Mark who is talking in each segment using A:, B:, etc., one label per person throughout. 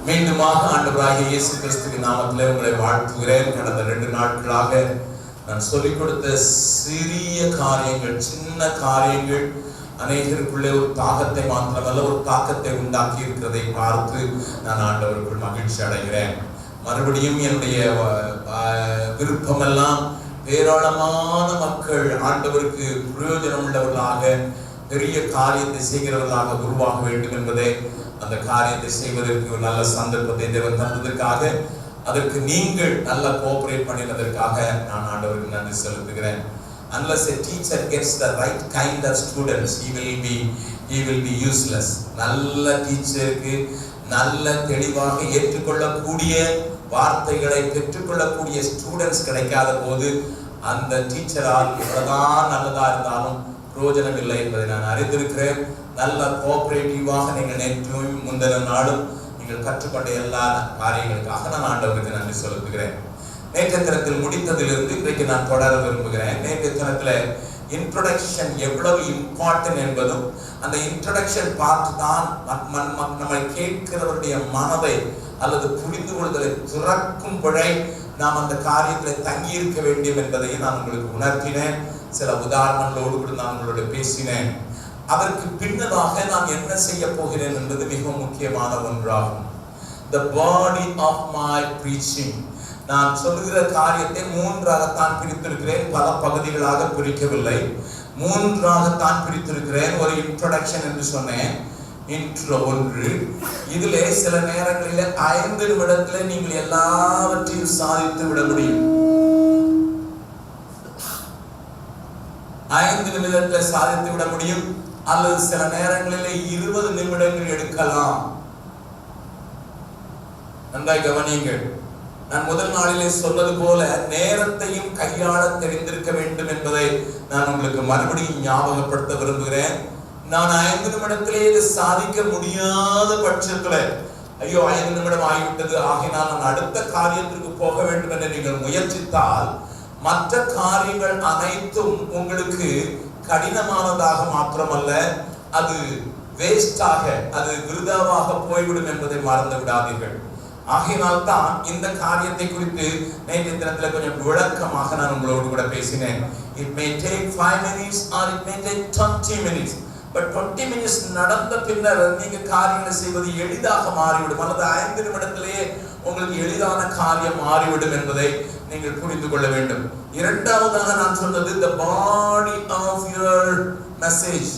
A: மீண்டுமாக ஆண்டவராகிய இயேசு கிறிஸ்துவின் நாமத்திலே உங்களை வாழ்த்துகிறேன். கடந்த 2 நாட்களாக நான் சொல்லிக் கொடுத்த சிறிய காரியங்கள், சின்ன காரியங்கள் அநேகருக்குள்ளே ஒரு தாகத்தை மாத்திரமல்ல ஒரு தாக்கத்தை உண்டாக்கி இருக்கிறதை பார்த்து நான் ஆண்டவருக்குள் மகிழ்ச்சி அடைகிறேன். மறுபடியும் என்னுடைய விருப்பமெல்லாம் ஏராளமான மக்கள் ஆண்டவருக்கு பிரயோஜனம் உள்ளவர்களாக, பெரிய காரியத்தை செய்கிறவர்களாக உருவாக வேண்டும் என்பதே, அந்த காரியத்தை செய்வதற்கு ஒரு நல்ல சந்தர்ப்பத்தை தேவன் தந்ததற்காக, அதற்கு நீங்கள் நல்ல கோஆபரேட் பண்ணினதற்காக நான் ஆண்டவருக்கு நன்றி செலுத்துகிறேன். Unless a teacher gets the right kind of students, he will be useless. நல்ல டீச்சருக்கு நல்ல தெளிவாக ஏற்றுக்கொள்ளக்கூடிய வார்த்தைகளை பெற்றுக்கொள்ளக்கூடிய ஸ்டூடெண்ட்ஸ் கிடைக்காத போது அந்த டீச்சரால் எவ்வளவுதான் நல்லதா இருந்தாலும் பிரயோஜனம் இல்லை என்பதை நான் அறிந்திருக்கிறேன். நல்ல கோஆபரேட்டிவாக நீங்கள் நேற்றும் முந்தின நாளும் நீங்கள் கற்றுக்கொண்ட எல்லா காரியங்களுக்காக நான் ஆண்டவருக்கு நன்றி செலுத்துகிறேன். நேற்றைய தினத்தில் முடித்ததிலிருந்து இன்றைக்கு நான் தொடர விரும்புகிறேன். நேற்றைய தினத்தில் இன்ட்ரோடக்ஷன் எவ்வளவு இம்பார்ட்டன்ட் என்பதும், அந்த இன்ட்ரோடக்ஷன் பார்த்து தான் நம்மை கேட்கிறவருடைய மனதை அல்லது புரிந்து கொள்வதை துறக்கும் வரை நாம் அந்த காரியத்தில் தங்கி இருக்க வேண்டும் என்பதை நான் உங்களுக்கு உணர்த்தினேன். சில உதாரணங்களோடு கூட நான் உங்களோட பேசினேன். அதற்கு பின்னதாக நான் என்ன செய்ய போகிறேன் என்பது மிக முக்கியமான ஒன்றாகும். The body of my preaching. நான் சொல்லுகிற காரியத்தை 3ஆகத்தான் பிரித்திருக்கிறேன். பல பகுதிகளாக பிரிக்கவில்லை, 3ஆகத்தான் பிரித்திருக்கிறேன். ஒரு இன்ட்ரோடக்ஷன் என்று சொன்னேன், இன்ட்ரோ ஒன்று. இதிலே சில நேரங்களில் 5 நிமிடத்தில் நீங்கள் எல்லாவற்றையும் சாதித்து விட முடியும். 5 நிமிடத்தில் சாதித்து விட முடியும், அல்லது சில நேரங்களில் 20 நிமிடங்கள் எடுக்கலாம். நன்றாய் கவனியுங்கள். நான் முதல் நாளிலே சொன்னது போல நேரத்தையும் கையாள தெரிந்திருக்க வேண்டும் என்பதை நான் உங்களுக்கு மறுபடியும் ஞாபகப்படுத்த விரும்புகிறேன். நான் 5 நிமிடத்திலே இது சாதிக்க முடியாத பட்சத்துல, ஐயோ 5 நிமிடம் ஆகிவிட்டது, ஆகினால் நான் அடுத்த காரியத்திற்கு போக வேண்டும் என்று நீங்கள் முயற்சித்தால் மற்ற காரியங்கள் அனைத்தும் உங்களுக்கு கடினமானதாக மாத்திரமல்ல, அது வேஸ்டாக, அது விருதாவாக போய்விடும் என்பதை மறந்து விடாதீர்கள். ஆகையினால் தான் இந்த காரியத்தை குறித்து நேற்றைய தினத்தில் கொஞ்சம் விளக்கமாக நான் உங்களோடு கூட பேசினேன். It may take 5 minutes or it may take 20 minutes. But 20 minutes நடந்த பின்னர் நீங்க காரியங்களை செய்வது எளிதாக மாறிவிடும், அல்லது 5 நிமிடத்திலேயே உங்களுக்கு எளிதான காரியம் மாறிவிடும் என்பதை நீங்கள் புரிந்து கொள்ள வேண்டும். இரண்டாவதாக நான் சொன்னது the body of your message.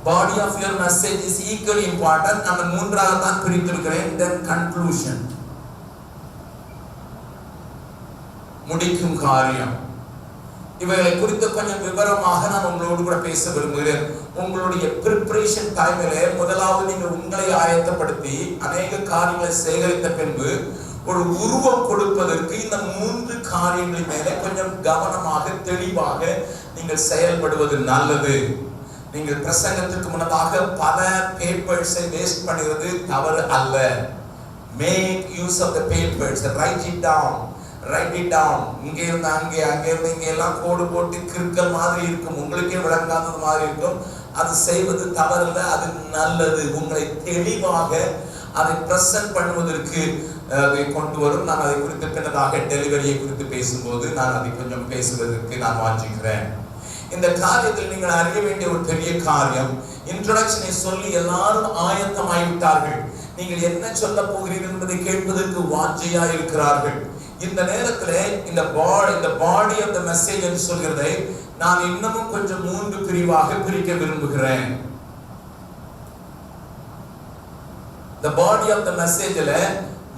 A: Body of your message is equally important. நான் 3ஆகத்தான் பிரித்திருக்கிறேன். Then conclusion, முடிக்கும் காரியம். இவைகளை குறித்து கொஞ்சம் விவரமாக நான் உங்களோடு கூட பேச விரும்புகிறேன். உங்களுடைய ப்ரிப்பரேஷன் டைமிலே முதலாவது நீங்கள் உங்களை ஆயத்தப்படுத்தி அநேக காரியங்களை சேகரித்த பின்பு ஒரு உருவம் கொடுப்பதற்கு இந்த 3 காரியங்களின் மேலே கொஞ்சம் கவனமாக தெளிவாக நீங்கள் செயல்படுவது நல்லது. நீங்கள் பிரசங்கத்திற்கு முன்னதாக பல பேப்பர்ஸை வேஸ்ட் பண்ணுவது தவறு அல்ல. Make use of the papers, write it down. இங்கே இருந்து அங்கே, அங்கே இருந்து இங்கே எல்லாம் கோடு போட்டு கிறுக்கல் மாதிரி இருக்கும், உங்களுக்கே விளங்காதது மாதிரி இருக்கும். அது செய்வது தவறில்ல, அது நல்லது. உங்களை தெளிவாக அதை பிரசன்ட் பண்ணுவதற்கு அதை கொண்டு வரும். நான் அதை குறித்து பின்னதாக டெலிவரியை குறித்து பேசும்போது நான் அதை கொஞ்சம் பேசுவதற்கு நான் வாஞ்சிக்கிறேன். இந்த காரியத்தில் நீங்கள் அறிய வேண்டிய ஒரு பெரிய காரியம், இன்ட்ரோடக்ஷனை சொல்லி எல்லாரும் ஆயத்தமாகிவிட்டார்கள். நீங்கள் என்ன சொல்ல போகிறீர்கள் என்பதை கேட்பதற்கு வாஞ்சையா இருக்கிறார்கள். இந்த நேரத்திலே இந்த பாடி ஆஃப் தி மெசேஜ் என்று சொல்கிறதை நான் இன்னமும் கொஞ்சம் 3 பிரிவாக பிரிக்க விரும்புகிறேன். the body of the messageல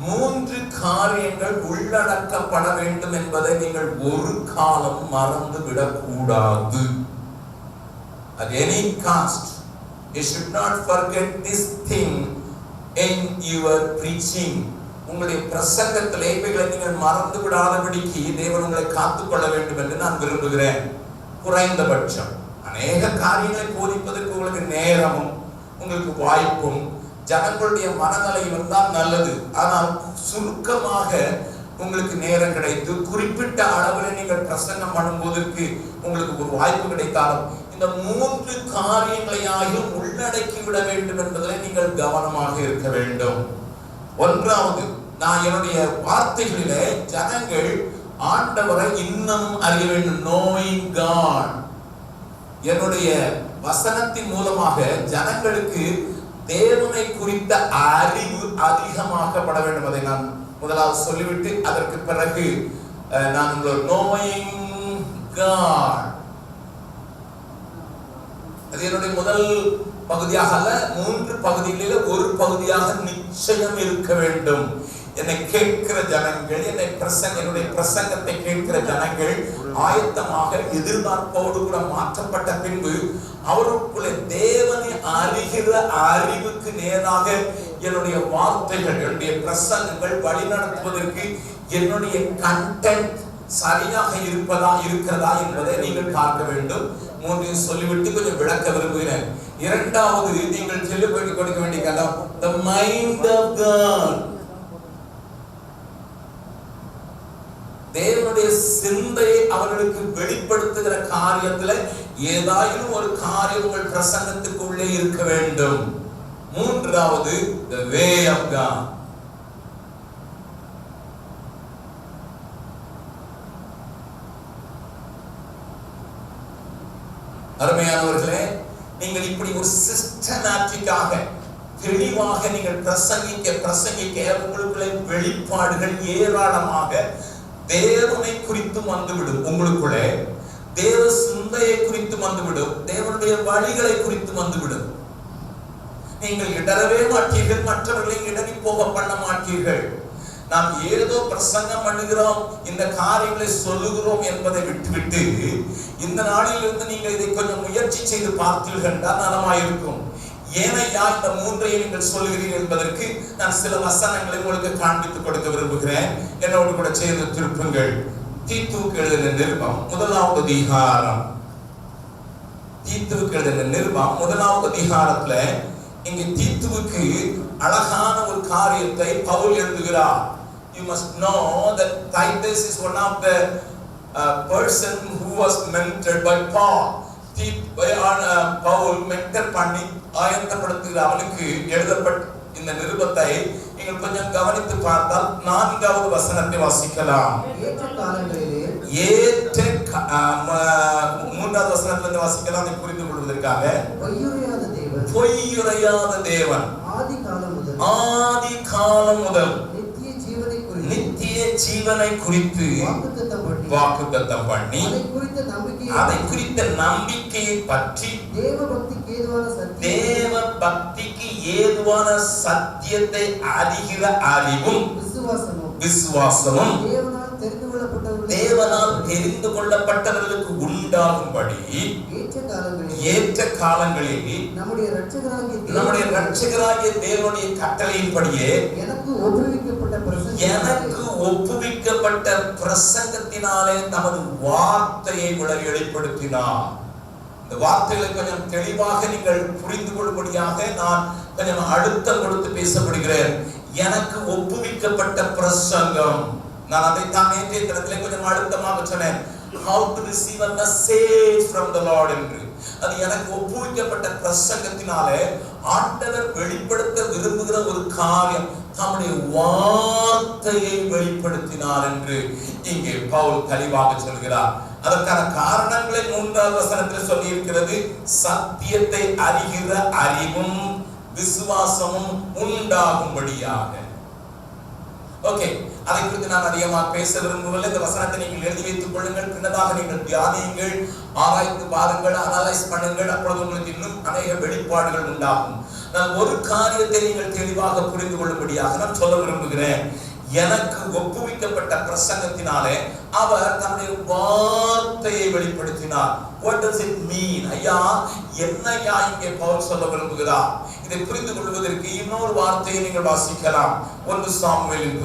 A: 3 காரியங்கள் உள்ளடக்கப்பட வேண்டும் என்பதை நீங்கள் ஒரு காலம் மறந்து விடக்கூடாது. At any cost, you should not forget this thing in your preaching. உங்களுடைய பிரசங்கத்திலே இவைகளை நீங்கள் மறந்து விடாதபடிக்கு தேவன் உங்களை காத்துக்கொள்ள வேண்டும் என்று நான் விரும்புகிறேன். குறைந்தபட்சம் அநேக காரியங்களை போதிப்பதற்கு உங்களுக்கு நேரமும் உங்களுக்கு வாய்ப்பும் ஜனங்களுடைய மனநிலை இருந்தால் நல்லது. ஆனால் சுருக்கமாக உங்களுக்கு நேரம் கிடைத்து குறிப்பிட்ட அளவில் நீங்கள் பிரசங்கம் பண்ணும்போதற்கு உங்களுக்கு ஒரு வாய்ப்பு கிடைத்தாலும் இந்த 3 காரியங்களையாயும் உள்ளடக்கி விட வேண்டும் என்பதில் நீங்கள் கவனமாக இருக்க வேண்டும். ஒன்றாவது, நான் என்னுடைய வார்த்தைகளிலே ஜனங்கள் ஆண்டவரை இன்னும் அறிய வேண்டும். Knowing God. என்னுடைய வசனத்தின் மூலமாக ஜனங்களுக்கு தேவனை குறித்த அறிவு அதிகமாக்கப்பட வேண்டும். அதை நான் முதலாவது சொல்லிவிட்டு அதற்கு பிறகு நான் நோயிங் காட், அது என்னுடைய முதல் பகுதியாக அல்ல, 3 பகுதிகளில் ஒரு பகுதியாக நிச்சயம் இருக்க வேண்டும். என்னை கேட்கிற ஜனங்கள், என்னுடைய பிரசங்கத்தை கேட்கிற ஜனங்கள் ஆயத்தமாக எதிர்பார்ப்போடு கூட மாற்றப்பட்ட பின்பு அவருக்குள்ளே தேவனை அறிகிற அறிவுக்கு நேராக என்னுடைய வார்த்தைகள், என்னுடைய பிரசங்கங்கள் வழிநடத்துவதற்கு என்னுடைய கண்டென்ட் சரியாக இருக்கிறதா என்பதை நீங்கள் பார்க்க வேண்டும். 3 சொல்லிவிட்டு கொஞ்சம் விளக்க விரும்புகிறேன். இரண்டாவது, நீங்கள் சொல்லிக் கொடுக்க வேண்டிய காலம் the mind of God. தேவனுடைய சிந்தையை அவர்களுக்கு வெளிப்படுத்துகிற காரியத்துல ஏதாயிலும் ஒரு காரியம் உங்கள் பிரசங்கத்துக்குள்ளே இருக்க வேண்டும். மூன்றாவது, the way of God. அருமையானவர்களே, நீங்கள் இப்படி ஒரு சிஸ்டமேட்டிக்காக தெளிவாக நீங்கள் பிரசங்கிக்க உங்களுக்குள்ளே வெளிப்பாடுகள் ஏராளமாக தேவனை குறித்து வந்துவிடும். உங்களுக்குள்ளே தேவ சிந்தையை குறித்து வந்துவிடும். தேவனுடைய வழிகளை குறித்து வந்துவிடும். நீங்கள் இடரவே மாட்டீர்கள், மற்றவர்களை இடறி போக பண்ண மாட்டீர்கள். நாம் ஏதோ பிரசங்கம் பண்ணுகிறோம், இந்த காரியங்களை சொல்லுகிறோம் என்பதை விட்டுவிட்டு இந்த நாளிலிருந்து நீங்கள் இதை கொஞ்சம் முயற்சி செய்து பார்த்தீர்கள் என்றால் நலமாயிருக்கும். ஏனையா இந்த 3ஐயும் நீங்கள் சொல்லுகிறீர்கள் என்பதற்கு நான் சில வசனங்களை உங்களுக்கு காண்பித்துக் கொடுக்க விரும்புகிறேன். என்னோடு கூட சேர்ந்து திருப்புங்கள். தீத்துவுக்கு எழுதின நிருபம் 1வது அதிகாரம். தீத்துவுக்கு எழுதின நிருபம் 1வது அதிகாரத்துல இங்க தீத்துவுக்கு அழகான ஒரு காரியத்தை பவுல் எழுதுகிறார். You must know that Titus is one of the person who was mentored by Paul. Paul mentor பண்ணி ஆயத்தப்படுத்துகிற அவனுக்கு எழுதப்பட்ட இந்த நிருபத்தை நீங்கள் கொஞ்சம் கவனித்து பார்த்தால் 4வது வசனத்தை வாசிக்கலாம். 3வது வசனத்திலிருந்து வாசிக்கலாம். அதை புரிந்து கொள்வதற்காக, பொய்யுரையாத தேவன் ஆதி காலம் முதல் நித்திய ஜீவனை குறித்து வாக்குத்தத்தம் பண்ணி அதை குறித்த நம்பிக்கையை பற்றி தேவ பக்திக்கு ஏதுவான சத்தியத்தை அறிகிற அறிவும் விசுவாசமும் தேவனால் தெரிந்து கொள்ளப்பட்டவர்களுக்கு உண்டாகும்படி ஏற்ற காலங்களில் நம்முடைய இரட்சகராகிய தேவனுடைய கட்டளையின்படியே எனக்கு ஒப்புவிக்கப்பட்ட பிரசங்கத்தினாலே தமது வார்த்தையை வெளிப்படுத்தினார். இந்த வார்த்தைகளை கொஞ்சம் தெளிவாக நீங்கள் புரிந்து கொள்ளும்படியாக நான் கொஞ்சம் அழுத்தம் கொடுத்து பேசப்படுகிறேன். எனக்கு ஒப்புவிக்கப்பட்ட பிரசங்கம், நான் அதை தான் நேற்றைய தினத்திலே கொஞ்சம் அழுத்தமாக சொன்னேன். How to receive a message from the Lord என்று. அது எனக்கு ஒப்புவிக்கப்பட்ட பிரசங்கத்தினாலே ஆண்டவர் வெளிப்படுத்த விரும்புகிற ஒரு காரியம், தம்முடைய வார்த்தையை வெளிப்படுத்தினார் என்று இங்கே பவுல் தெளிவாக சொல்கிறார். அதற்கான காரணங்களை 3வது வசனத்தில் சொல்லி இருக்கிறது. சத்தியத்தை அறிகிற அறிவும் விசுவாசமும் உண்டாகும்படியாக. ஓகே, அதை குறித்து நான் அதிகமாக பேச விரும்பவில்லை. இந்த வசனத்தை நீங்கள் எழுதி வைத்துக் கொள்ளுங்கள். பின்னதாக நீங்கள் தியானியுங்கள், ஆராய்ந்து பாருங்கள், அனலைஸ் பண்ணுங்கள். அப்பொழுது உங்களுக்கு இன்னும் அநேக வெளிப்பாடுகள் உண்டாகும். நான் ஒரு காரியத்தை நீங்கள் தெளிவாக புரிந்து கொள்ளும்படியாக நான் சொல்ல விரும்புகிறேன். எனக்கு ஒப்புவிக்கப்பட்ட பிரசங்கத்தினாலே அவர் தன்னுடைய வார்த்தையை வெளிப்படுத்தினார். What does it mean? ஐயா, என்னையா இங்கே பவுல் சொல்ல விரும்புகிறார்? இதை புரிந்து கொள்வதற்கு இன்னொரு வார்த்தையை நீங்கள் வாசிக்கலாம். 1 சாமுவேலின்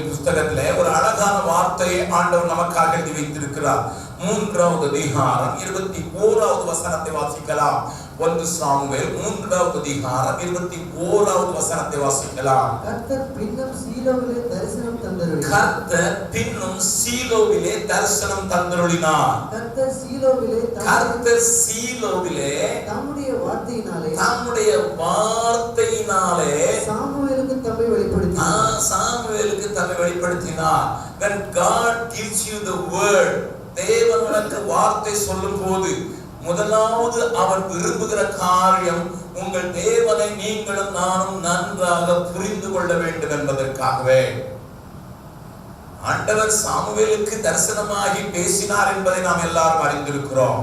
A: புஸ்தகத்திலே ஒரு அழகான வார்த்தையை ஆண்டவர் நமக்காக எழுதி வைத்திருக்கிறார். 3வது அதிகாரம் 21வது வசனத்தை வாசிக்கலாம். 1 சாமுவேல் 3வது அதிகாரம் 21வது வசனத்தை வாசிக்கலாம்.
B: கர்த்தர் பின்னும் சீலோவிலே தரிசனம் தந்தருளினார்.
A: கர்த்தர் பின்னும் சீலோவிலே தரிசனம் தந்தருளினார்.
B: கர்த்தர் சீலோவிலே
A: தம்முடைய வார்த்தையினாலே
B: சாமுவேலுக்கு தம்மை வெளிப்படுத்தினார்.
A: When God gives you the word, தேவன் உனக்கு வார்த்தை சொல்லும் போது முதலாவது அவர் விரும்புகிற காரியம் உங்கள் தேவனை நீங்களும் நானும் நன்றாக புரிந்து கொள்ள வேண்டும் என்பதற்காகவே. ஆண்டவர் சாமுவேலுக்கு தரிசனமாகி பேசினார் என்பதை நாம் எல்லாரும் அறிந்திருக்கிறோம்.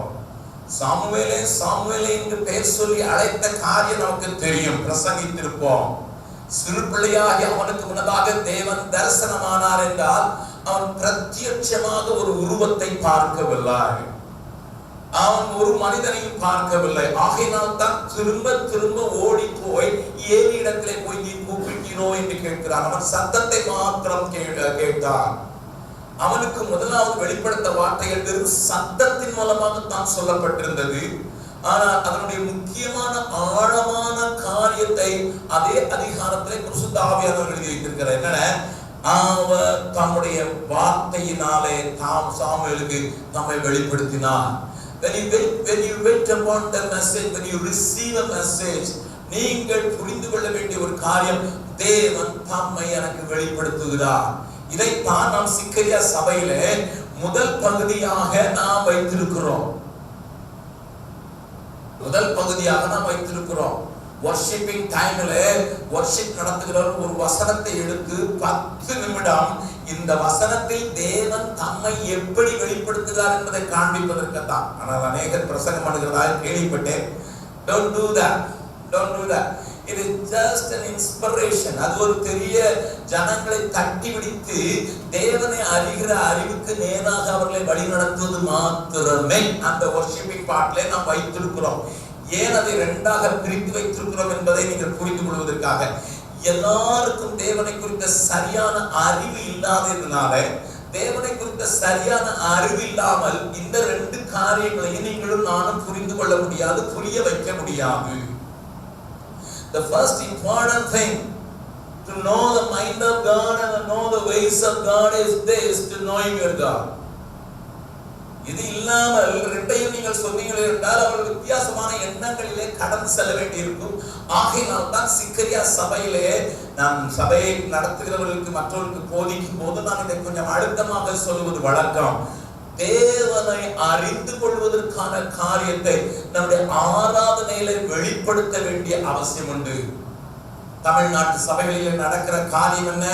A: சாமுவேலே சாமுவேலே என்று பெயர் சொல்லி அழைத்த காரியம் நமக்கு தெரியும், பிரசங்கித்திருப்போம். சிறு பிள்ளையாகி அவனுக்கு முன்னதாக தேவன் தரிசனமானார் என்றால் அவன் பிரத்யட்சமாக ஒரு உருவத்தை பார்க்கவில்லை, அவன் ஒரு மனிதனையும் பார்க்கவில்லை. ஆகையினால் தான் திரும்ப திரும்ப ஓடி போய் ஏழு இடத்திலே போய் நீ கூப்பிட்டீரோ என்று கேட்கிறான். அவன் சத்தத்தை மாத்திரம் கேட்டான். அவனுக்கு முதலாவது வெளிப்படுத்த வார்த்தைகள் வெறும் சத்தத்தின் மூலமாக தான் சொல்லப்பட்டிருந்தது. ஆனால் அதனுடைய முக்கியமான ஆழமான காரியத்தை அதே அதிகாரத்திலே பரிசுத்த ஆவியானவர் எழுதி வைத்திருக்கிறார். என்னன்னா, அவர் தம்முடைய வார்த்தையினாலே சாமுவேலுக்கு தம்மை வெளிப்படுத்தினார். When you wait upon the message, when you receive a message, நீங்கள் புரிந்து கொள்ள வேண்டிய ஒரு காரியம், தேவன் தம்மை எனக்கு வெளிப்படுத்துகிறார். இதைத்தான் நாம் சிக்கரியா சபையிலே முதல் பகுதியாக நாம் வைத்திருக்கிறோம். வர்ஷிப்பிங் டைம்ல வர்ஷிப் நடத்துகிறவர் ஒரு வசனத்தை எடுத்து 10 நிமிடம் இந்த வசனத்தில் தேவன் தம்மை எப்படி வெளிப்படுத்துகிறார் என்பதை காண்பிப்பதற்குத்தான். ஆனால் அநேகர் பிரசங்கம் பண்ணுகிறதாக கேள்விப்பட்டேன். Don't do that. It is just an inspiration. அது ஒரு பெரிய ஜனங்களை தட்டி விடுத்து தேவனை அறிகிற அறிவுக்கு நேராக அவர்களை வழி நடத்துவது மாத்திரமே அந்த வர்ஷிப்பிங் பார்ட்ல நாம் வைத்திருக்கிறோம். ஏன் அதை இரண்டாக பிரித்து வைத்திருக்கிறோம் என்பதை நீங்கள் புரிந்து கொள்வதற்காக. எல்லாருக்கும் தேவனை குறித்த சரியான அறிவு இல்லாததுனால, தேவனை குறித்த சரியான அறிவு இல்லாமல் இந்த ரெண்டு காரியங்களையும் நீங்களும் நானும் புரிந்து கொள்ள முடியாது, புரிய வைக்க முடியாது. The first important thing to know the mind of God and to know the ways of God is this, to knowing your God. இது இல்லாமல் ரெண்டையும் நீங்கள் சொன்னீங்களே என்றால் அவர்கள் வித்தியாசமான எண்ணங்களிலே கடந்து செல்ல வேண்டியிருக்கும். ஆகையினால் தான் சிக்கரியா சபையிலே நான் சபையை நடத்துகிறவர்களுக்கு மற்றவர்களுக்கு போதிக்கும் போது நான் இதை கொஞ்சம் அழுத்தமாக சொல்வது வழக்கம். தேவனை அறிந்து கொள்வதற்கான காரியத்தை நம்முடைய ஆராதனையில வெளிப்படுத்த வேண்டிய அவசியம் உண்டு. தமிழ்நாட்டு சபைகளில் நடக்கிற காரியம் என்ன?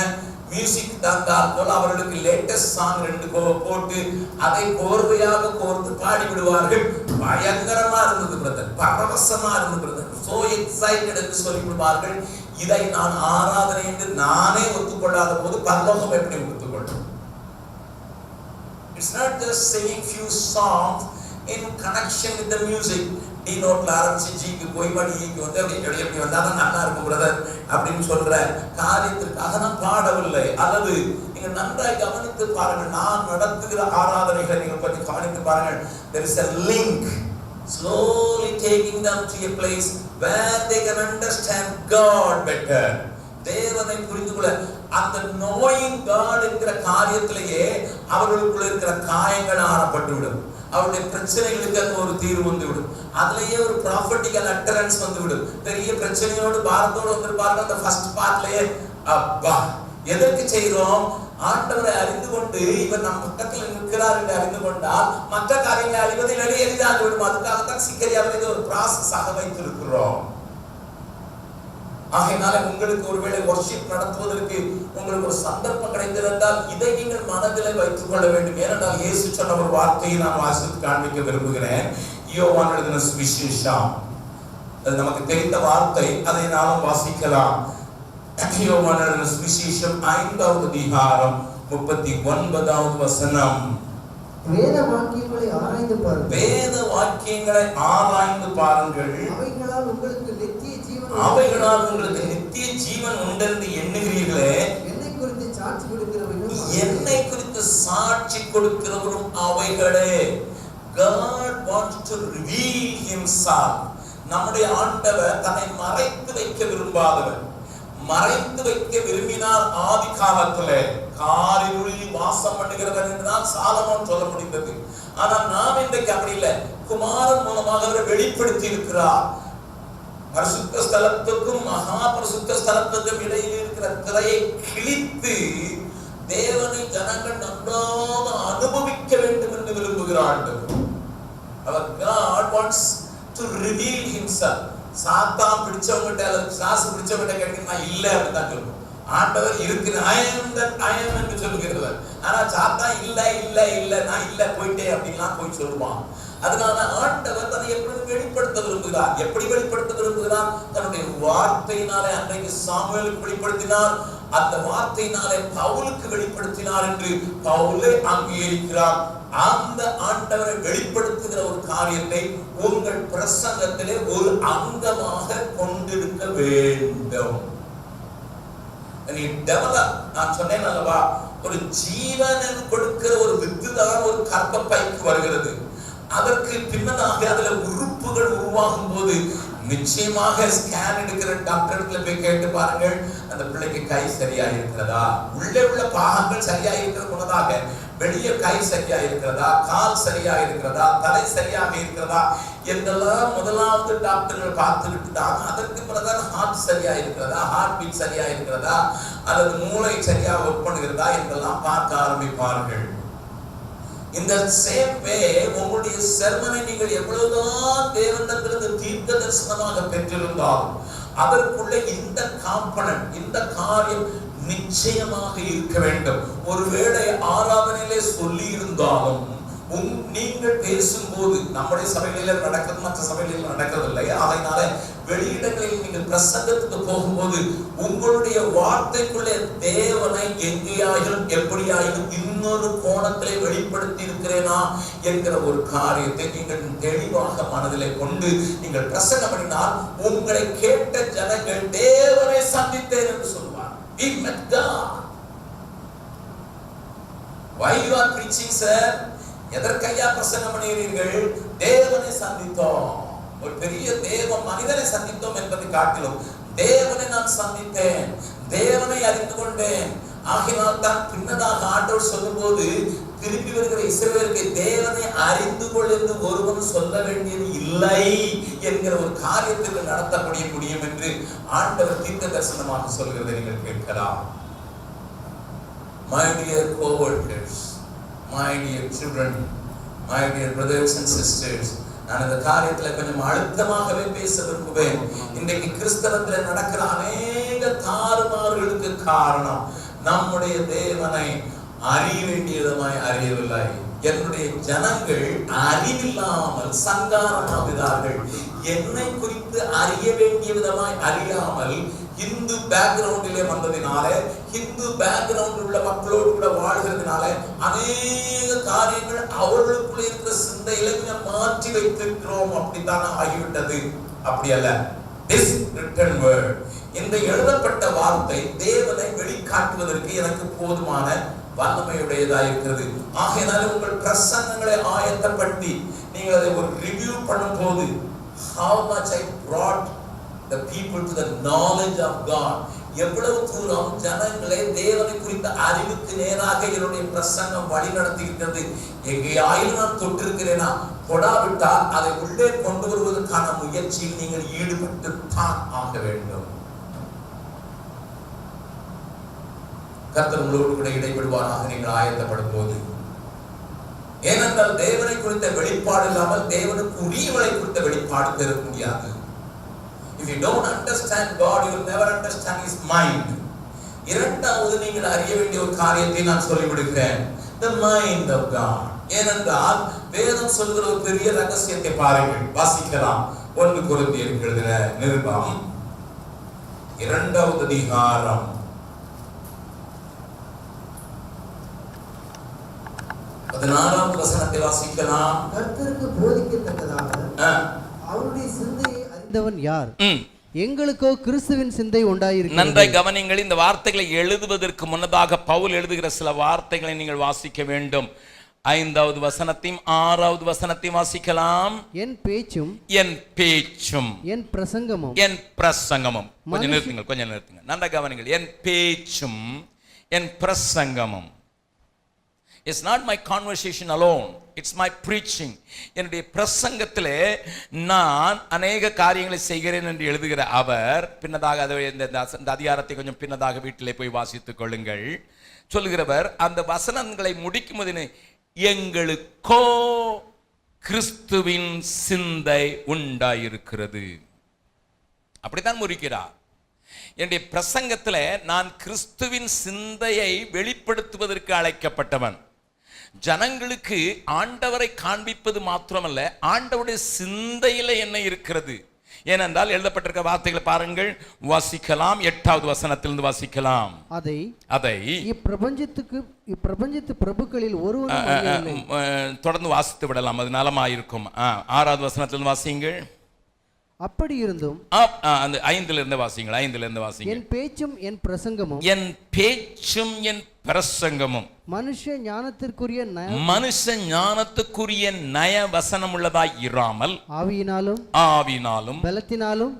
A: மியூசிக் தந்தால் போல அவர்களுக்கு லேட்டஸ்ட் சாங் 2 போட்டு அதை கோர்வையாக கோர்த்து பாடி விடுவார்கள். பயங்கரமா இருந்தது பிரதர், பரவசமா இருந்தது பிரதர், சோ எக்ஸைட்டட் என்று சொல்லி விடுவார்கள். இதை நான் ஆராதனை என்று நானே ஒத்துக்கொள்ளாத போது பரலோகம் எப்படி ஒத்துக்கொள்ளும்? It's not just singing few songs in connection with the music. D நோட்ல ஆரம்பிச்சு ஜிக்கு போய் படிக்கு வந்து எப்படி வந்தாதான் நல்லா இருக்கும் பிரதர் அப்படின்னு சொல்ற காரியத்திற்காக நான் பாடவில்லை. அல்லது நீங்க நன்றாய் கவனித்து பாருங்கள், நான் நடத்துகிற ஆராதனைகளை நீங்கள் கொஞ்சம் கவனித்து பாருங்கள். There is a link slowly taking them to a place where they can understand God better. தேவனை புரிந்து கொள்ள அந்த knowing God என்கிற காரியத்திலேயே அவர்களுக்குள்ள இருக்கிற காயங்கள் ஆறப்பட்டுவிடும். அவருடைய பிரச்சனைகளுக்கு அங்க ஒரு தீர்வு வந்துவிடும். அதுலயே ஒரு ப்ராஃபட்டிக்கல் அட்டரன்ஸ் வந்துவிடும். பெரிய பிரச்சனையோடு பாரத்தோடு வந்திருப்பார்கள். அந்த ஃபர்ஸ்ட் பார்ட்லயே அப்பா எதற்கு செய்கிறோம்? ஆண்டவரை அறிந்து கொண்டு இவர் நம் பக்கத்தில் நிற்கிறார் என்று அறிந்து கொண்டால் மற்ற காரியங்களை அறிவதில் எளிதாக விடும். அதுக்காகத்தான் சிக்கரியாவில் ஒரு ப்ராசஸாக வைத்திருக்கிறோம். ஆகையினால உங்களுக்கு ஒருவேளை வர்ஷிப் நடத்துவதற்கு உங்களுக்கு ஒரு சந்தர்ப்பம் கிடைத்திருந்தால் இதை நீங்கள் மனதிலே வைத்துக் கொள்ள வேண்டும். ஏனென்றால் இயேசு சொன்ன ஒரு வார்த்தையை நான் வாசித்து காண்பிக்க விரும்புகிறேன். யோவான் எழுதின சுவிசேஷம், அது நமக்கு தெரிந்த வார்த்தை, அதை நாமும் வாசிக்கலாம். யோவான் எழுதின சுவிசேஷம் 5வது அதிகாரம் 39வது வசனம்.
B: வேத வாக்கியங்களை ஆராய்ந்து பாருங்கள்.
A: வேத வாக்கியங்களை ஆராய்ந்து பாருங்கள்.
B: அவைகளால் உங்களுக்கு நித்திய
A: ஜீவன் உண்டென்று எண்ணுகிறீர்களே.
B: என்னை குறித்து
A: சாட்சி கொடுக்கிறவரும் அவைகளே. God wants to reveal himself. நம்முடைய ஆண்டவர் தன்னை மறைத்து வைக்க விரும்பாதவர். மறைத்து வைக்க விரும்பினார். ஆதி காலத்திலே காரிருளில் வாசம் பண்ணுகிறவர் என்றுதான் சாலமோன் சொல்ல முடிந்தது. ஆனால் நாம் இன்றைக்கு அப்படி இல்லை. குமாரன் மூலமாக அவரை வெளிப்படுத்தி இருக்கிறார். பரிசுத்த ஸ்தலத்துக்கும் மகா பரிசுத்த ஸ்தலத்துக்கும் இடையில் இருக்கிற திரையை கிழித்து தேவனை ஜனங்கள் நன்றாக அனுபவிக்க வேண்டும் என்று விரும்புகிறார். Our God wants to reveal himself. சாத்தான் பிடிச்சவங்கிட்ட அல்லது சாசு பிடிச்சவங்கிட்ட கேட்டீங்கன்னா இல்ல அப்படின்னு தான் சொல்லுவோம். ஆண்டவர் இருக்கு, I am என்று சொல்லுகிறவர். ஆனா சாத்தான் இல்ல இல்ல இல்ல நான் இல்ல போயிட்டே அப்படின்லாம் போய் சொல்லுவான். அதனால ஆண்டவர் தன்னை எப்படி வெளிப்படுத்த விரும்புகிறார்? எப்படி வெளிப்படுத்த விரும்புகிறார்? தன்னுடைய வார்த்தையினாலே அன்றைக்கு சாமுவேலுக்கு வெளிப்படுத்தினார். அந்த வார்த்தையினாலே பவுலுக்கு வெளிப்படுத்தினார் என்று பவுலே அங்கீகரிக்கிறார். அந்த ஆண்டவரை வெளிப்படுத்துகிற ஒரு காரியத்தை உங்கள் பிரசங்கத்திலே ஒரு அங்கமாக கொண்டிருக்க வேண்டும். நான் சொன்னேன் அல்லவா, ஒரு ஜீவன் கொடுக்கிற ஒரு வித்துதான் ஒரு கர்ப்பப்பைக்கு வருகிறது. அதற்கு பின்னதாக அதுல உறுப்புகள் உருவாகும் போது நிச்சயமாக ஸ்கேன் எடுக்கிற டாக்டர் போய் கேட்டு பாருங்கள், அந்த பிள்ளைக்கு கை சரியா இருக்கிறதா, உள்ளே உள்ள பாகங்கள் சரியா இருக்கிறது முன்னதாக வெளியே கை சரியா இருக்கிறதா, கால் சரியா இருக்கிறதா, தலை சரியாக இருக்கிறதா என்றெல்லாம் முதலாவது டாக்டர்கள் பார்த்துக்கிட்டு தான் அதற்கு பிறகு ஹார்ட் சரியா இருக்கிறதா, ஹார்ட் பீட் சரியா இருக்கிறதா, அல்லது மூளை சரியா ஒர்க் பண்ணுகிறதா என்றெல்லாம் பார்க்க ஆரம்பிப்பார்கள். இந்த சேம் வே உங்களுடைய செர்மனை நீங்கள் எவ்வளவுதான் தேவனிடத்திலிருந்து தீர்க்க தரிசனமாக பெற்றிருந்தாலும் அதற்குள்ளே இந்த காம்பனன்ட், இந்த காரியம் நிச்சயமாக இருக்க வேண்டும். ஒருவேளை ஆராதனையிலே சொல்லி இருந்தாலும் நீங்கள் பேசும்போது நம்முடைய சபைகளில நடக்கிறது, மற்ற சபைகளில் நடக்கிறதில்லை. அதனால வெளியிடங்களில் நீங்கள் பிரசங்கத்துக்கு போகும்போது உங்களுடைய வார்த்தைக்குள்ளே தேவனை எங்கேயாயிலும் எப்படியாயிலும் இன்னொரு கோணத்திலே வெளிப்படுத்தி இருக்கிறேனா என்கிற ஒரு காரியத்தை நீங்கள் தெளிவாக மனதிலே கொண்டு நீங்கள் பிரசங்கம் பண்ணினால் உங்களை கேட்ட ஜனங்கள் தேவனை சந்தித்தேன் என்று சொல்லுவார். We met God. Why you are preaching, sir? எதற்கையா பிரசங்கம் பண்ணுகிறீர்கள்? தேவனை சந்தித்தோம். ஒரு பெரிய தேவ மனிதனை சந்தித்தோம் என்பதை காட்டிலும் தேவனை நான் சந்தித்தேன், தேவனை அறிந்து கொண்டேன். ஆகினால் தான் பின்னதாக ஆண்டவர் சொல்லும் போது திரும்பி வருகிற இஸ்ரவேலுக்கு தேவனை அறிந்து கொள் என்று ஒருவன் சொல்ல வேண்டியது இல்லை என்கிற ஒரு காரியத்திற்கு நடத்தப்பட முடியும் என்று ஆண்டவர் தீர்க்க தரிசனமாக சொல்கிறதை நீங்கள் கேட்கலாம். My dear co-workers, my dear children, my dear brothers and sisters, நான் இந்த காரியத்துல கொஞ்சம் அழுத்தமாகவே பேச விரும்புவேன். இன்றைக்கு கிறிஸ்தவத்தில் நடக்கிற அநேக தாறுமாறுகளுக்கு காரணம் நம்முடைய தேவனை அறிய வேண்டிய விதமாய் அறியவில்லை. என்னுடைய ஜனங்கள் அறிவில்லாமல் சங்காரமாகிறார்கள். என்னை குறித்து அறிய வேண்டிய விதமாய் அறியாமல் இந்து பேக்ரவுண்டிலே வந்ததினால, இந்து பேக்ரவுண்டில் உள்ள மக்களோடு கூட வாழ்கிறதுனால அநேக காரியங்கள் அவர்களுக்குள்ள இருக்கிற சிந்தையில மாற்றி வைத்திருக்கிறோம். அப்படித்தான் ஆகிவிட்டது. அப்படி அல்ல. This written word, இந்த எழுதப்பட்ட வார்த்தை தேவனை வெளிக்காட்டுவதற்கு எனக்கு போதுமான வல்லமையுடையதா இருக்கிறது. ஆகையினால உங்கள் பிரசங்கங்களை ஆயத்தப்படுத்தி நீங்கள் அதை ஒரு ரிவ்யூ பண்ணும் போது how much I brought the people to the knowledge of God, எவ்வளவு தூரம் ஜனங்களை தேவனை குறித்த அறிவுக்கு நேராக என்னுடைய பிரசங்கம் வழி நடத்துகின்றது. எங்கேயாயிலும் நான் தொட்டிருக்கிறேனா, தொடாவிட்டால் அதை உள்ளே கொண்டு வருவதற்கான முயற்சியில் நீங்கள் ஈடுபட்டு தான் ஆக வேண்டும். கர்த்தர் உங்களோடு கூட இடைபடுவாராக நீங்கள் ஆயத்தப்படும் போது. ஏனென்றால் தேவனை குறித்த வெளிப்பாடு இல்லாமல் தேவனுக்கு உரியவனை குறித்த வெளிப்பாடு பெற முடியாது. If you don't understand God, you will never understand His mind. இரண்டாவது நீங்கள் அறிய வேண்டிய ஒரு காரியத்தை நான் சொல்லிவிடுகிறேன், the mind of God. ஏனென்றால் வேதம் சொல்கிற ஒரு பெரிய ரகசியத்தை பாருங்கள், வாசிக்கலாம். 1 கொரிந்தியர் எழுதின நிருபம் 2வது அதிகாரம் 16வது வசனத்தை வாசிக்கலாம்.
B: கர்த்தருக்கு போதிக்கத்தக்கதாக அவருடைய சிந்தையை அறிந்தவன் யார்? எங்களுக்கோ கிறிஸ்துவின் சிந்தை உண்டாயிருக்கிறது.
C: நன்றாய் கவனிங்கள். இந்த வார்த்தைகளை எழுதுவதற்கு முன்னதாக பவுல் எழுதுகிற சில வார்த்தைகளை நீங்கள் வாசிக்க வேண்டும். ஐந்தாவது வசனத்தையும் ஆறாவது வசனத்தையும் வாசிக்கலாம்.
B: என் பேச்சும்
C: என் பேச்சும்
B: என் பிரசங்கமும்
C: என் பிரசங்கமும். கொஞ்சம் நிறுத்துங்க. நல்லா கவனிங்கள். என் பேச்சும் என் பிரசங்கமும். It's not my conversation alone, it's my preaching. என்னுடைய பிரசங்கத்திலே நான் அநேக காரியங்களை செய்கிறேன் என்று எழுதுகிற அவர் பின்னதாக அதை இந்த அதிகாரத்தை கொஞ்சம் பின்னதாக வீட்டிலே போய் வாசித்துக் கொள்ளுங்கள். சொல்லுகிறவர் அந்த வசனங்களை முடிக்கும் போது எங்களுக்கோ கிறிஸ்துவின் சிந்தை உண்டாயிருக்கிறது. அப்படித்தான் முடிக்கிறார். என்னுடைய பிரசங்கத்தில் நான் கிறிஸ்துவின் சிந்தையை வெளிப்படுத்துவதற்கு அழைக்கப்பட்டவன். ஜனங்களுக்கு ஆண்டவரை காண்பிப்பது மாத்திரமல்ல, ஆண்டவருடைய சிந்தையில என்ன இருக்கிறது. ஏனென்றால் எழுதப்பட்டிருக்க வார்த்தைகளை பாருங்கள், வாசிக்கலாம். 8வது வசனத்திலிருந்து வாசிக்கலாம். அதை
B: இப்பிரபஞ்சத்து பிரபுக்களில் ஒருவரும்
C: தொடர்ந்து வாசித்து விடலாம், அது நலமாயிருக்கும். 6வது வசனத்திலிருந்து வாசியுங்கள்.
B: அப்படி இருந்தும்
C: அந்த 5லிருந்து வாசியுங்கள். 5லிருந்து வாசியுங்கள்.
B: என் பேச்சும் என் பிரசங்கமும்
C: என் பேச்சும் என் பிரசங்கமும்
B: மனுஷ ஞானத்திற்குரிய
C: நய வசனம் உள்ளதாய் இராமல் ஆவியினாலும் பலத்தினாலும்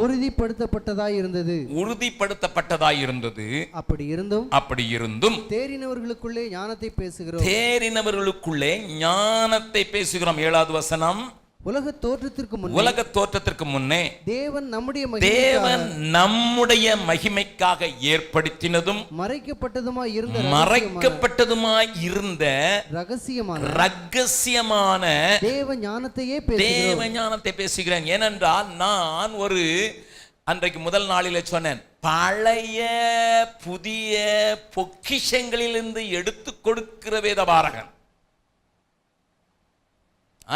B: உறுதிப்படுத்தப்பட்டதாய் இருந்தது.
C: அப்படி இருந்தும்
B: தேறினவர்களுக்குள்ளே ஞானத்தை பேசுகிறோம்.
C: 7வது வசனம்.
B: உலக
C: தோற்றத்திற்கு முன்னே தேவன்
B: நம்முடைய
C: மகிமைக்காக ஏற்படுத்தினதும் மறைக்கப்பட்டதுமாய் இருந்த ரகசியமான
B: தேவ ஞானத்தையே
C: பேசுகிறேன். ஏனென்றால் நான் அன்றைக்கு முதல் நாளிலே சொன்னேன், பழைய புதிய பொக்கிஷங்களிலிருந்து எடுத்து கொடுக்கிற வேதபாரகன்.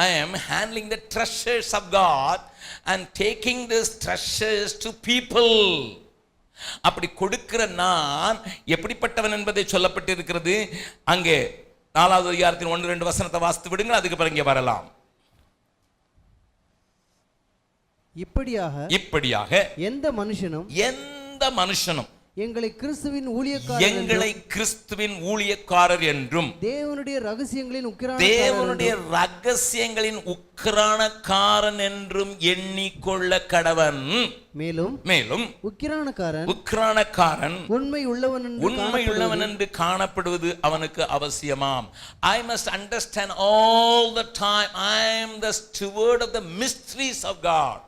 C: I am handling the treasures of God and taking these treasures to people. அப்படி கொடுக்கிற நான் எப்படிப்பட்டவன் என்பதை சொல்லப்பட்டிருக்கிறது. அங்கே 4வது அதிகாரத்தின் 1-2 வசனத்தை வாசித்து விடுங்கள், அதுக்கு பிறகு இங்கே வரலாம். இப்படியாக
B: எந்த மனுஷனும் எங்களை கிறிஸ்துவின்
C: ஊழியக்காரர் என்றும்
B: தேவனுடைய
C: ரகசியங்களின் உக்கிரானக்காரன் என்றும் எண்ணிக்கொள்ள கடவன். மேலும் உக்கிரானக்காரன் உண்மை உள்ளவன் என்று காணப்படுவது அவனுக்கு அவசியமாம். I must understand all the time I am the steward of the mysteries of God.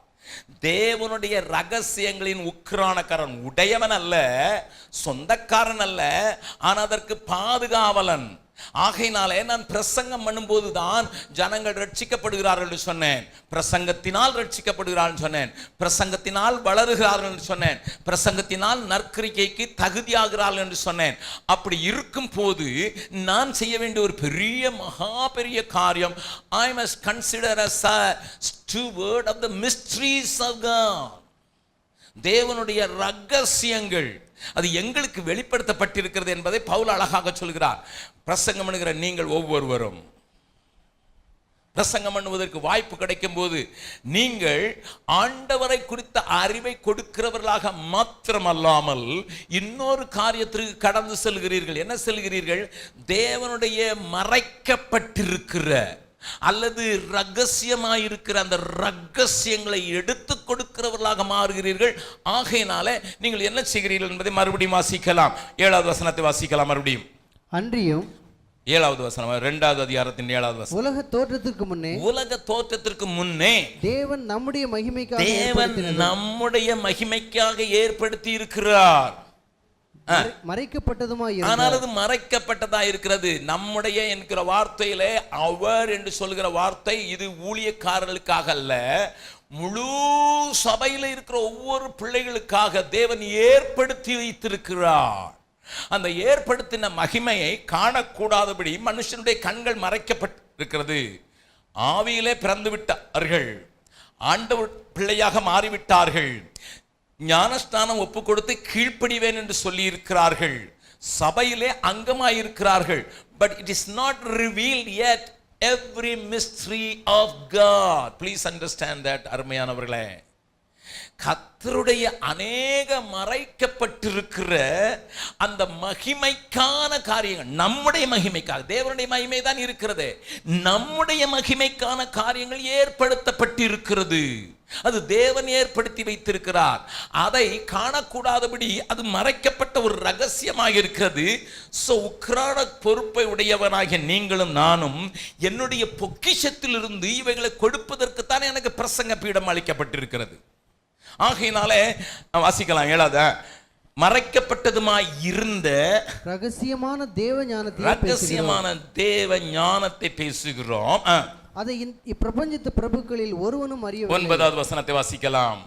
C: தேவனுடைய ரகசியங்களின் உக்கிரானக்காரன், உடையவன் அல்ல, சொந்தக்காரன் அல்ல, ஆனால் அதற்கு பாதுகாவலன். ஆகையினாலே நான் பிரசங்கம் பண்ணும்போது தான் ஜனங்கள் ரட்சிக்கப்படுகிறார்கள் என்று சொன்னேன். பிரசங்கத்தினால் ரட்சிக்கப்படுகிறார்கள் சொன்னேன். பிரசங்கத்தினால் வளருகிறார்கள் என்று சொன்னேன். பிரசங்கத்தினால் நற்கிரிக்கைக்கு தகுதியாகிறார்கள் என்று சொன்னேன். அப்படி இருக்கும் போது நான் செய்ய வேண்டிய ஒரு மகா பெரிய காரியம், I must consider as a steward of the mysteries of God. தேவனுடைய ரகசியங்கள் அது எங்களுக்கு வெளிப்படுத்தப்பட்டிருக்கிறது என்பதை பவுல் அழகாக சொல்கிறார். பிரசங்கம் பண்ணுகிற நீங்கள் ஒவ்வொருவரும் பிரசங்கம் பண்ணுவதற்கு வாய்ப்பு கிடைக்கும் போது நீங்கள் ஆண்டவரை குறித்த அறிவை கொடுக்கிறவர்களாக மாத்திரமல்லாமல் இன்னொரு காரியத்திற்கு கடந்து செல்கிறீர்கள். என்ன செல்கிறீர்கள்? தேவனுடைய மறைக்கப்பட்டிருக்கிற அல்லது ரகசியமாயிருக்கிற அந்த ரகசியங்களை எடுத்து கொடுக்கிறவர்களாக மாறுகிறீர்கள். ஆகையினால நீங்கள் என்ன செய்கிறீர்கள் என்பதை மறுபடியும் வாசிக்கலாம். 7வது வசனத்தை வாசிக்கலாம் மறுபடியும்.
B: அன்றியும்
C: 7வது வசனம் 2வது அதிகாரத்தின் 7வது வசனம்.
B: உலக தோற்றத்திற்கு முன்னே தேவன் நம்முடைய
C: மகிமைக்காக ஏற்படுத்தி இருக்கிறார். மறைக்கப்பட்டதா இருக்கிறது. நம்முடைய என்கிற வார்த்தையிலே அவர் என்று சொல்கிற வார்த்தை இது ஊழியக்காரர்களுக்காக அல்ல, முழு சபையில் இருக்கிற ஒவ்வொரு பிள்ளைகளுக்காக தேவன் ஏற்படுத்தி வைத்திருக்கிறார். அந்த ஏற்படுத்தின மகிமையை காணக்கூடாதபடி மனுஷனுடைய கண்கள் மறைக்கப்பட்டிருக்கிறது. ஆவியிலே பிறந்து விட்டார்கள், ஆண்டவர் பிள்ளையாக மாறிவிட்டார்கள், ஞானஸ்தானம் ஒப்பு கொடுத்து கீழ்ப்படிவேன் என்று சொல்லி இருக்கிறார்கள், சபையிலே அங்கமாயிருக்கிறார்கள். But it is not revealed yet every mystery of God. Please understand that, அருமையானவர்களே. கர்த்தருடைய அநேக மறைக்கப்பட்டிருக்கிற அந்த மகிமைக்கான காரியங்கள், நம்முடைய மகிமைக்காக, தேவனுடைய மகிமை தான் இருக்கிறது, நம்முடைய மகிமைக்கான காரியங்கள் ஏற்படுத்தப்பட்டிருக்கிறது. அது தேவன் ஏற்படுத்தி வைத்திருக்கிறார். அதை காணக்கூடாதபடி அது மறைக்கப்பட்ட ஒரு ரகசியமாக இருக்கிறது. சோ உக்ரான பொறுப்பை உடையவனாகிய நீங்களும் நானும் என்னுடைய பொக்கிஷத்திலிருந்து இவைகளை கொடுப்பதற்குத்தான் எனக்கு பிரசங்க பீடம் அளிக்கப்பட்டிருக்கிறது. ஆகையினாலே வாசிக்கலாம் 7. மறைக்கப்பட்டதுமாய் இருந்த
B: ரகசியமான
C: தேவ ஞானத்தை பேசுகிறோம்.
B: அதை இப்பிரபஞ்சத்து பிரபுக்களில் ஒருவனும் அறியவில்லை.
C: 9வது வசனத்தை வாசிக்கலாம்.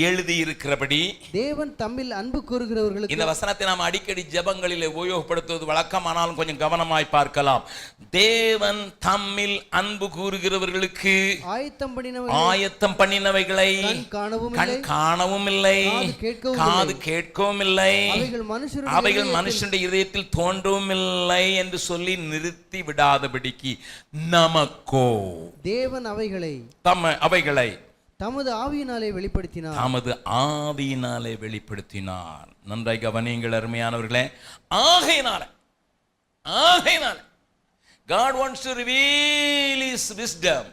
C: எழுதியிருக்கிறபடி
B: தேவன் தம்மில் அன்பு கூறுகிறவர்களுக்கு. இந்த
C: வசனத்தை நாம் அடிக்கடி ஜெபங்களிலே உபயோகப்படுத்துவது வழக்கமானாலும் கொஞ்சம் கவனமாய் பார்க்கலாம். தேவன் தம்மில் அன்பு கூறுகிறவர்களுக்கு ஆயத்தம் பண்ணினவைகளை கண் காணவும் இல்லை, காது கேட்கவும் இல்லை, அவைகள் மனுஷனுடைய இதயத்தில் தோன்றவும் இல்லை என்று சொல்லி நிறுத்தி விடாதபடிக்கு நமக்கோ
B: தேவன் அவைகளை தமது ஆவியினாலே வெளிப்படுத்தினார். நன்றாய் கவனியுங்கள் அருமையானவர்களே. ஆகையினாலே God wants to reveal his wisdom.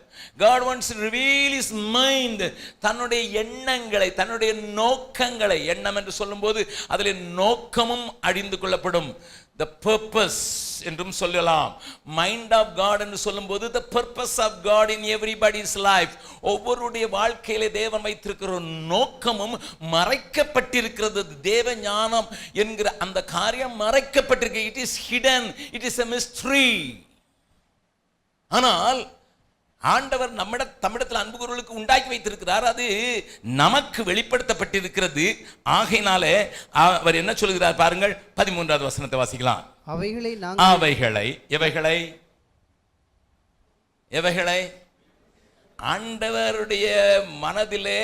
B: God wants to reveal his mind. தன்னுடைய எண்ணங்களை, தன்னுடைய நோக்கங்களை, எண்ணம் என்று சொல்லும்போது அதில் நோக்கமும் அழிந்து கொள்ளப்படும். The purpose என்றும் சொல்லலாம். Mind of God என்று சொல்லும்போது the purpose of God in everybody's life. ஒவ்வொருடைய வாழ்க்கையிலே தேவன் வைத்திருக்கிற நோக்கமும் மறைக்கப்பட்டிருக்கிறது. தேவ ஞானம் என்கிற அந்த காரியம் மறைக்கப்பட்டிருக்கு. It is hidden. It is a mystery. ஆனால் ஆண்டவர் நம்மிடத்தில் அன்பு கூறுவர்களுக்கு உண்டாக்கி வைத்திருக்கிறார். அது நமக்கு வெளிப்படுத்தப்பட்டிருக்கிறது. ஆகையினாலே அவர் என்ன சொல்கிறார் பாருங்கள். 13வது வசனத்தை வாசிக்கலாம். எவைகளை ஆண்டவருடைய மனதிலே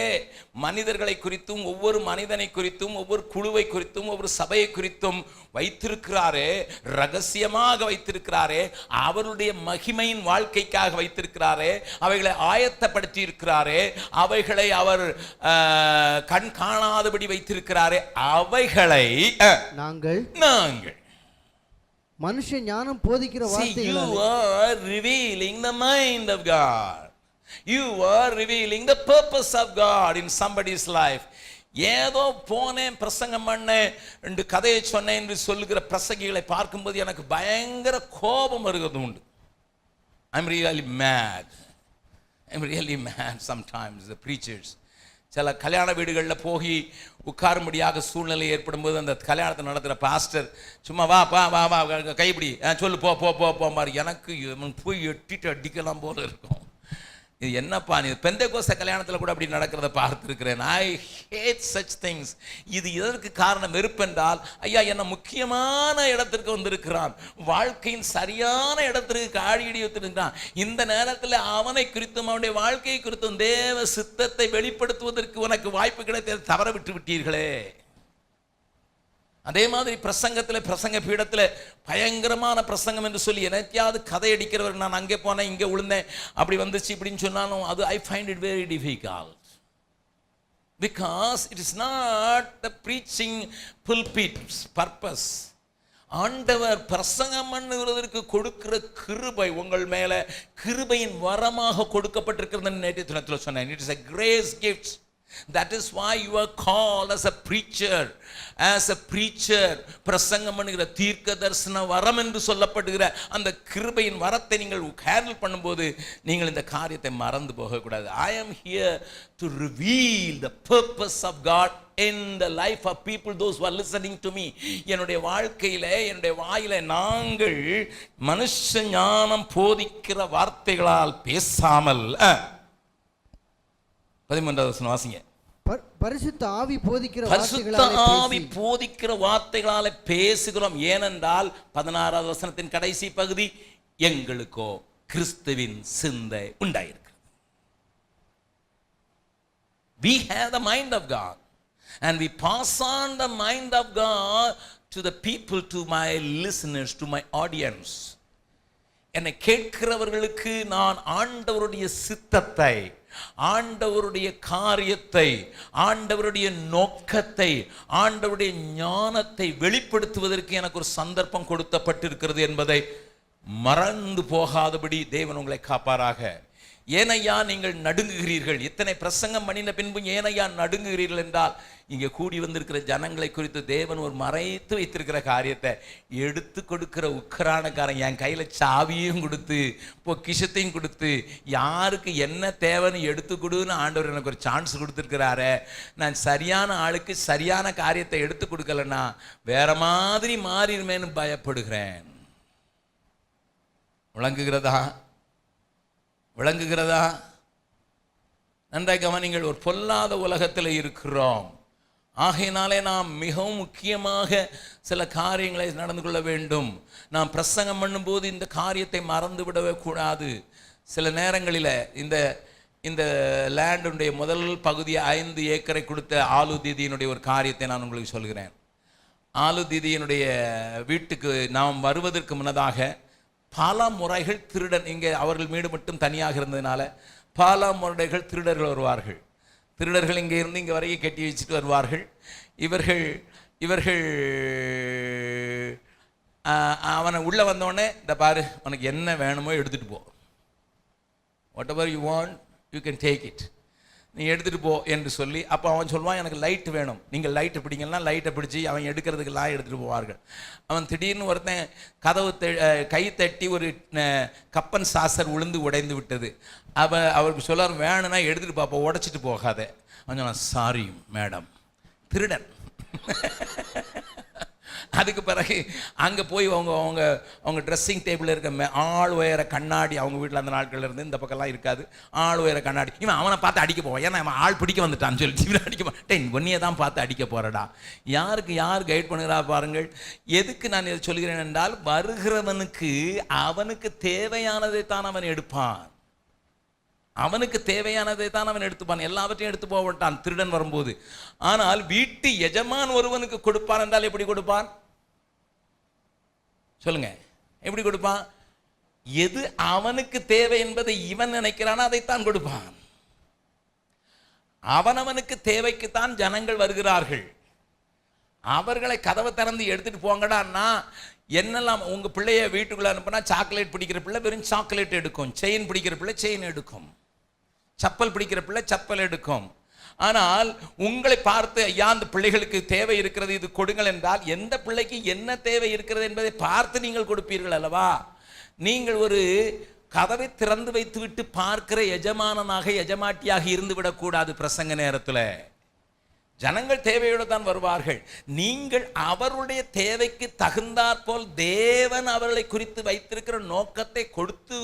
B: மனிதர்களை குறித்தும், ஒவ்வொரு மனிதனை குறித்தும், ஒவ்வொரு குழுவை குறித்தும், ஒவ்வொரு சபையை குறித்தும் வைத்திருக்கிறாரே, ரகசியமாக வைத்திருக்கிறாரே, அவருடைய மகிமையின் வாழ்க்கைக்காக வைத்திருக்கிறாரே, அவைகளை ஆயத்தப்படுத்தி இருக்கிறாரே, அவைகளை அவர் கண் காணாதபடி வைத்திருக்கிறாரே, அவைகளை நாங்கள் மனுஷ ஞானம் போதிக்கிற வார்த்தைகள்.
C: You are revealing the mind of God. You are revealing the purpose of God in somebody's life. ஏதோ போனேன், பிரசங்கம் பண்ணேன், 2 கதையை சொன்னேன் என்று சொல்லுகிற பிரசங்கிகளை பார்க்கும்போது எனக்கு பயங்கர கோபம் வருகிறது உண்டு. I'm really mad sometimes the preachers. சில கல்யாண வீடுகளில் போய் உட்காரும்படியாக சூழ்நிலை ஏற்படும் போது அந்த கல்யாணத்தை நடத்துகிற பாஸ்டர் சும்மா வா கைப்பிடி சொல்லு போ மாதிரி எனக்கு போய் எட்டிட்டு அடிக்கலாம் போல இருக்கும். இது என்னப்பா, நீ பெந்தேகோஸ்தே கல்யாணத்தில் கூட அப்படி நடக்கிறத பார்த்துருக்கிறேன். ஐ ஹேட் சச் திங்ஸ். இது எதற்கு காரணம்? வெறுப்பென்றால், ஐயா என்ன முக்கியமான இடத்திற்கு வந்திருக்கிறான், வாழ்க்கையின் சரியான இடத்திற்கு காடியடி வைத்திருக்கிறான். இந்த நேரத்தில் அவனை குறித்தும் அவனுடைய வாழ்க்கையை குறித்தும் தேவ சித்தத்தை வெளிப்படுத்துவதற்கு உனக்கு வாய்ப்பு கிடைத்ததை தவற விட்டு விட்டீர்களே. அதே மாதிரி பிரசங்க பீடத்தில் பயங்கரமான பிரசங்கம் என்று சொல்லி எனக்காவது கதை அடிக்கிறவர், நான் அங்கே போனேன், இங்கே விழுந்தேன், அப்படி வந்துச்சு இப்படின்னு சொன்னாலும் அது I find it very difficult. Because it is not the preaching pulpit's purpose. ஆண்டவர் பிரசங்கம் பண்ணுவதற்கு கொடுக்கிற கிருபை உங்கள் மேல கிருபையின் வரமாக கொடுக்கப்பட்டிருக்கிறது. நேற்று தினத்தில் சொன்னேன், it is a grace gift. That is why you are called as a preacher. பிரசங்கம் பண்ணுகிற தீர்க்க தரிசன வரம் என்று சொல்லப்படுகிற அந்த கிருபையின் வரத்தை நீங்கள் ஹேண்டில் பண்ணும்போது நீங்கள் இந்த காரியத்தை மறந்து போகக்கூடாது. I am here to reveal the purpose of God in the life of people, those who are listening to me. என்னுடைய வாழ்க்கையிலே, என்னுடைய வாயிலே நாங்கள் மனுஷ ஞானம் போதிக்கிற வார்த்தைகளால் பேசாமல் 13வது வசனம் வாசிங்க.
B: பரிசுத்த ஆவி
C: போதிக்கிற வார்த்தைகளாலே பேசுகிறோம். ஏனென்றால் 16வது வசனத்தின் கடைசி பகுதி, எங்களுக்கோ கிறிஸ்துவின் சிந்தை உண்டாயிருக்கு. We have the mind of God and we pass on the mind of God to the people, to my listeners, to my audience. என்னை கேட்கிறவர்களுக்கு நான் ஆண்டவருடைய சித்தத்தை,
B: ஆண்டவருடைய காரியத்தை, ஆண்டவருடைய நோக்கத்தை, ஆண்டவருடைய ஞானத்தை வெளிப்படுத்துவதற்கு எனக்கு ஒரு சந்தர்ப்பம் கொடுக்கப்பட்டிருக்கிறது என்பதை மறந்து போகாதபடி தேவன் உங்களை காப்பாராக. ஏனையா நீங்கள் நடுங்குகிறீர்கள்? இத்தனை பிரசங்கம் பண்ணின பின்பு ஏனையா நடுங்குகிறீர்கள் என்றால், இங்கே கூடி வந்திருக்கிற ஜனங்களை குறித்து தேவன் ஒரு மறைத்து வைத்திருக்கிற காரியத்தை எடுத்து கொடுக்கிற உக்கரானக்காரன் என் கையில் சாவியும் கொடுத்து பொக்கிஷத்தையும் கொடுத்து யாருக்கு என்ன தேவைன்னு எடுத்து கொடுன்னு ஆண்டவர் எனக்கு ஒரு சான்ஸ் கொடுத்துருக்கிறாரு. நான் சரியான ஆளுக்கு சரியான காரியத்தை எடுத்து கொடுக்கலன்னா வேற மாதிரி மாறிடுமேன்னு பயப்படுகிறேன். விளங்குகிறதா? நன்றாய் கவனிங்கள். ஒரு பொல்லாத உலகத்தில் இருக்கிறோம். ஆகையினாலே நாம் மிகவும் முக்கியமாக சில காரியங்களை நடந்து கொள்ள வேண்டும். நாம் பிரசங்கம் பண்ணும்போது இந்த காரியத்தை மறந்து விடவே கூடாது. சில நேரங்களில் இந்த லேண்டுடைய முதல் பகுதியை 5 ஏக்கரை கொடுத்த ஆலு தீதியினுடைய ஒரு காரியத்தை நான் உங்களுக்கு சொல்கிறேன். ஆலு தீதியினுடைய வீட்டுக்கு நாம் வருவதற்கு முன்னதாக பல முறைகள் திருடன், இங்கே அவர்கள் வீடு மட்டும் தனியாக இருந்ததுனால பல முறைகள் திருடர்கள் வருவார்கள். திருடர்கள் இங்கே இருந்து இங்கே வரைக்கும் கட்டி வச்சுட்டு வருவார்கள். இவர்கள் அவனை உள்ளே வந்தோடனே, இந்த பாரு உனக்கு என்ன வேணுமோ எடுத்துகிட்டு போ, what ever you want you can take it, நீ எடுத்துகிட்டு போ என்று சொல்லி, அப்போ அவன் சொல்லுவான் எனக்கு லைட்டு வேணும், நீங்கள் லைட்டு பிடிங்கன்னா லைட்டை பிடிச்சி அவன் எடுக்கிறதுக்கெல்லாம் எடுத்துகிட்டு போவார்கள். அவன் திடீர்னு ஒருத்தன் கதவு கை தட்டி ஒரு கப்பன் சாசர் உளுந்து உடைந்து விட்டது. அவருக்கு சொல்லார் வேணும்னா எடுத்துகிட்டு பாப்பா, உடைச்சிட்டு போகாத. அவன் சொன்னான் சாரி மேடம், திருடன். அதுக்கு பிறகு அங்கே போய் அவங்க ட்ரெஸ்ஸிங் டேபிளில் இருக்க ஆள் உயர கண்ணாடி, அவங்க வீட்டில் அந்த நாட்களில் இருந்து இந்த பக்கம்லாம் இருக்காது, ஆள் உயர கண்ணாடி, இவன் அவனை பார்த்து அடிக்க போவான். ஏன்னா அவன் ஆள் பிடிக்க வந்துட்டான்னு சொல்லிட்டு இவனை அடிக்க போட்டேன். ஒன்னியை தான் பார்த்து அடிக்க போகிறடா. யார் கைட் பண்ணுகிறா பாருங்கள். எதுக்கு நான் இதை சொல்கிறேன் என்றால், வருகிறவனுக்கு அவனுக்கு தேவையானதை தான் அவன் எடுப்பான். அவனுக்கு தேவையானதை தான் அவன் எடுத்துப்பான். எல்லாவற்றையும் எடுத்து போகட்டான் திருடன் வரும்போது. ஆனால் வீட்டு எஜமான் ஒருவனுக்கு கொடுப்பான் என்றால் எப்படி கொடுப்பான் சொல்லுங்க? எப்படி கொடுப்பான்? எது அவனுக்கு தேவை என்பதை இவன் நினைக்கிறான் அதைத்தான் கொடுப்பான். அவனவனுக்கு தேவைக்குத்தான் ஜனங்கள் வருகிறார்கள். அவர்களை கதவை திறந்து எடுத்துட்டு போங்கடான்னா என்னெல்லாம், உங்க பிள்ளைய வீட்டுக்குள்ள அனுப்புனா சாக்லேட் பிடிக்கிற பிள்ளை வெறும் சாக்லேட் எடுக்கும், செயின் பிடிக்கிற பிள்ளை செயின் எடுக்கும், சப்பல் பிடிக்கிற பிள்ளை சப்பல் எடுக்கும். ஆனால் உங்களை பார்த்து ஐயா அந்த பிள்ளைகளுக்கு தேவை இருக்கிறது இது கொடுங்கள் என்றால், எந்த பிள்ளைக்கு என்ன தேவை இருக்கிறது என்பதை பார்த்து நீங்கள் கொடுப்பீர்கள் அல்லவா? நீங்கள் ஒரு கதவை திறந்து வைத்து விட்டு பார்க்கிற எஜமானனாக எஜமாட்டியாக இருந்து விடக்கூடாது. பிரசங்க நேரத்தில் ஜனங்கள் தேவையோடு தான் வருவார்கள். நீங்கள் அவருடைய தேவைக்கு தகுந்தாற் போல் தேவன் அவர்களை குறித்து வைத்திருக்கிற நோக்கத்தை கொடுத்து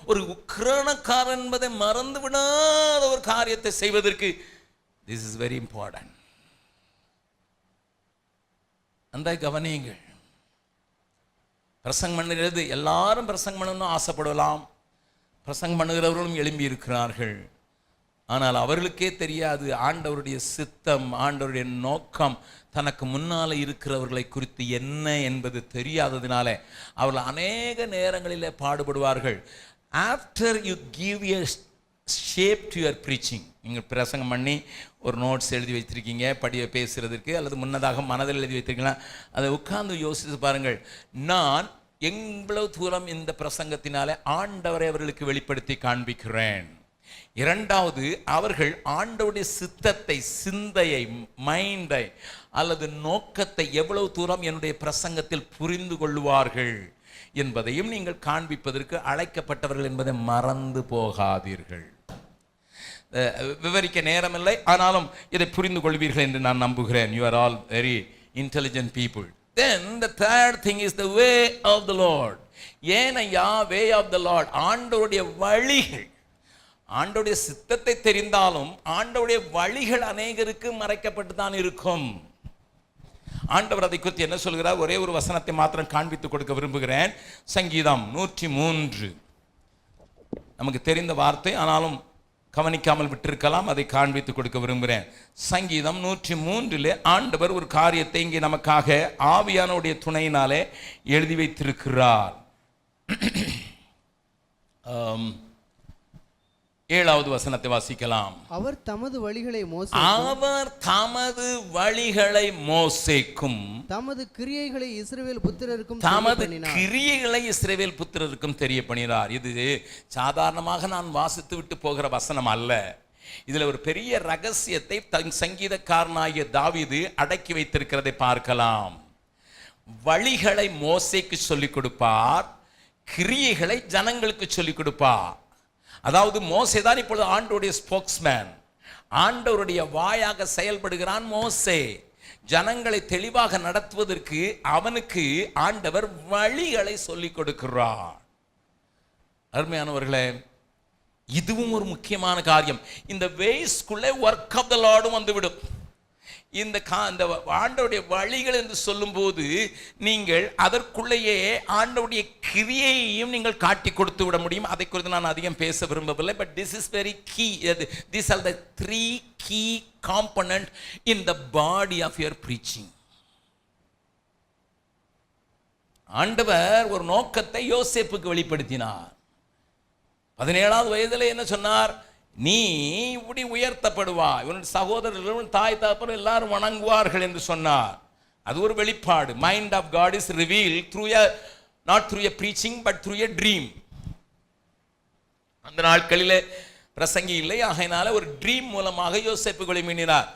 B: ஒரு உக்கிரானக்காரன் என்பதை மறந்து விடாத ஒரு காரியத்தை செய்வதற்கு திஸ் இஸ் வெரி இம்பார்ட்டன்ட். அந்த கவனியுங்கள். பிரசங்கம் பண்ணுகிறது எல்லாரும் பிரசங்கம் பண்ணணும்னு ஆசைப்படலாம். பிரசங்கம் பண்ணுகிறவர்களும் எழும்பி இருக்கிறார்கள். ஆனால் அவர்களுக்கே தெரியாது ஆண்டவருடைய சித்தம், ஆண்டவருடைய நோக்கம் தனக்கு முன்னால் இருக்கிறவர்களை குறித்து என்ன என்பது தெரியாததினால அவர்கள் அநேக நேரங்களில் பாடுபடுவார்கள். After you give a shape to your preaching, நீங்கள் பிரசங்கம் பண்ணி ஒரு நோட்ஸ் எழுதி வைத்திருக்கீங்க பேசுகிறதுக்கு, அல்லது முன்னதாக மனதில் எழுதி வைத்திருக்கீங்களா, அதை உட்கார்ந்து யோசித்து பாருங்கள். நான் எவ்வளவு தூரம் இந்த பிரசங்கத்தினாலே ஆண்டவரை அவர்களுக்கு வெளிப்படுத்தி காண்பிக்கிறேன். இரண்டாவது, அவர்கள் ஆண்டவருடைய சித்தத்தை, சிந்தையை, மைண்டை அல்லது நோக்கத்தை எவ்வளவு தூரம் என்னுடைய பிரசங்கத்தில் புரிந்து கொள்வார்கள் என்பதையும் நீங்கள் காண்பிப்பதற்கு அழைக்கப்பட்டவர்கள் என்பதை மறந்து போகாதீர்கள். விவரிக்க நேரமில்லை, ஆனாலும் இதை புரிந்து கொள்வீர்கள் என்று நான் நம்புகிறேன். You are all very intelligent people. Then the third thing is the way of the Lord. ஏனையா way of the Lord, ஆண்டவருடைய வழிகள். ஆண்டவருடைய சித்தத்தை தெரிந்தாலும் ஆண்டவருடைய வழிகள் அநேகருக்கு மறைக்கப்பட்டு தான் இருக்கும். ஆண்டவர் அதை குறித்து என்ன சொல்கிறார்? ஒரே ஒரு வசனத்தை மாத்திரம் காண்பித்துக் கொடுக்க விரும்புகிறேன். சங்கீதம் 103, நமக்கு தெரிந்த வார்த்தை, ஆனாலும் கவனிக்காமல் விட்டிருக்கலாம், அதை காண்பித்துக் கொடுக்க விரும்புகிறேன். சங்கீதம் 103 ஆண்டவர் ஒரு காரியத்தை இங்கே நமக்காக ஆவியானுடைய துணையினாலே எழுதி வைத்திருக்கிறார். 7வது வசனத்தை வாசிக்கலாம்.
D: அவர் தமது வழிகளை
B: மோசேக்கும்
D: தமது கிரியைகளை இஸ்ரவேல் புத்திரருக்கும்
B: தெரிய பண்ணினார். இது சாதாரணமாக நான் வாசித்து விட்டு போகிற வசனம் அல்ல. இதுல ஒரு பெரிய ரகசியத்தை சங்கீதக்காரனாகிய தாவீது அடக்கி வைத்திருக்கிறதை பார்க்கலாம். வழிகளை மோசேக்கு சொல்லிக் கொடுப்பார், கிரியைகளை ஜனங்களுக்கு சொல்லிக் கொடுப்பார். அதாவது மோசே தான் இப்பொழுது ஆண்டவருடைய ஸ்போக்ஸ்மேன், ஆண்டவருடைய வாயாக செயல்படுகிறான் மோசே. ஜனங்களை தெளிவாக நடத்துவதற்கு அவனுக்கு ஆண்டவர் வழிகளை சொல்லிக் கொடுக்கிறார். அருமையானவர்களே, இதுவும் ஒரு முக்கியமான காரியம். இந்த வேஸ்க்குள்ளே ஒர்க் ஆஃப் த லார்டும் வந்துவிடும். இந்த ஆண்டவருடைய வழிகள் என்று சொல்லும்போது நீங்கள் அதற்குள்ளேயே ஆண்டவருடைய கிரியையையும் நீங்கள் காட்டி கொடுத்து விட முடியும். அதை குறித்து நான் அதிகம் பேச விரும்பவில்லை. But this is very key. These are the 3 key component in the body of your preaching. ஆண்டவர் ஒரு நோக்கத்தை யோசேப்புக்கு வெளிப்படுத்தினார். 17வது வயதில் என்ன சொன்னார்? நீ இப்படி உயர்த்தப்படுவாய், இவனுடைய சகோதரர்களும் தாய் தகப்பனும் எல்லாரும் வணங்குவார்கள் என்று சொன்னார். அது ஒரு வெளிப்பாடு. Mind of God is revealed through not through a preaching but through a dream. அந்த நாட்களிலே பிரசங்கி இல்லை, ஆகையினால ஒரு ட்ரீம் மூலமாக யோசேப்பு வெளிமினார்.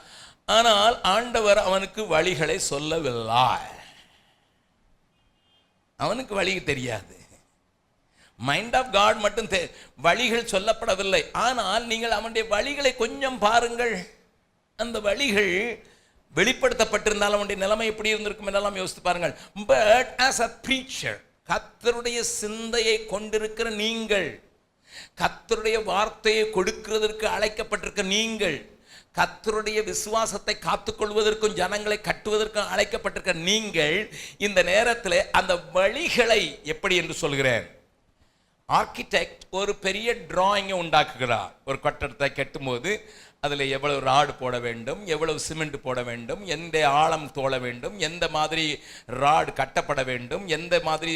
B: ஆனால் ஆண்டவர் அவனுக்கு வழிகளை சொல்லவில்லை. அவனுக்கு வழி தெரியாது. மைண்ட் ஆஃப் காட் மட்டும் வழிகள் சொல்லப்படவில்லை. ஆனால் நீங்கள் அவனுடைய வழிகளை கொஞ்சம் பாருங்கள். அந்த வழிகள் வெளிப்படுத்தப்பட்டிருந்தால் அவனுடைய நிலைமை எப்படி இருந்திருக்கும் என்றெல்லாம் யோசித்து பாருங்கள். பட் ஆஸ் அ ப்ரீச்சர், கர்த்தருடைய சிந்தையை கொண்டிருக்கிற நீங்கள், கர்த்தருடைய வார்த்தையை கொடுக்கிறதற்கு அழைக்கப்பட்டிருக்க நீங்கள், கர்த்தருடைய விசுவாசத்தை காத்துக்கொள்வதற்கும் ஜனங்களை கட்டுவதற்கும் அழைக்கப்பட்டிருக்க நீங்கள், இந்த நேரத்தில் அந்த வழிகளை எப்படி என்று சொல்கிறேன். ஆர்கிடெக்ட் ஒரு பெரிய டிராயிங்கை உண்டாக்குகிறார். ஒரு கட்டடத்தை கட்டும்போது அதில் எவ்வளவு ராடு போட வேண்டும், எவ்வளவு சிமெண்ட் போட வேண்டும், எந்த ஆழம் தோள வேண்டும், எந்த மாதிரி ராடு கட்டப்பட வேண்டும், எந்த மாதிரி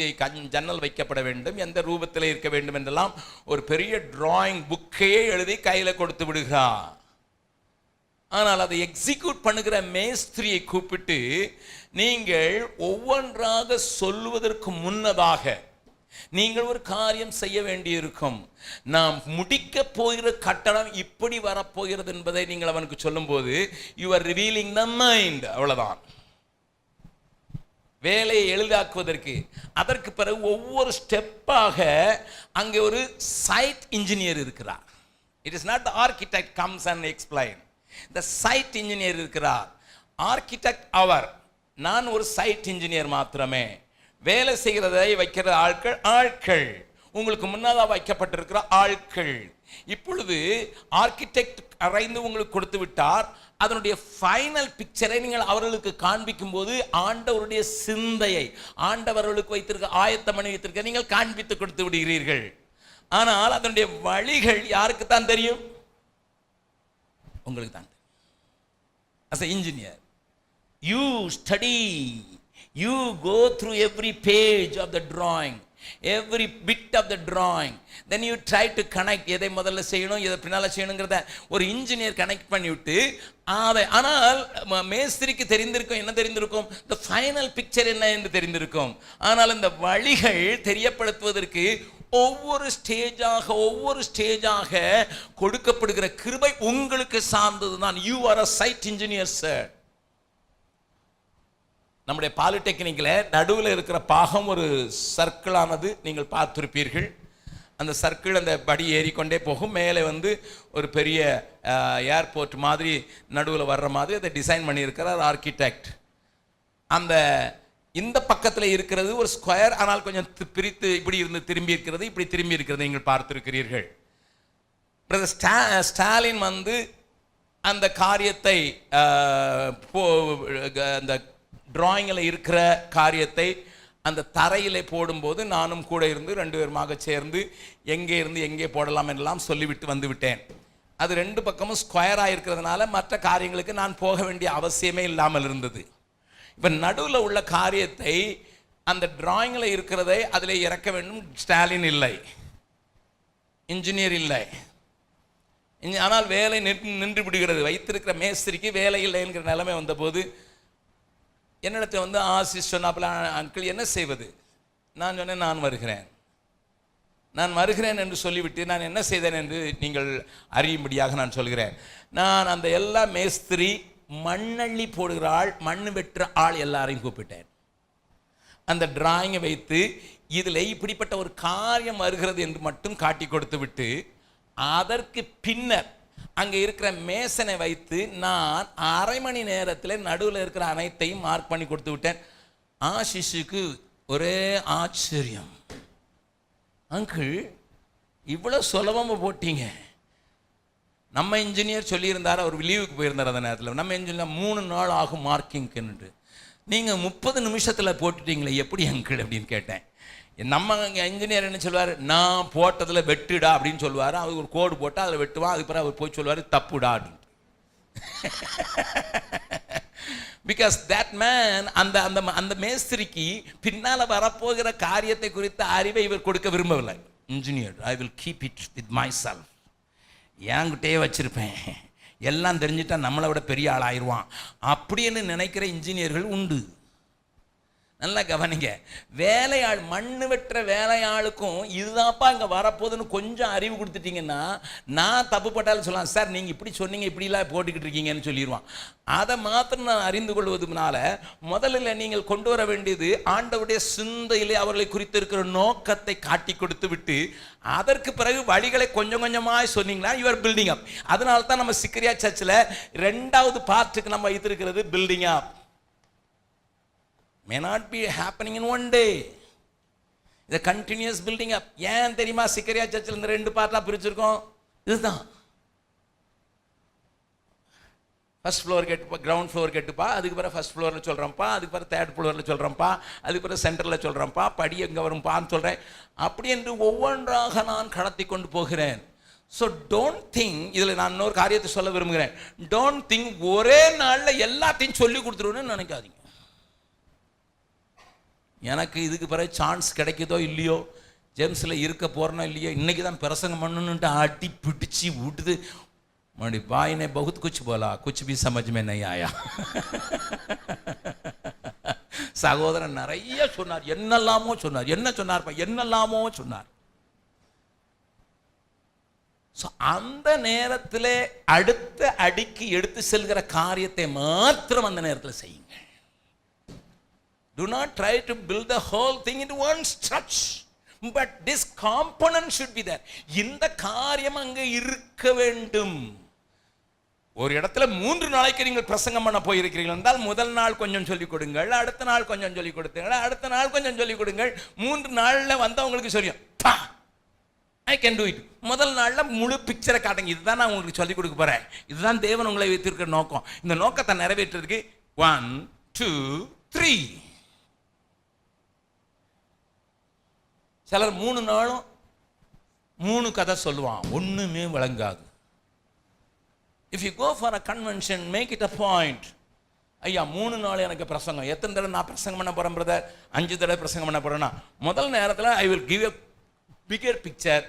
B: ஜன்னல் வைக்கப்பட வேண்டும், எந்த ரூபத்தில் இருக்க வேண்டும் என்றெல்லாம் ஒரு பெரிய டிராயிங் புக்கையே எழுதி கையில் கொடுத்து விடுகிறார். ஆனால் அதை எக்ஸிக்யூட் பண்ணுகிற மேஸ்திரியை கூப்பிட்டு நீங்கள் ஒவ்வொன்றாக சொல்லுவதற்கு முன்னதாக நீங்கள் ஒரு காரியம் செய்ய வேண்டியிருக்கும். நாம் முடிக்க போகிற கட்டடம் இப்படி வரப்போகிறது என்பதை நீங்கள் அவனுக்கு சொல்லும் போது you are revealing the mind. அவ்வளவுதான். வேலையை எளிதாக்குவதற்கு அதற்கு பிறகு ஒவ்வொரு ஸ்டெப்பாக அங்கே ஒரு சைட் இன்ஜினியர் இருக்கிறார். It is not the architect comes and explain. The site engineer இருக்கிறார். ஆர்கிடெக்ட் அவர், நான் ஒரு சைட் இன்ஜினியர் மாத்திரமே. வேலை செய்கிறதை வைக்கிற ஆட்கள் உங்களுக்கு முன்னதாக வைக்கப்பட்டிருக்கிற ஆட்கள். இப்பொழுது ஆர்கிடெக்ட் அரைந்து உங்களுக்கு கொடுத்து விட்டார். அதனுடைய ஃபைனல் பிக்சரை நீங்கள் அவர்களுக்கு காண்பிக்கும் போது ஆண்டவருடைய சிந்தையை, ஆண்டவர்களுக்கு வைத்திருக்க ஆயத்தம் பண்ணி வைத்திருக்க நீங்கள் காண்பித்து கொடுத்து விடுகிறீர்கள். ஆனால் அதனுடைய வழிகள் யாருக்கு தான் தெரியும்? உங்களுக்கு தான். as an engineer you study, you go through every page of the drawing, every bit of the drawing, then you try to connect. எதை முதல்ல செய்யணும், எதை பின்னால செய்யணுங்கிறத ஒரு இன்ஜினியர் கனெக்ட் பண்ணிவிட்டு ஆனால் மேஸ்திரிக்கு தெரிந்திருக்கும், என்ன தெரிந்திருக்கும்? the final picture என்ன என்று தெரிந்திருக்கும். ஆனால் இந்த வழிகள் தெரியப்படுத்துவதற்கு ஒவ்வொரு ஸ்டேஜாக கொடுக்கப்படுகிற கிருபை உங்களுக்கு சார்ந்தது தான். you are a site engineer sir. நம்முடைய பாலிடெக்னிக்கில் நடுவில் இருக்கிற பாகம் ஒரு சர்க்கிளானது நீங்கள் பார்த்திருப்பீர்கள். அந்த சர்க்கிள் அந்த படி ஏறிக்கொண்டே போகும். மேலே ஒரு பெரிய ஏர்போர்ட் மாதிரி நடுவில் வர்ற மாதிரி அதை டிசைன் பண்ணியிருக்கிறார் ஆர்கிடெக்ட். இந்த பக்கத்தில் இருக்கிறது ஒரு ஸ்கொயர், ஆனால் கொஞ்சம் பிரித்து இப்படி இருந்து திரும்பி இருக்கிறது, இப்படி திரும்பி இருக்கிறது நீங்கள் பார்த்திருக்கிறீர்கள். ஸ்டாலின் அந்த காரியத்தை அந்த டிராயிங்கில் இருக்கிற காரியத்தை அந்த தரையிலே போடும்போது நானும் கூட இருந்து 2 பேருமாக சேர்ந்து எங்கே இருந்து எங்கே போடலாம் என்றெல்லாம் சொல்லிவிட்டு வந்து விட்டேன். அது 2 பக்கமும் ஸ்கொயராக இருக்கிறதுனால மற்ற காரியங்களுக்கு நான் போக வேண்டிய அவசியமே இல்லாமல் இருந்தது. இப்போ நடுவில் உள்ள காரியத்தை அந்த டிராயிங்கில் இருக்கிறதை அதில் இறக்க வேண்டும். ஸ்டாலின் இல்லை, இன்ஜினியர் இல்லை, ஆனால் வேலை நின்று விடுகிறது. வைத்திருக்கிற மேஸ்திரிக்கு வேலை இல்லை என்கிற நிலைமை வந்தபோது என்னிடத்தில் வந்து ஆசிஸ் சொன்னாப்புல, அங்கிள் என்ன செய்வது? நான் சொன்னேன், நான் வருகிறேன் என்று சொல்லிவிட்டு நான் என்ன செய்தேன் என்று நீங்கள் அறியும்படியாக நான் சொல்கிறேன். நான் அந்த எல்லா மேஸ்திரி, மண்ணள்ளி போடுகிற ஆள், மண் வெட்டுற ஆள் எல்லாரையும் கூப்பிட்டேன். அந்த டிராயிங்கை வைத்து இதில் இப்படிப்பட்ட ஒரு காரியம் வருகிறது என்று மட்டும் காட்டி கொடுத்து விட்டு, அதற்கு பின்னர் அங்கே இருக்கிற மேசனை வைத்து நான் அரை மணி நேரத்தில் நடுவில் இருக்கிற அனைத்தையும் மார்க் பண்ணி கொடுத்து விட்டேன். ஆஷிஷுக்கு ஒரே ஆச்சரியம், அங்கிள் இவ்வளோ சுலபமாக போட்டீங்க. நம்ம இன்ஜினியர் சொல்லியிருந்தார், அவர் லீவுக்கு போயிருந்தார் அந்த நேரத்தில். நம்ம இன்ஜினியர் 3 நாள் ஆகும் மார்க்கிங்க்குன்னுட்டு, நீங்கள் 30 நிமிஷத்தில் போட்டுட்டீங்களே எப்படி அங்கிள் அப்படின்னு கேட்டேன். நம்ம இன்ஜினியர் என்ன சொல்லுவார், நான் போட்டதில் வெட்டுடா அப்படின்னு சொல்லுவார். அவர் ஒரு கோடு போட்டால் அதில் வெட்டுவான். அதுக்கு பிறகு அவர் போய் சொல்லுவார் தப்புடா அப்படின்னு. பிகாஸ் தட் மேன், அந்த அந்த அந்த மேஸ்திரிக்கு பின்னால் வரப்போகிற காரியத்தை குறித்த அறிவை இவர் கொடுக்க விரும்பவில்லை. Engineer, I will keep it with my self, என்கிட்டயே வச்சிருப்பேன், எல்லாம் தெரிஞ்சுட்டா நம்மளை விட பெரிய ஆள் ஆயிடுவான் அப்படின்னு நினைக்கிற இன்ஜினியர்கள் உண்டு. நல்லா கவனிங்க. வேலையாள், மண்ணு வெட்டுற வேலையாளுக்கும் இதுதான்ப்பா இங்கே வரப்போகுதுன்னு கொஞ்சம் அறிவு கொடுத்துட்டீங்கன்னா, நான் தப்பு பட்டாலும் சொல்லலாம், சார் நீங்கள் இப்படி சொன்னீங்க, இப்படிலாம் போட்டுக்கிட்டு இருக்கீங்கன்னு சொல்லிடுவான். அதை மாத்திரம் நான் அறிந்து கொள்வதுனால முதலில் நீங்கள் கொண்டு வர வேண்டியது ஆண்டவருடைய சிந்தையிலே அவர்களை குறித்து இருக்கிற நோக்கத்தை காட்டி கொடுத்து விட்டு, அதற்கு பிறகு வழிகளை கொஞ்சம் கொஞ்சமாக சொன்னீங்களா யூ ஆர் பில்டிங் அப். அதனால தான் நம்ம சிக்கரியா சர்ச்சில் 2வது பார்ட்டுக்கு நம்ம வைத்திருக்கிறது building up. may not be happening in one day. The continuous building up. ஏன் தெரியுமா சிக்கரியா சர்ச்சில் இந்த 2 பார்ட்டா பிரிச்சிருக்கோம்? இதுதான். ஃபர்ஸ்ட் ஃப்ளோர் கேட்டுப்பா, கிரவுண்ட் ஃப்ளோர் கேட்டுப்பா, அதுக்கு பிறகு ஃபர்ஸ்ட் ஃப்ளோரில் சொல்கிறோம்ப்பா, அதுக்கு பிறகு 3rd ஃப்ளோரில் சொல்கிறோம்ப்பா, அதுக்கு பிறகு சென்டரில் சொல்கிறோம்ப்பா, படி எங்கே வரும்ப்பான்னு சொல்கிறேன். அப்படி என்று ஒவ்வொன்றாக நான் கடத்தி கொண்டு போகிறேன். ஸோ டோன்ட் திங்க், இதில் நான் இன்னொரு காரியத்தை சொல்ல விரும்புகிறேன். டோன்ட் திங்க் ஒரே நாளில் எல்லாத்தையும் சொல்லி கொடுத்துருவோன்னு நினைக்காதீங்க. எனக்கு இதுக்கு பிறகு சான்ஸ் கிடைக்குதோ இல்லையோ, ஜேம்ஸில் இருக்க போகிறனோ இல்லையோ, இன்றைக்கி தான் பிரசங்கம் பண்ணணுன்ட்டு அடி பிடிச்சி விட்டுது. மறுபடி பாயினே பகுத் குச் போலா, குச் பி சமஜ்மே நஹீ ஆயா. சகோதரன் நிறைய சொன்னார், என்னெல்லாமோ சொன்னார். என்ன சொன்னார்ப்பா? என்னெல்லாமோ சொன்னார். ஸோ அந்த நேரத்தில் அடுத்த அடிக்கு எடுத்து செல்கிற காரியத்தை மாத்திரம் அந்த நேரத்தில் செய்யுங்க. Do not try to build the whole thing into one stretch, but this component should be there. இந்த காரியம் அங்கே இருக்க வேண்டும். ஒரு இடத்துல 3 நாளைக்கு நீங்கள் பிரசங்கம் பண்ண போயிருக்கிறீர்கள் என்றால், முதல் நாள் கொஞ்சம் சொல்லிக் கொடுங்கள், அடுத்த நாள் கொஞ்சம் சொல்லிக் கொடுத்தீர்கள், அடுத்த நாள் கொஞ்சம் சொல்லிக் கொடுங்கள். 3 நாளில் வந்தவங்களுக்கு சொல்லியும் ஐ கேன் டூ இட். முதல் நாளில் முழு பிக்சரை காட்டுங்க. இதுதான் நான் உங்களுக்கு சொல்லிக் கொடுக்க போகிறேன், இதுதான் தேவன் உங்களை வைத்திருக்கிற நோக்கம். இந்த நோக்கத்தை நிறைவேற்றுறதுக்கு 1 2 3. சிலர் 3 நாளும் 3 கதை சொல்லுவான், ஒன்றுமே விளங்காது. If you go for a convention, make it a point. ஐயா 3 நாள் எனக்கு பிரசங்கம், எத்தனை தடவை நான் பிரசங்கம் பண்ண போகிறேன் பிரதர்? 5 தடவை பிரசங்கம் பண்ண போகிறேன்னா, முதல் நேரத்தில் I will give a bigger picture,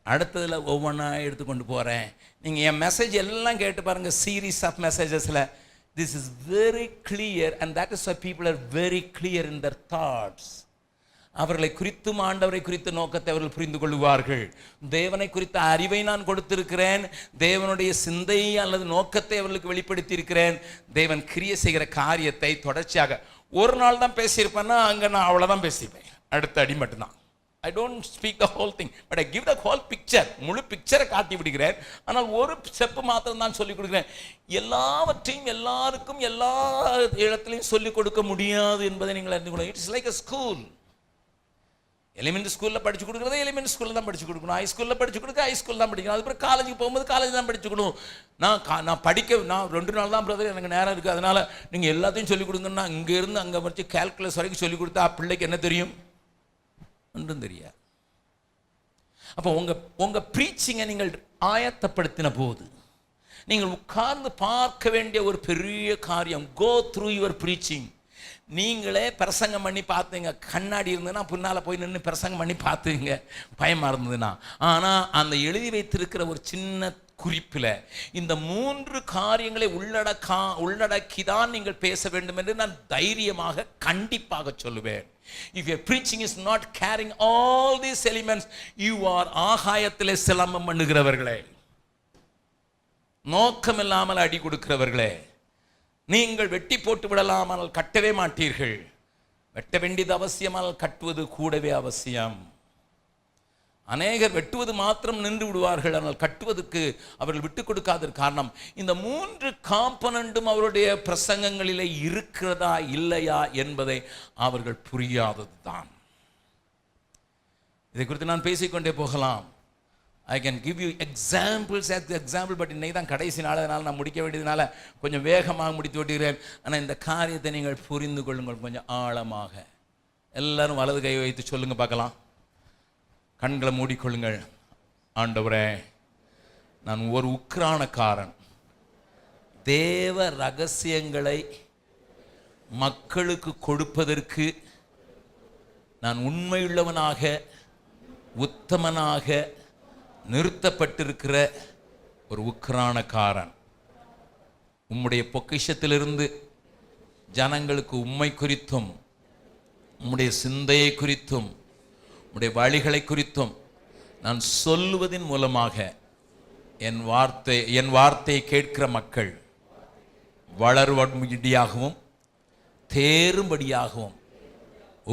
B: அடுத்ததில் ஒவ்வொன்றா எடுத்துக்கொண்டு போகிறேன். நீங்கள் என் மெசேஜ் எல்லாம் கேட்டு பாருங்கள், சீரீஸ் ஆஃப் மெசேஜஸில் this is very clear, and that is why people are very clear in their thoughts. அவர்களை குறித்தும் ஆண்டவரை குறித்த நோக்கத்தை அவர்கள் புரிந்து கொள்வார்கள். தேவனை குறித்த அறிவை நான் கொடுத்திருக்கிறேன், தேவனுடைய சிந்தை அல்லது நோக்கத்தை அவர்களுக்கு வெளிப்படுத்தி இருக்கிறேன். தேவன் கிரியை செய்கிற காரியத்தை தொடர்ச்சியாக ஒரு நாள் தான் பேசியிருப்பேன்னா, அங்கே நான் அவ்வளோதான் பேசியிருப்பேன், அடுத்த அடி மட்டும்தான். I don't speak the whole thing, but I give the whole picture. முழு பிக்சரை காட்டி விடுகிறேன். ஆனால் ஒரு ஸ்டெப்பு மாத்திரம் தான் சொல்லிக் கொடுக்கிறேன். எல்லாவற்றையும் எல்லாருக்கும் எல்லா இடத்துலையும் சொல்லிக் கொடுக்க முடியாது என்பதை நீங்கள் அறிந்து கொள்ள. It's like a school. Elementary ஸ்கூலில் படிச்சு கொடுக்குறது எலிமெண்ட்ரி ஸ்கூலில் தான் படிச்சு கொடுக்கணும், ஹை ஸ்கூலில் படிச்சு கொடுக்க ஹை ஸ்கூல் தான் படிக்கணும், அதுக்கப்புறம் காலேஜுக்கு போகும்போது காலேஜ் தான் படிச்சுக்கணும். நான் 2 நாள் தான் பிரதர் எனக்கு நேரம் இருக்குது, அதனால் நீங்கள் எல்லாத்தையும் சொல்லிக் கொடுங்கன்னா, இங்கேருந்து அங்கே படித்து கால்குலஸ் வரைக்கும் சொல்லிக் கொடுத்தா பிள்ளைக்கு என்ன தெரியும்? ஒன்றும் தெரியாது. அப்போ உங்கள் ப்ரீச்சிங்கை நீங்கள் ஆயத்தப்படுத்தின போது நீங்கள் உட்கார்ந்து பார்க்க வேண்டிய ஒரு பெரிய காரியம், கோ த்ரூ யுவர் ப்ரீச்சிங். நீங்களே பிரசங்கம் பண்ணி பார்த்துங்க, கண்ணாடி இருந்ததுன்னா பின்னால் போய் நின்று பிரசங்கம் பண்ணி பார்த்துங்க பயமாக இருந்ததுன்னா. ஆனால் அந்த எழுதி வைத்திருக்கிற ஒரு சின்ன குறிப்பில் இந்த 3 காரியங்களை உள்ளடக்கிதான் நீங்கள் பேச வேண்டும் என்று நான் தைரியமாக கண்டிப்பாக சொல்லுவேன். If your preaching is not carrying all these elements, you are ஆகாயத்திலே silambam பண்ணுகிறவர்களே, நோக்கம் இல்லாமல் அடி கொடுக்கிறவர்களே, நீங்கள் வெட்டி போட்டு விடலாமல் கட்டவே மாட்டீர்கள். வெட்ட வேண்டியது அவசியமானால் கட்டுவது கூடவே அவசியம். அநேகர் வெட்டுவது மாத்திரம் நின்று விடுவார்கள், ஆனால் கட்டுவதற்கு அவர்கள் விட்டுக் கொடுக்காத காரணம் இந்த 3 காம்பனண்டும் அவருடைய பிரசங்கங்களிலே இருக்கிறதா இல்லையா என்பதை அவர்கள் புரியாதது தான். இதை குறித்து நான் பேசிக்கொண்டே போகலாம். I can give you examples as the example, but இன்னைக்கு தான் கடைசி நாள், அதனால் நான் முடிக்க வேண்டியதுனால கொஞ்சம் வேகமாக முடித்து விட்டுகிறேன். ஆனால் இந்த காரியத்தை நீங்கள் புரிந்து கொள்ளுங்கள் கொஞ்சம் ஆழமாக. எல்லாரும் வலது கை வைத்து சொல்லுங்க பார்க்கலாம். கண்களை மூடிக்கொள்ளுங்கள். ஆண்டவரே, நான் ஒரு உக்கிரானக்காரன். தேவ ரகசியங்களை மக்களுக்கு கொடுப்பதற்கு நான் உண்மையுள்ளவனாக உத்தமனாக நிறுத்தப்பட்டிருக்கிற ஒரு உக்கிரானக்காரன். உம்முடைய பொக்கிஷத்திலிருந்து ஜனங்களுக்கு உம்மை குறித்தும் உம்முடைய சிந்தையை குறித்தும் உம்முடைய வழிகளை குறித்தும் நான் சொல்லுவதின் மூலமாக என் வார்த்தையை கேட்கிற மக்கள் வளரும்படியாகவும் தேரும்படியாகவும்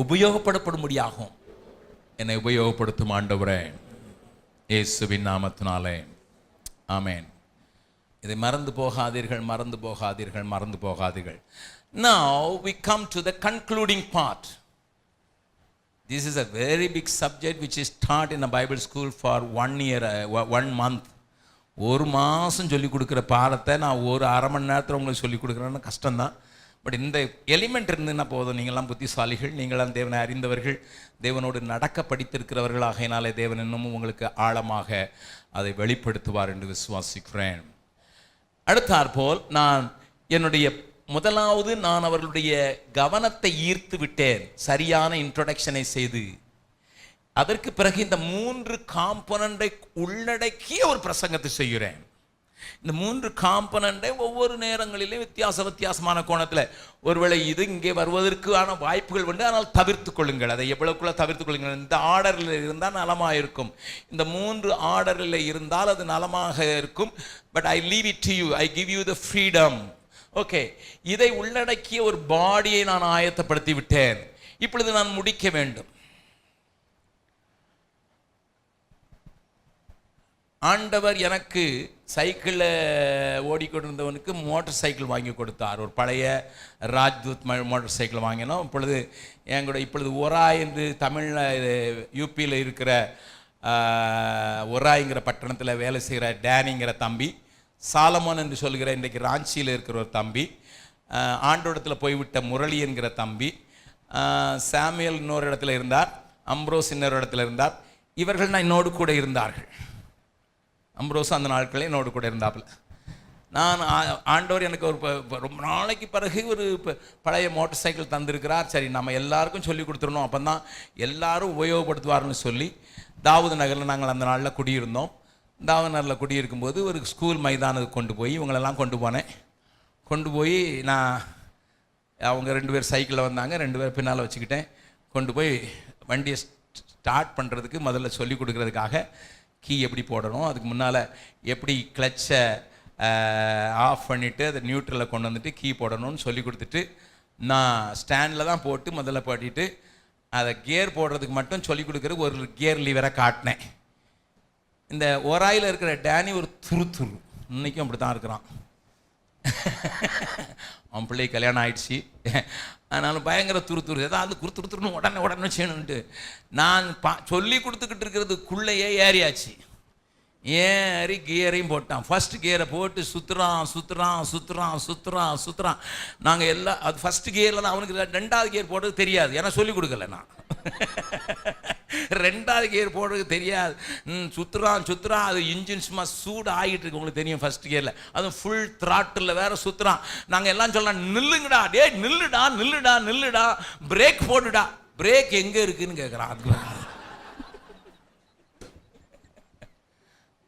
B: உபயோகப்படப்படும்படியாகவும் என்னை உபயோகப்படுத்தும் ஆண்டவரே, இயேசுவின் நாமத்தினாலே ஆமென். இதை மறந்து போகாதீர்கள். Now we come to the concluding part. This is a very big subject which is taught in a Bible school for 1 year, 1 month. ஒரு மாதம் சொல்லிக் கொடுக்குற பாடத்தை நான் ஒரு அரை மணி நேரத்தில் உங்களுக்கு சொல்லிக் கொடுக்குறேன்னு கஷ்டம்தான். பட் இந்த எலிமெண்ட் இருந்துன்னா போதும். நீங்களாம் புத்திசாலிகள், நீங்களாம் தேவனை அறிந்தவர்கள், தேவனோடு நடக்க படித்திருக்கிறவர்கள். ஆகையினாலே தேவன் இன்னமும் உங்களுக்கு ஆழமாக அதை வெளிப்படுத்துவார் என்று விசுவாசிக்கிறேன். அடுத்தாற்போல் நான் அவர்களுடைய கவனத்தை ஈர்த்து விட்டேன் சரியான இன்ட்ரோடக்ஷனை செய்து. அதற்கு பிறகு இந்த 3 காம்பனண்டை உள்ளடக்கிய ஒரு பிரசங்கத்தை செய்கிறேன். இந்த 3 காம்பனண்டை ஒவ்வொரு நேரங்களிலும் வித்தியாசமான கோணத்தில், ஒருவேளை இது இங்கே வருவதற்கான வாய்ப்புகள் உண்டு, ஆனால் தவிர்த்து கொள்ளுங்கள். அதை எவ்வளவுக்குள்ள தவிர்த்து கொள்ளுங்கள். இந்த ஆர்டரில் இருந்தால் நலமாக இருக்கும். இந்த 3 ஆர்டரில் இருந்தால் அது நலமாக இருக்கும். But I leave it to you, I give you the freedom. Okay, இதை உள்ளடக்கிய ஒரு பாடியை நான் ஆயத்தப்படுத்தி விட்டேன். இப்பொழுது நான் முடிக்க வேண்டும். ஆண்டவர் எனக்கு சைக்கிளில் ஓடிக்கொண்டிருந்தவனுக்கு மோட்டார் சைக்கிள் வாங்கி கொடுத்தார். ஒரு பழைய ராஜ்தூத் மோட்டார் சைக்கிள் வாங்கினோம். இப்பொழுது ஒரா என்று தமிழில் யூபியில் இருக்கிற ஒராய்ங்கிற பட்டணத்தில் வேலை செய்கிற டேனிங்கிற தம்பி, சாலமோன் என்று சொல்கிற இன்றைக்கு ராஞ்சியில் இருக்கிற ஒரு தம்பி, ஆண்டோடத்தில் போய்விட்ட முரளி என்கிற தம்பி, சாமியல் இன்னொரு இடத்துல இருந்தார், அம்ப்ரோஸ் இன்னொரு இடத்துல இருந்தார். இவர்கள் நான் என்னோடு கூட இருந்தார்கள். அம்ப்ரோஸ் அந்த நாட்களே என்னோடு கூட இருந்தாப்புல. நான் ஆண்டவர் எனக்கு ரொம்ப நாளைக்கு பிறகு ஒரு பழைய மோட்டார் சைக்கிள் தந்திருக்கிறார். சரி, நம்ம எல்லாருக்கும் சொல்லி கொடுத்துடணும், அப்போ தான் எல்லாரும் உபயோகப்படுத்துவார்னு சொல்லி தாவூது நகரில் நாங்கள் அந்த நாளில் குடியிருந்தோம். தாவூது நகரில் குடியிருக்கும்போது ஒரு ஸ்கூல் மைதானத்துக்கு கொண்டு போய் இவங்களெல்லாம் கொண்டு போய் நான் அவங்க 2 பேர் சைக்கிளில் வந்தாங்க, 2 பேர் பின்னால் வச்சுக்கிட்டேன். கொண்டு போய் வண்டியை ஸ்டார்ட் பண்ணுறதுக்கு முதல்ல சொல்லி கொடுக்குறதுக்காக கீ எப்படி போடணும், அதுக்கு முன்னால் எப்படி கிளச்சை ஆஃப் பண்ணிவிட்டு அதை நியூட்ரலில் கொண்டு வந்துட்டு கீ போடணும்னு சொல்லி கொடுத்துட்டு, நான் ஸ்டாண்டில் தான் போட்டு முதல்ல பாட்டிட்டு அதை கியர் போடுறதுக்கு மட்டும் சொல்லி கொடுக்குற ஒரு கியர் லீவரை காட்டினேன். இந்த ஒராயில் இருக்கிற டேனி ஒரு துரு இன்றைக்கும் அப்படி தான் இருக்கிறான். அவன் பிள்ளை கல்யாணம் ஆயிடுச்சு, அதனால பயங்கர துரு ஏதாவது துருன்னு உடனே செய்யணுன்ட்டு நான் சொல்லி கொடுத்துக்கிட்டு இருக்கிறதுக்குள்ளேயே ஏறியாச்சு. ஏறி கியரையும் போட்டான். ஃபர்ஸ்ட் கியரை போட்டு சுற்றுறான். நாங்கள் எல்லாம் அது ஃபர்ஸ்ட் கியரில் தான். அவனுக்கு 2வது கியர் போடுறது தெரியாது, ஏன்னா சொல்லிக் கொடுக்கல நான். 2வது கியர் போடுறது தெரியாது. சுற்றுறான். அது இன்ஜின் சும்மா சூடு ஆகிட்டு இருக்கு, உங்களுக்கு தெரியும். ஃபர்ஸ்ட் கியரில் அதுவும் ஃபுல் த்ராட்டில் வேற சுற்றுறான். நாங்கள் எல்லாம் சொல்லலாம், நில்லுங்கடா, டே நில்லுடா, பிரேக் போடுடா. பிரேக் எங்கே இருக்குன்னு கேட்குறான்.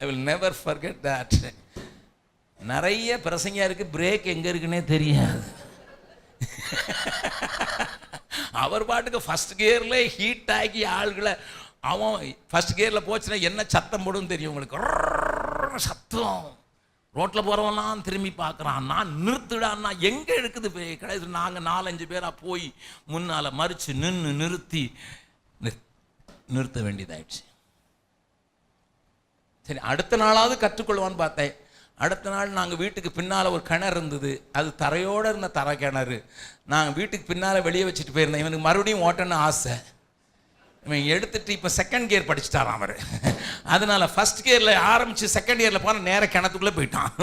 B: I will never forget that. நிறைய பிரசங்கியாருக்கு பிரேக் எங்கே இருக்குன்னே தெரியாது. அவர் பாட்டுக்கு ஃபர்ஸ்ட் கியரில் ஹீட் ஆகி ஆள்களை, அவன் ஃபர்ஸ்ட் கியரில் போச்சுன்னா என்ன சத்தம் போடும் தெரியும் உங்களுக்கு, சத்தம். ரோட்டில் போகிறவன்லாம் திரும்பி பார்க்குறான், நான் நிறுத்துடான்னா எங்கே இருக்குது கடைசி நாங்கள் 4-5 பேராக போய் முன்னால் மறித்து நிறுத்தி நிறுத்த வேண்டியதாயிடுச்சு. சரி, அடுத்த நாளாவது கற்றுக்கொள்வான்னு பார்த்தேன். அடுத்த நாள் நாங்கள் வீட்டுக்கு பின்னால் ஒரு கிணறு இருந்தது, அது தரையோடு இருந்த தரை கிணறு. நாங்கள் வீட்டுக்கு பின்னால் வெளியே வச்சுட்டு போயிருந்தேன். இவனுக்கு மறுபடியும் ஓட்டன்னு ஆசை. இவன் எடுத்துட்டு இப்போ செகண்ட் கியர் படிச்சுட்டாரான் அவர். அதனால ஃபர்ஸ்ட் கியரில் ஆரம்பித்து செகண்ட் கியரில் போனால் நேர கிணத்துக்குள்ளே போயிட்டான்.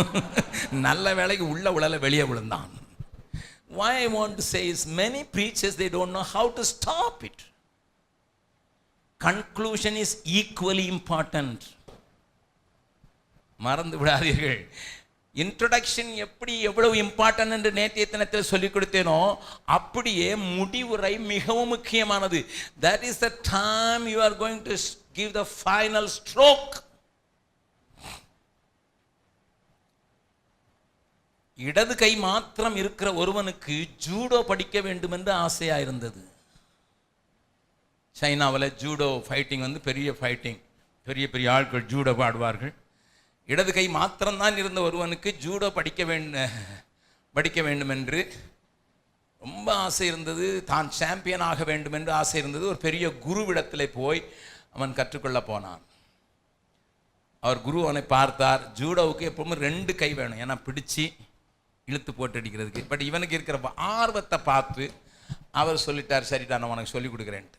B: நல்ல வேலைக்கு உள்ள உழல வெளியே விழுந்தான். Why I want to say is many preachers, they don't know how to stop it. Conclusion is equally important. மறந்து விடாதீர்கள். இன்ட்ரோடக்ஷன் எப்படி எவ்வளவு இம்பார்ட்டன்ட் என்று நேற்றைய தினத்தில் சொல்லிக் கொடுத்தேனோ அப்படியே முடிவுரை மிகவும் முக்கியமானது. That is the time you are going to give the final stroke. இடது கை மாத்திரம் இருக்கிற ஒருவனுக்கு ஜூடோ படிக்க வேண்டும் என்று ஆசையா இருந்தது. சைனாவில் ஜூடோ ஃபைட்டிங் பெரிய ஃபைட்டிங், பெரிய பெரிய ஆட்கள் ஜூடோ பாடுவார்கள். இடது கை மாத்திரம்தான் இருந்த ஒருவனுக்கு ஜூடோ படிக்க வேண்டும் என்று ரொம்ப ஆசை இருந்தது. தான் சாம்பியன் ஆக வேண்டும் என்று ஆசை இருந்தது. ஒரு பெரிய குருவிடத்தில் போய் அவன் கற்றுக்கொள்ள போனான். அவர் குரு அவனை பார்த்தார். ஜூடோவுக்கு எப்பவுமே 2 கை வேணும், ஏன்னா பிடிச்சி இழுத்து போட்டு அடிக்கிறதுக்கு. பட் இவனுக்கு இருக்கிற ஆர்வத்தை பார்த்து அவர் சொல்லிட்டார், சரிடா நான் உனக்கு சொல்லிக் கொடுக்குறேன்ட்டு.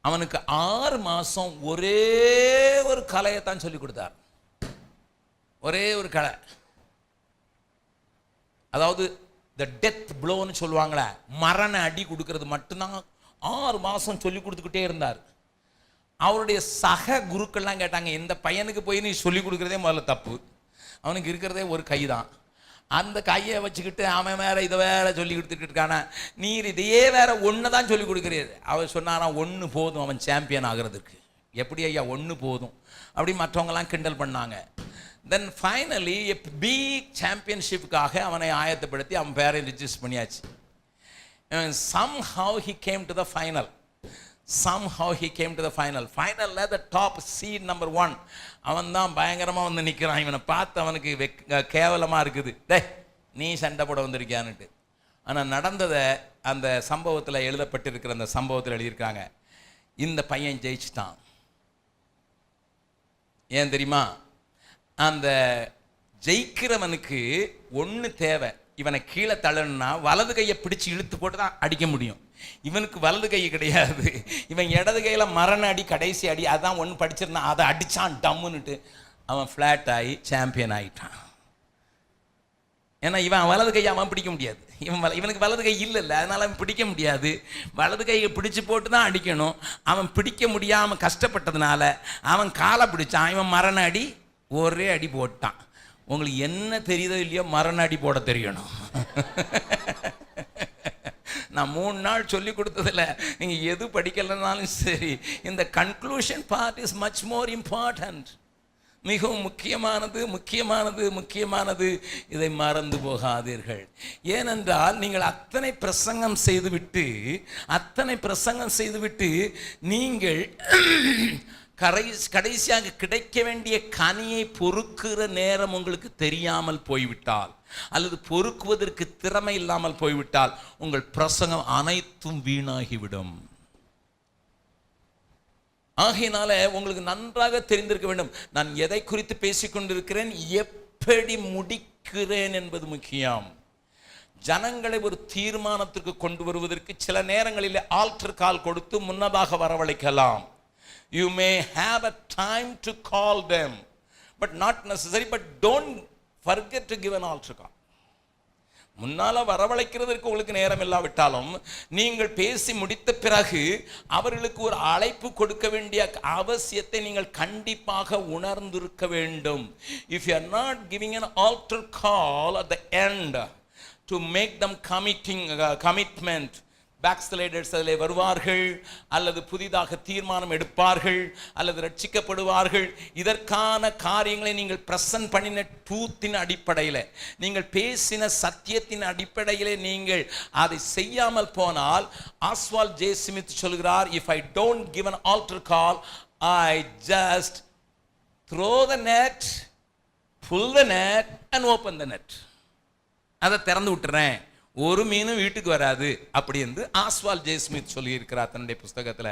B: அவனுக்கு 6 மாதம் ஒரே ஒரு கலையைத்தான் சொல்லி கொடுத்தார். ஒரே ஒரு கலை, அதாவது த டெத் ப்ளோன்னு சொல்லுவாங்களே, மரண அடி கொடுக்கறது மட்டும்தான் 6 மாதம் சொல்லி கொடுத்துக்கிட்டே இருந்தார். அவருடைய சக குருக்கள்லாம் கேட்டாங்க, இந்த பையனுக்கு போய் நீ சொல்லி கொடுக்குறதே முதல்ல தப்பு, அவனுக்கு இருக்கிறதே ஒரு கை தான், அந்த கையை வச்சுக்கிட்டு அவன் வேற இதை வேற சொல்லி கொடுத்துட்டு இருக்கானா, நீர் இதையே வேற ஒன்று தான் சொல்லி கொடுக்குறீர். அவர் சொன்னாராம், 1 போதும் அவன் சாம்பியன் ஆகிறதுக்கு. எப்படி ஐயா 1 போதும் அப்படி மற்றவங்கலாம் கிண்டல் பண்ணாங்க. தென் ஃபைனலி பிக் சாம்பியன்ஷிப்புக்காக அவனை ஆயத்தப்படுத்தி அவன் பேரை ரிஜிஸ்டர் பண்ணியாச்சு. somehow he came to the final. Finally the top seed number 1 அவன் தான் பயங்கரமாக வந்து நிற்கிறான். இவனை பார்த்து அவனுக்கு கேவலமாக இருக்குது, டே நீ சண்டை போட வந்திருக்கியான்னுட்டு. ஆனால் நடந்ததை அந்த சம்பவத்தில் எழுதப்பட்டிருக்கிற அந்த சம்பவத்தில் எழுதியிருக்காங்க, இந்த பையன் ஜெயிச்சிட்டான். ஏன் தெரியுமா? அந்த ஜெயிக்கிறவனுக்கு 1 தேவை, இவனை கீழே தள்ளணும்னா வலது கையை பிடிச்சி இழுத்து போட்டு தான் அடிக்க முடியும். இவனுக்கு வலது கை கிடையாது, இவன் இடது கையில் மரண அடி, கடைசி அடி, அதான் 1 படிச்சிருந்தான், அதை அடித்தான் டம்முன்னுட்டு அவன் ஃப்ளாட் ஆகி சாம்பியன் ஆகிட்டான். ஏன்னா இவன் வலது கையை அவன் பிடிக்க முடியாது, இவனுக்கு வலது கை இல்லைல்ல, அதனால் அவன் பிடிக்க முடியாது. வலது கையை பிடிச்சி போட்டு தான் அடிக்கணும். அவன் பிடிக்க முடியாமல் கஷ்டப்பட்டதுனால அவன் காலை பிடிச்சான், இவன் மரண அடி ஒரே அடி போட்டான். உங்களுக்கு என்ன தெரியுதோ இல்லையோ மரண அடி போட தெரியணும். நான் 3 நாள் சொல்லி கொடுத்ததில்ல, நீங்கள் எது படிக்கலைன்னாலும் சரி, இந்த conclusion part is much more important. மிகவும் முக்கியமானது. இதை மறந்து போகாதீர்கள். ஏனென்றால் நீங்கள் அத்தனை பிரசங்கம் செய்துவிட்டு நீங்கள் கடைசியாக கிடைக்க வேண்டிய கனியை பொறுக்கிற நேரம் உங்களுக்கு தெரியாமல் போய்விட்டால், அல்லது பொறுக்குவதற்கு திறமை இல்லாமல் போய்விட்டால், உங்கள் பிரசங்கம் அனைத்தும் வீணாகிவிடும். ஆகையினால உங்களுக்கு நன்றாக தெரிந்திருக்க வேண்டும், நான் எதை குறித்து பேசிக்கொண்டிருக்கிறேன், எப்படி முடிக்கிறேன் என்பது முக்கியம். ஜனங்களை ஒரு தீர்மானத்திற்கு கொண்டு வருவதற்கு சில நேரங்களில் ஆல்டர் கால் கொடுத்து முன்னதாக வரவழைக்கலாம். You may have a time to call them, but not necessary. But don't forget to give an altar call. முன்னால வரவழைக்கிறதுக்கு உங்களுக்கு நேரம் இல்லாவிட்டாலும் நீங்கள் பேசி முடித்த பிறகு அவர்களுக்கு ஒரு அழைப்பு கொடுக்க வேண்டிய அவசியத்தை நீங்கள் கண்டிப்பாக உணர்ந்திருக்க வேண்டும். If you are not giving an altar call at the end to make them commitment பேக்ஸ்லைடர்ஸ் அதில் வருவார்கள், அல்லது புதிதாக தீர்மானம் எடுப்பார்கள், அல்லது ரட்சிக்கப்படுவார்கள். இதற்கான காரியங்களை நீங்கள் பிரசன்ட் பண்ணின ட்ரூத்தின் அடிப்படையில், நீங்கள் பேசின சத்தியத்தின் அடிப்படையில் நீங்கள் அதை செய்யாமல் போனால், ஆஸ்வால்ட் ஜே ஸ்மித் சொல்கிறார், if I don't give an altar call, I just throw the net, pull the net and open the net. அதை திறந்து விட்டுறேன், ஒரு மீனும் வீட்டுக்கு வராது அப்படி என்று ஆஸ்வால்ட் ஜே ஸ்மித் சொல்லி இருக்கிறார் தன்னுடைய புஸ்தகத்தில்.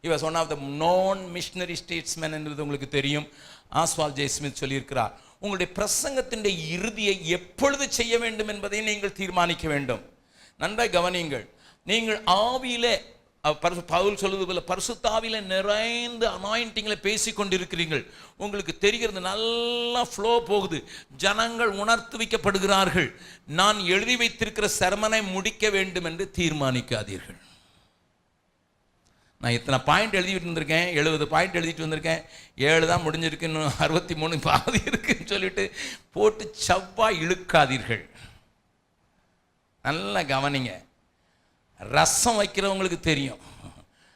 B: He was one of the known missionary statesmen என்பது உங்களுக்கு தெரியும். ஆஸ்வால்ட் ஜே ஸ்மித் சொல்லியிருக்கிறார், உங்களுடைய பிரசங்கத்தின் இறுதியை எப்பொழுது செய்ய வேண்டும் என்பதை நீங்கள் தீர்மானிக்க வேண்டும். நன்றாய் கவனியுங்கள். நீங்கள் ஆவியிலே, பவுல் சொல்வது போல பரிசுத்த ஆவியிலே நிறைந்த அனாயிண்டிங்ல பேசிக் கொண்டிருக்கிறீர்கள். உங்களுக்கு தெரிகிறது, நல்லா ஃப்ளோ போகுது, ஜனங்கள் உணர்த்து வைக்கப்படுகிறார்கள். நான் எழுதி வைத்திருக்கிற சர்மனை முடிக்க வேண்டும் என்று தீர்மானிக்காதீர்கள். நான் இத்தனை பாயிண்ட் எழுதிட்டு வந்திருக்கேன், 70 பாயிண்ட் எழுதிட்டு வந்திருக்கேன், 7 தான் முடிஞ்சிருக்கு, இன்னும் 63 பாதி இருக்குன்னு சொல்லிட்டு போட்டு செவ்வாய் இழுக்காதீர்கள். நல்லா கவனிங்க. ரசம் வைக்கிறவங்களுக்கு தெரியும்,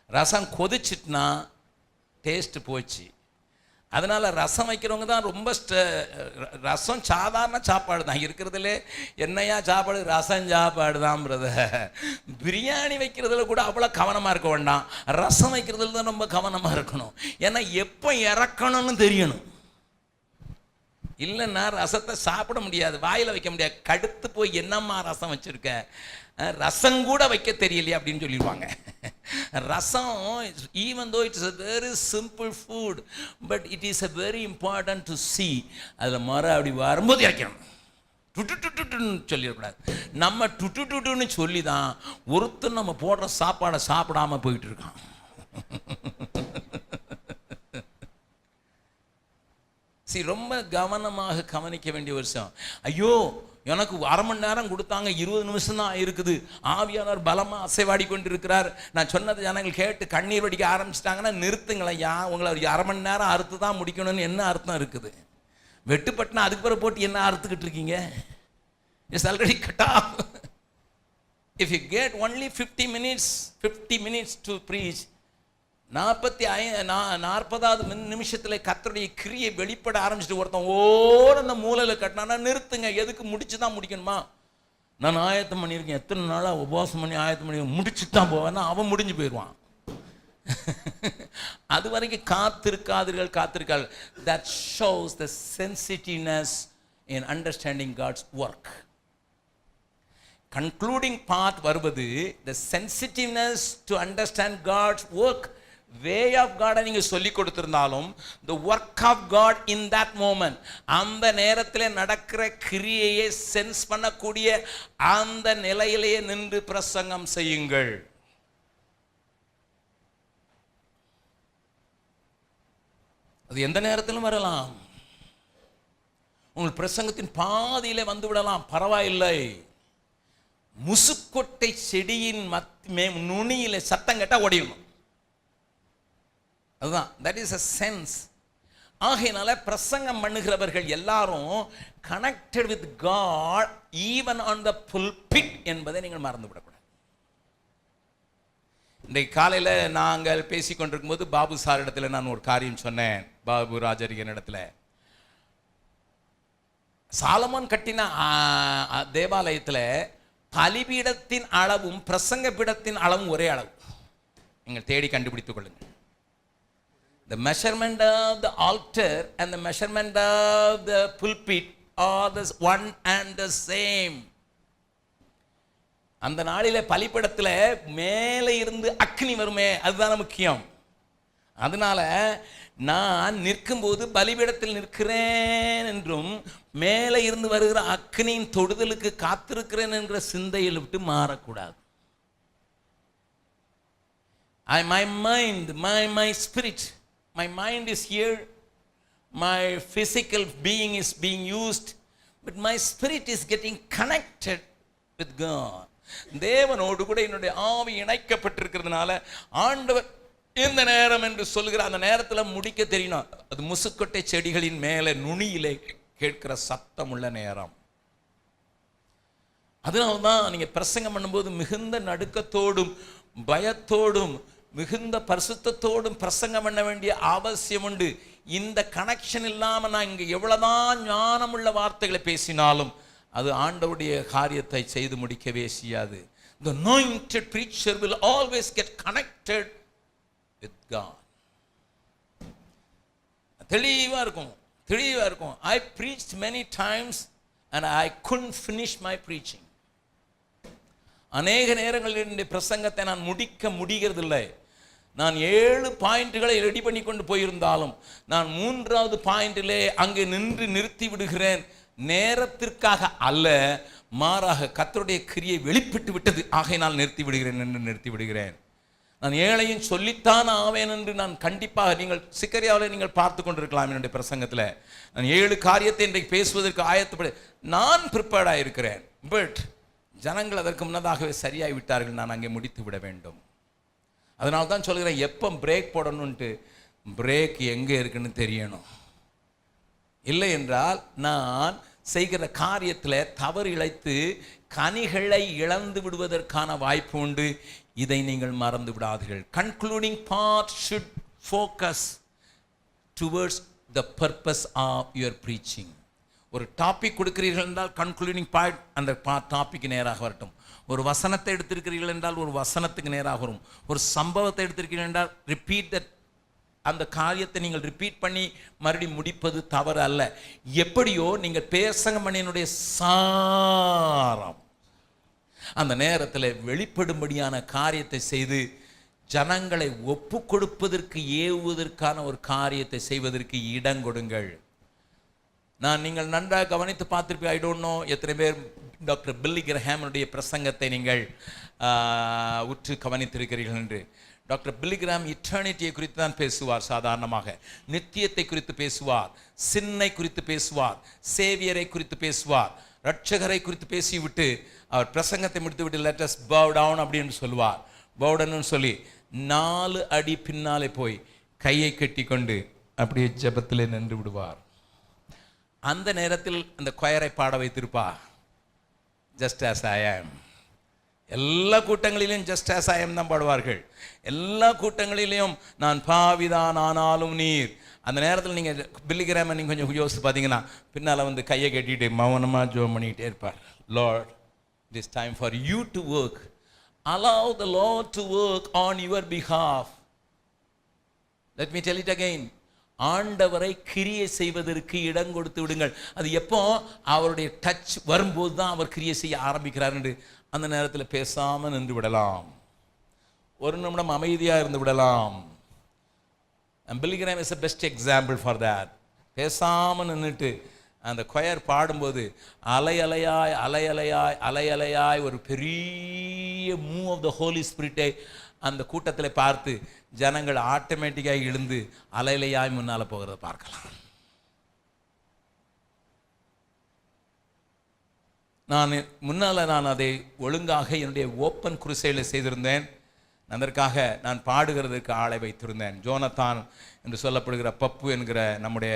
B: ரசம் கொதிச்சிட்டுனா டேஸ்ட் போச்சு. அதனால் ரசம் வைக்கிறவங்க தான் ரொம்ப ரசம் சாதாரண சாப்பாடு தான் இருக்கிறதுல, என்னையா சாப்பாடு, ரசம் சாப்பாடு தான் பிரதர். பிரியாணி வைக்கிறதுல கூட அவ்வளோ கவனமாக இருக்க வேண்டாம், ரசம் வைக்கிறதுல தான் ரொம்ப கவனமாக இருக்கணும். ஏன்னா எப்போ இறக்கணும்னு தெரியணும். இல்லைன்னா ரசத்தை சாப்பிட முடியாது, வாயில் வைக்க முடியாது. கடுத்து போய் என்னம்மா ரசம் வச்சுருக்க, ரசம் கூட வைக்க தெரியலையே அப்படின்னு சொல்லிடுவாங்க. ரசம், even though it is a very simple food, but it is a very important to see. அதில் அப்படி வரும்போது இறக்கணும், டுட்டுன்னு சொல்லிடக்கூடாது. நம்ம டுட்டுன்னு சொல்லி தான் ஒருத்தர் நம்ம போடுற சாப்பாடை சாப்பிடாம போயிட்டு இருக்கான். ரொம்ப கவனமாக கவனிக்க வேண்டிய விஷயம். ஐயோ எனக்கு 1/2 மணி நேரம் கொடுத்தாங்க, 20 நிமிஷம் தான் இருக்குது, ஆவியானவர் பலமாக அசைவாடி கொண்டிருக்கிறார், நான் சொன்னது ஜனங்கள் கேட்டு கண்ணீர் வடிக்க ஆரம்பிச்சிட்டாங்கன்னா நிறுத்துங்களையா. உங்களை 1/2 மணி நேரம் அறுத்து தான் முடிக்கணும்னு என்ன அர்த்தம் இருக்குது? வெட்டுப்பட்டுனா அதுக்கு பிறகு போட்டு என்ன அறுத்துக்கிட்டு இருக்கீங்க? It's already cut off. If you get only 50 minutes to preach, 40வது நிமிஷத்தில் கர்த்தருடைய கிரியை வெளிப்பட ஆரம்பிச்சுட்டு ஒருத்தன் அந்த மூலையில் கட்டினா நிறுத்துங்க. எதுக்கு? முடிச்சு தான் முடிக்கணுமா? நான் ஆயத்தம் பண்ணியிருக்கேன், எத்தனை நாளாக உபவாசம் பண்ணி ஆயத்தம் பண்ணி முடிச்சுட்டு தான் போவேன்னா அவன் முடிஞ்சு போயிடுவான். அது வரைக்கும் காத்திருக்காதீர்கள். That shows the sensitiveness in understanding God's work. Concluding part வருவது the sensitiveness to understand God's work. Way of God நீங்க சொல்லி கொடுத்திருந்தாலும் the work of God in that moment, அந்த நேரத்தில் நடக்கிற கிரியையை சென்ஸ் பண்ணக்கூடிய அந்த நிலையிலேயே நின்று பிரசங்கம் செய்யுங்கள். அது எந்த நேரத்திலும் வரலாம். உங்கள் பிரசங்கத்தின் பாதியிலே வந்து விடலாம், பரவாயில்லை. முசுக்கொட்டை செடியின் நுனியிலே சத்தம் கேட்டா ஓடிடணும். அதுதான், that is a sense. ஆகையினால பிரசங்கம் பண்ணுகிறவர்கள் எல்லாரும் connected with God even on the pulpit என்பதை நீங்கள் மறந்து விடக்கூடாது. இன்றைக்கு காலையில் நாங்கள் பேசிக்கொண்டிருக்கும் போது பாபு சார் இடத்துல நான் ஒரு காரியம் சொன்னேன். பாபு ராஜரிகன் இடத்துல சாலமோன் கட்டின தேவாலயத்தில் பலிபீடத்தின் அளவும் பிரசங்க பீடத்தின் அளவும் ஒரே அளவு. நீங்கள் தேடி கண்டுபிடித்துக் கொள்ளுங்கள். The measurement of the altar and the measurement of the pulpit are the one and the same. அந்த நாளிலே பலிபீடத்தில் மேலே இருந்து அக்னி வருமே, அதுதான் முக்கியம். அதனால நான் நிற்கும்போது பலிபீடத்தில் நிற்கிறேன் என்றும் மேலே இருந்து வருகிற அக்னியின் தொடுதலுக்கு காத்திருக்கிறேன் என்ற சிந்தையில் விட்டு மாறக்கூடாது. My mind, my spirit, my mind is here, my physical being is being used, but my spirit is getting connected with God. தேவனோடு கூட என்னுடைய ஆவி இணைக்கப்பட்டிருக்கிறதுனால ஆண்டவர் இந்த நேரம் என்று சொல்லுகிற அந்த நேரத்தில் முடிக்க தெரியணும். அது முசுக்கொட்டை செடிகளின் மேலே நுனியிலே கேட்கிற சத்தம் உள்ள நேரம். அதனால தான் நீங்கள் பிரசங்கம் பண்ணும்போது மிகுந்த நடுக்கத்தோடும் பயத்தோடும் மிகுந்த பரிசுத்தத்தோடும் பிரசங்கம் பண்ண வேண்டிய அவசியம் உண்டு. இந்த கனெக்ஷன் இல்லாமல் நான் இங்கே எவ்வளோதான் ஞானமுள்ள வார்த்தைகளை பேசினாலும் அது ஆண்டவருடைய காரியத்தை செய்து முடிக்கவே செய்யாது. The anointed preacher will always get connected with God. தெளிவாக இருக்கும். I preached many times and I couldn't finish my preaching. அநேக நேரங்களில் என்னுடைய பிரசங்கத்தை நான் முடிக்க முடிகிறதில்லை. நான் 7 பாயிண்ட்டுகளை ரெடி பண்ணி கொண்டு போயிருந்தாலும் நான் 3வது பாயிண்டிலே அங்கே நிறுத்தி விடுகிறேன். நேரத்திற்காக அல்ல, மாறாக கர்த்தருடைய கிரியை வெளிப்பட்டு விட்டது, ஆகையினால் நிறுத்தி விடுகிறேன். நான் ஏழையும் சொல்லித்தான் ஆவேன் என்று நான் கண்டிப்பாக, நீங்கள் சிக்கரியாவில் நீங்கள் பார்த்து கொண்டிருக்கலாம் என்னுடைய பிரசங்கத்தில் நான் 7 காரியத்தை இன்றைக்கு பேசுவதற்கு ஆயத்தப்பட நான் ப்ரிப்பேர்டாக இருக்கிறேன். பட் ஜனங்கள் அதற்கு முன்னதாகவே சரியாகி விட்டார்கள், நான் அங்கே முடித்து விட வேண்டும். அதனால தான் சொல்கிறேன், எப்போ பிரேக் போடணுன்ட்டு பிரேக் எங்கே இருக்குன்னு தெரியணும். இல்லை என்றால் நான் செய்கிற காரியத்தில் தவறு இழைத்து கனிகளை இழந்து விடுவதற்கான வாய்ப்பு உண்டு. இதை நீங்கள் மறந்து விடாதீர்கள். Concluding part should focus towards the purpose of your preaching. ஒரு டாபிக் கொடுக்கிறீர்கள் என்றால் கன்க்ளூடிங் பாயிண்ட் அந்த டாபிக் நேராக வரட்டும். ஒரு வசனத்தை எடுத்திருக்கிறீர்கள் என்றால் ஒரு வசனத்துக்கு நேராக வரும். ஒரு சம்பவத்தை எடுத்திருக்கிறீர்கள் என்றால் ரிப்பீட் தட், அந்த காரியத்தை நீங்கள் ரிப்பீட் பண்ணி மறுபடியும் முடிப்பது தவறு அல்ல. எப்படியோ நீங்கள் பேசங்க மணியினுடைய சாரம் அந்த நேரத்தில் வெளிப்படும்படியான காரியத்தை செய்து ஜனங்களை ஒப்பு கொடுப்பதற்கு ஏவுவதற்கான ஒரு காரியத்தை செய்வதற்கு இடம் கொடுங்கள். நீங்கள் நன்றாக கவனித்து பார்த்திருப்பீங்க. ஐ டோன்ட் நோ எத்தனை பேர் டாக்டர் பில்லி கிரஹாமுடைய பிரசங்கத்தை நீங்கள் உற்று கவனித்திருக்கிறீர்கள் என்று. டாக்டர் பில்லி கிரஹாம் இட்டர்னிட்டியை குறித்து தான் பேசுவார். சாதாரணமாக நித்தியத்தை குறித்து பேசுவார், சின்னை குறித்து பேசுவார், சேவியரை குறித்து பேசுவார், ரட்சகரை குறித்து பேசிவிட்டு அவர் பிரசங்கத்தை முடித்துவிட்டு லெட் அஸ் bow down அப்படின்னு சொல்லுவார். பவுடன்னு சொல்லி 4 அடி பின்னாலே போய் கையை கட்டி கொண்டு அப்படியே ஜெபத்திலே நின்று விடுவார். அந்த நேரத்தில் அந்த கொயரை பாட வைத்திருப்பார், ஜஸ்ட் ஆஸ் ஐ ஆம். எல்லா கூட்டங்களிலும் ஜஸ்ட் ஆஸ் ஐ ஆம் தான் பாடுவார்கள். எல்லா கூட்டங்களிலையும் நான் பாவிதான் ஆனாலும் நீர். அந்த நேரத்தில் நீங்கள் பில்லி கிராமை நீங்கள் கொஞ்சம் யோசித்து பார்த்தீங்கன்னா பின்னால் வந்து கையை கட்டிட்டு மௌனமாக ஜோம் பண்ணிக்கிட்டே இருப்பார். Lord, it is time for you to work. Allow the Lord to work on your behalf. Let me tell it again. ஆண்டவரை கிரியை செய்வதற்கு இடம் கொடுத்து விடுங்கள். அது எப்போ அவருடைய டச் வரும்போது தான் அவர் கிரியை செய்ய ஆரம்பிக்கிறார் என்று அந்த நேரத்தில் பேசாமல் நின்று விடலாம். ஒரு நிமிடம் அமைதியாக இருந்து விடலாம். Billy Graham is a best example for that. பேசாமல் நின்றுட்டு அந்த கொயர் பாடும்போது அலை அலையாய் அலை அலையாய் அலை அலையாய் ஒரு பெரிய மூவ் ஆஃப் த ஹோலி ஸ்பிரிட்டை அந்த கூட்டத்தில் பார்த்து ஜனங்கள் ஆட்டோமேட்டிக்காக எழுந்து அலையிலையாய் முன்னால் போகிறத பார்க்கலாம். நான் அதை ஒழுங்காக என்னுடைய ஓப்பன் குருசையில் செய்திருந்தேன். அதற்காக நான் பாடுகிறதுக்கு ஆளை வைத்திருந்தேன். ஜோனத்தான் என்று சொல்லப்படுகிற பப்பு என்கிற நம்முடைய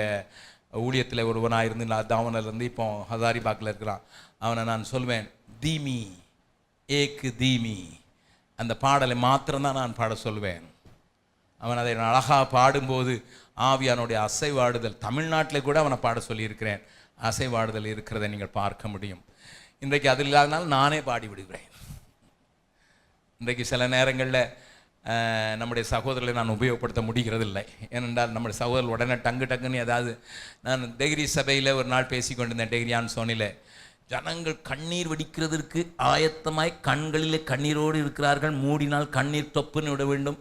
B: ஊழியத்தில் ஒருவனாக இருந்து தாவனிலிருந்து இப்போ ஹசாரிபாக்கில் இருக்கிறான். அவனை நான் சொல்வேன், தீமி ஏக்கு தீமி, அந்த பாடலை மாத்திரம்தான் நான் பாட சொல்வேன். அவன் அதை அழகாக பாடும்போது ஆவியானுடைய அசைவாடுதல், தமிழ்நாட்டில் கூட அவனை பாட சொல்லியிருக்கிறேன், அசைவாடுதல் இருக்கிறதை நீங்கள் பார்க்க முடியும். இன்றைக்கு அது இல்லாதனால நானே பாடி விடுகிறேன். இன்றைக்கு சில நேரங்களில் நம்முடைய சகோதரர்களை நான் உபயோகப்படுத்த முடிகிறதில்லை. ஏனென்றால் நம்முடைய சகோதரர் உடனே டங்குன்னு ஏதாவது. நான் டெகிரி சபையில் ஒரு நாள் பேசி கொண்டிருந்தேன், டெகிரியான் சோனியில். ஜனங்கள் கண்ணீர் வடிக்கிறதுக்கு ஆயத்தமாய் கண்களில் கண்ணீரோடு இருக்கிறார்கள். மூடினால் கண்ணீர் தொப்புன்னு விட வேண்டும்.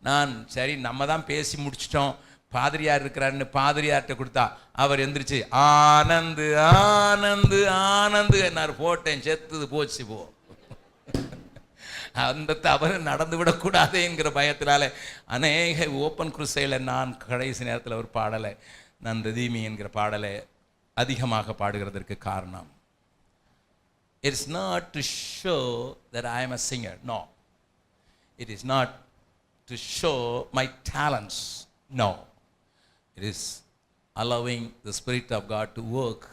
B: நான் சரி நம்ம தான் பேசி முடிச்சிட்டோம், பாதிரியார் இருக்கிறாருன்னு பாதிரியார்கிட்ட கொடுத்தா அவர் எந்திரிச்சு ஆனந்து ஆனந்து ஆனந்து என்னார். போட்டேன், செத்துது போச்சு போ. அந்த தவறு நடந்து விடக்கூடாது என்கிற பயத்தினால அநேக ஓப்பன் குருசையில் நான் கடைசி நேரத்தில் ஒரு பாடலை, நான் ரதீமி என்கிற பாடலை அதிகமாக பாடுகிறதற்கு காரணம், it's not to show that I am a singer. No, it is not to show my talents. No, it is allowing the Spirit of God to work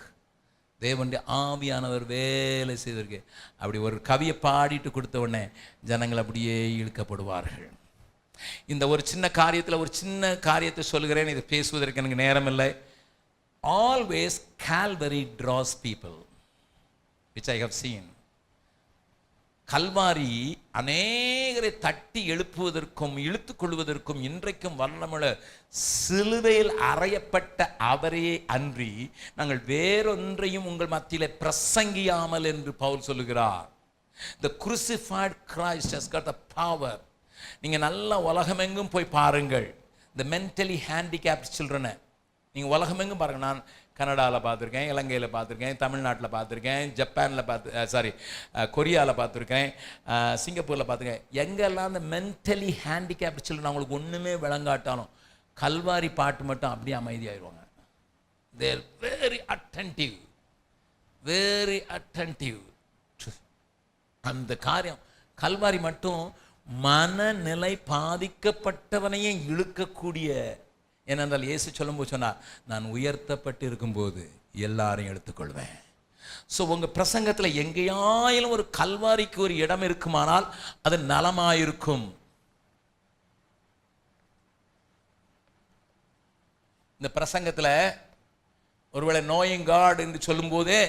B: தேவனுடைய ஆவியானவர் வேலை செய்திருக்கு. அப்படி ஒரு கவியை பாடிட்டு கொடுத்த உடனே ஜனங்கள் அப்படியே இழுக்கப்படுவார்கள். இந்த ஒரு சின்ன காரியத்தை சொல்கிறேன், இது பேசுவதற்கு எனக்கு நேரம் இல்லை. Always Calvary draws people, which I have seen. Kalvari அநேகரை தட்டி எழுப்புவதற்கும் இழுத்துக் கொள்வதற்கும் இன்றைக்கும் வல்லமுள்ள சிலுவையில் அறையப்பட்ட அவரே அன்றி நாங்கள் வேறொன்றையும் உங்கள் மத்தியிலே பிரசங்கியாமல் என்று பவுல் சொல்லுகிறார். The crucified Christ has got the power. நீங்க நல்ல உலகமெங்கும் போய் பாருங்கள். The mentally handicapped children, நீங்கள் உலகமெங்கும் பாருங்க. நான் கனடாவில் பார்த்துருக்கேன், இலங்கையில் பார்த்துருக்கேன், தமிழ்நாட்டில் பார்த்துருக்கேன், ஜப்பானில் கொரியாவில் பார்த்துருக்கேன், சிங்கப்பூரில் பார்த்துருக்கேன். எங்கெல்லாம் அந்த மென்டலி ஹேண்டிகேப்ட் சில்ட்ரன் அவங்களுக்கு ஒன்றுமே விளங்காட்டாலும் கல்வாரி பாட்டு மட்டும் அப்படியே அமைதியாகிடுவாங்க. தேர் வெரி அட்டென்டிவ். அந்த காரியம் கல்வாரி மட்டும் மனநிலை பாதிக்கப்பட்டவனையே இழுக்கக்கூடிய. ஏனென்றால் இயேசு சொல்லும்போது சொன்னார், நான் உயர்த்தப்பட்டு இருக்கும்போது எல்லாரையும் எடுத்துக்கொள்வேன். ஸோ உங்கள் பிரசங்கத்தில் எங்கேயாயிலும் ஒரு கல்வாரிக்கு ஒரு இடம் இருக்குமானால் அது நலமாயிருக்கும். இந்த பிரசங்கத்தில் ஒருவேளை நோயிங் காட் என்று சொல்லும்போதே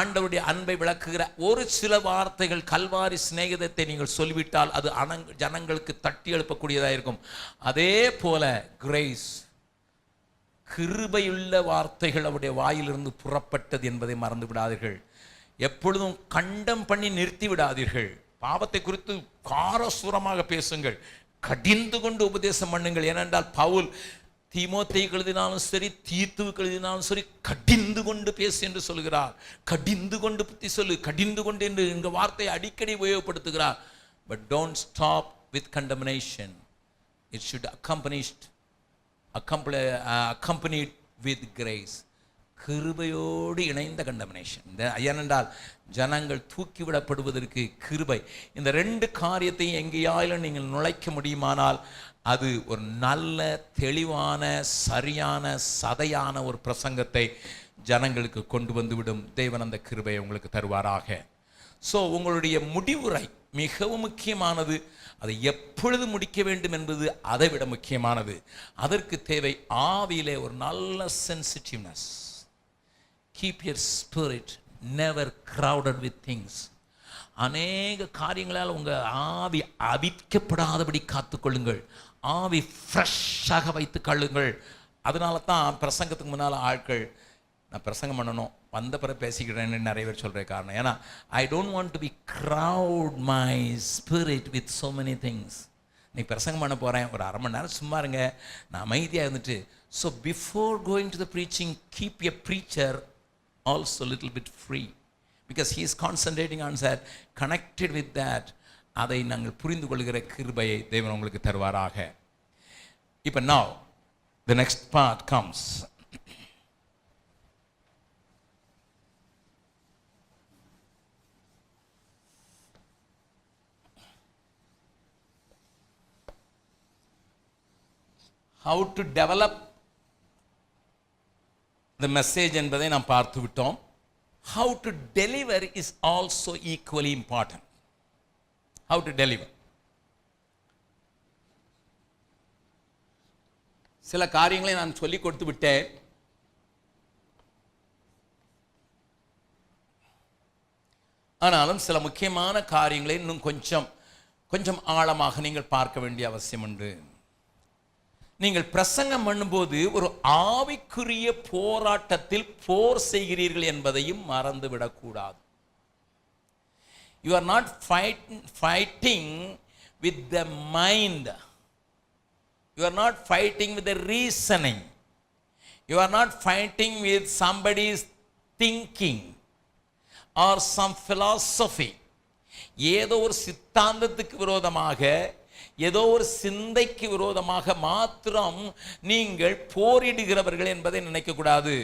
B: ஆண்டவருடைய அன்பை விளக்குகிற ஒரு சில வார்த்தைகள், கல்வாரி சிநேகிதத்தை நீங்கள் சொல்லிவிட்டால் அது ஜனங்களுக்கு தட்டி எழுப்பக்கூடியதாக இருக்கும். அதே போல கிரேஸ், கிருபையுள்ள வார்த்தைகள் அவருடைய வாயிலிருந்து புறப்பட்டது என்பதை மறந்து விடாதீர்கள். எப்பொழுதும் கண்டம் பண்ணி நிறுத்தி விடாதீர்கள். பாவத்தை குறித்து காரசூரமாக பேசுங்கள், கடிந்து கொண்டு உபதேசம் பண்ணுங்கள். ஏனென்றால் பவுல் தீமோத்தேயுக்கு எழுதினாலும் சரி, தீத்துவுக்கு எழுதினாலும் சரி, கடிந்து கொண்டு பேசு என்று சொல்கிறார். கடிந்து கொண்டு புத்தி சொல்லு, கடிந்து கொண்டு என்று இந்த வார்த்தையை அடிக்கடி உபயோகப்படுத்துகிறார். But don't stop with condemnation. It should accompanied with grace. கிருபையோடு இணைந்த கண்டம்னேஷன். ஏனென்றால் ஜனங்கள் தூக்கிவிடப்படுவதற்கு கிருபை. இந்த ரெண்டு காரியத்தையும் எங்கேயாயிலும் நீங்கள் நுழைக்க முடியுமானால் அது ஒரு நல்ல தெளிவான சரியான சதையான ஒரு பிரசங்கத்தை ஜனங்களுக்கு கொண்டு வந்துவிடும். தேவன் அந்த கிருபையை உங்களுக்கு தருவாராக. ஸோ உங்களுடைய முடிவுரை மிகவும் முக்கியமானது. அதை எப்பொழுது முடிக்க வேண்டும் என்பது அதை விட முக்கியமானது. அதற்கு தேவை ஆவியிலே ஒரு நல்ல sensitiveness. Keep your spirit never crowded with things. அநேக காரியங்களால் உங்கள் ஆவி அவிக்கப்படாதபடி காத்துக்கொள்ளுங்கள். ஆவி ஃப்ரெஷ்ஷாக வைத்து கொள்ளுங்கள். அதனால தான் பிரசங்கத்துக்கு முன்னால் ஆட்கள், நான் பிரசங்கம் பண்ணணும் வந்த பிறகு பேசிக்கிறேன்னு நிறைய பேர் சொல்கிற காரணம். ஏன்னா I don't want to be crowd my spirit with so many things. நீ பிரசங்கம் பண்ண போகிறேன், ஒரு அரை மணி நேரம் சும்மா இருங்க, நான் அமைதியாக இருந்துட்டு. So before going to the preaching keep a preacher also little bit free, because he is concentrating on that, connected with that. அதை நாங்கள் புரிந்து கொள்கிற கிருபையை தேவன் உங்களுக்கு தருவாராக. இப்போ now the next part comes. How to develop the message என்பதை நாம் பார்த்து விட்டோம். How to deliver is also equally important. How to deliver. சில காரியங்களை நான் சொல்லிக் கொடுத்து விட்டேன். ஆனாலும் சில முக்கியமான காரியங்களை இன்னும் கொஞ்சம் ஆழமாக நீங்கள் பார்க்க வேண்டிய அவசியம் உண்டு. நீங்கள் பிரசங்கம் பண்ணும்போது ஒரு ஆவிக்குரிய போராட்டத்தில் போர் செய்கிறீர்கள் என்பதையும் மறந்துவிடக்கூடாது. You are not fighting with the mind. You are not fighting with the reasoning. You are not fighting with somebody's thinking or some philosophy. ஏதோ ஒரு சித்தாந்தத்துக்கு விரோதமாக, ஏதோ ஒரு சிந்தைக்கு விரோதமாக மாத்திரம் நீங்கள் போரிடுகிறவர்கள் என்பதை நினைக்கக்கூடாது.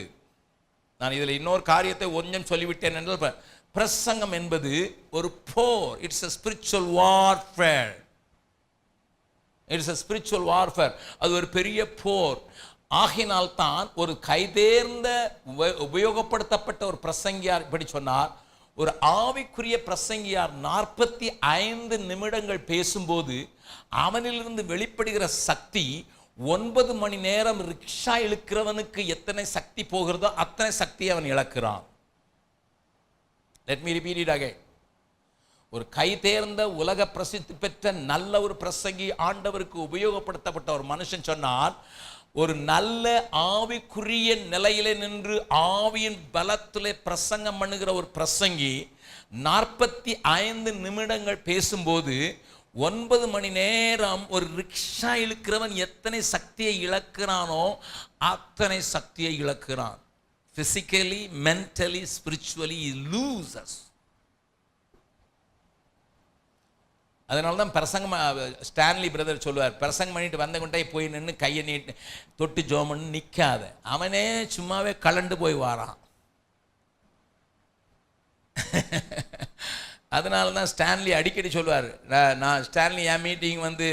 B: நான் இதில் இன்னொரு காரியத்தை கொஞ்சம் சொல்லிவிட்டேன் என்றால், பிரசங்கம் என்பது ஒரு போர். It's a spiritual warfare. It's a spiritual warfare. அது ஒரு பெரிய போர். ஆகினால்தான் ஒரு கைதேர்ந்த உபயோகப்படுத்தப்பட்ட ஒரு பிரசங்கியார் இப்படி சொன்னார், ஒரு ஆவிக்குரிய பிரசங்கியார் 45 நிமிடங்கள் பேசும்போது அவனிலிருந்து வெளிப்படுகிற சக்தி 9 மணி நேரம் ரிக்ஷா இழுக்கிறவனுக்கு எத்தனை சக்தி போகிறதோ அத்தனை சக்தி அவன் இழக்கிறான். Let me repeat it again. ஒரு கை தேர்ந்த உலக பிரசித்தி பெற்ற நல்ல ஒரு பிரசங்கி, ஆண்டவருக்கு உபயோகப்படுத்தப்பட்ட ஒரு மனுஷன் சொன்னார், ஒரு நல்ல ஆவிக்குரிய நிலையிலே நின்று ஆவியின் பலத்திலே பிரசங்கம் பண்ணுகிற ஒரு பிரசங்கி 45 நிமிடங்கள் பேசும்போது 9 மணி நேரம் ஒரு ரிக்ஷா இழுக்கிறவன் எத்தனை சக்தியை இழக்கிறானோ அத்தனை சக்தியை இழக்கிறான். Physically, mentally, spiritually he loses. அதனால தான் பிரசங்கம் ஸ்டான்லி பிரதர் சொல்லுவார், பிரசங்கம் பண்ணிட்டு வந்த கொண்டே போய் நின்று கையை நீட்டு தொட்டு ஜோமன்னு நிற்காத, அவனே சும்மாவே கலண்டு போய் வாரான். அதனால தான் ஸ்டான்லி அடிக்கடி சொல்லுவார், நான் ஸ்டான்லி என் மீட்டிங் வந்து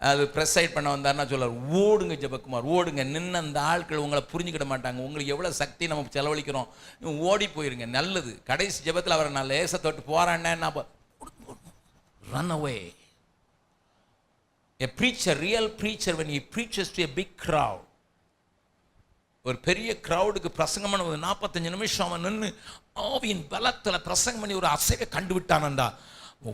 B: அது ப்ரெசைட் பண்ண வந்தார்னா சொல்லுவார், ஓடுங்க ஜெபக்குமார் ஓடுங்க, நின்று அந்த ஆட்கள் உங்களை புரிஞ்சுக்கிட மாட்டாங்க, உங்களுக்கு எவ்வளோ சக்தி நம்ம செலவழிக்கிறோம், ஓடி போயிருங்க நல்லது. கடைசி ஜெபத்தில் அவரை நான் லேச தொட்டு போகிறேன்னா நான் run away. A preacher, real preacher, when he preaches to a big crowd, ஒரு பெரிய கிரவுடுக்கு பிரசங்கம் பண்ண 45 நிமிஷம் அவன் நின்று ஆவியின் பலத்தில் பிரசங்கம் பண்ணி ஒரு அசைவை கண்டுவிட்டானண்டா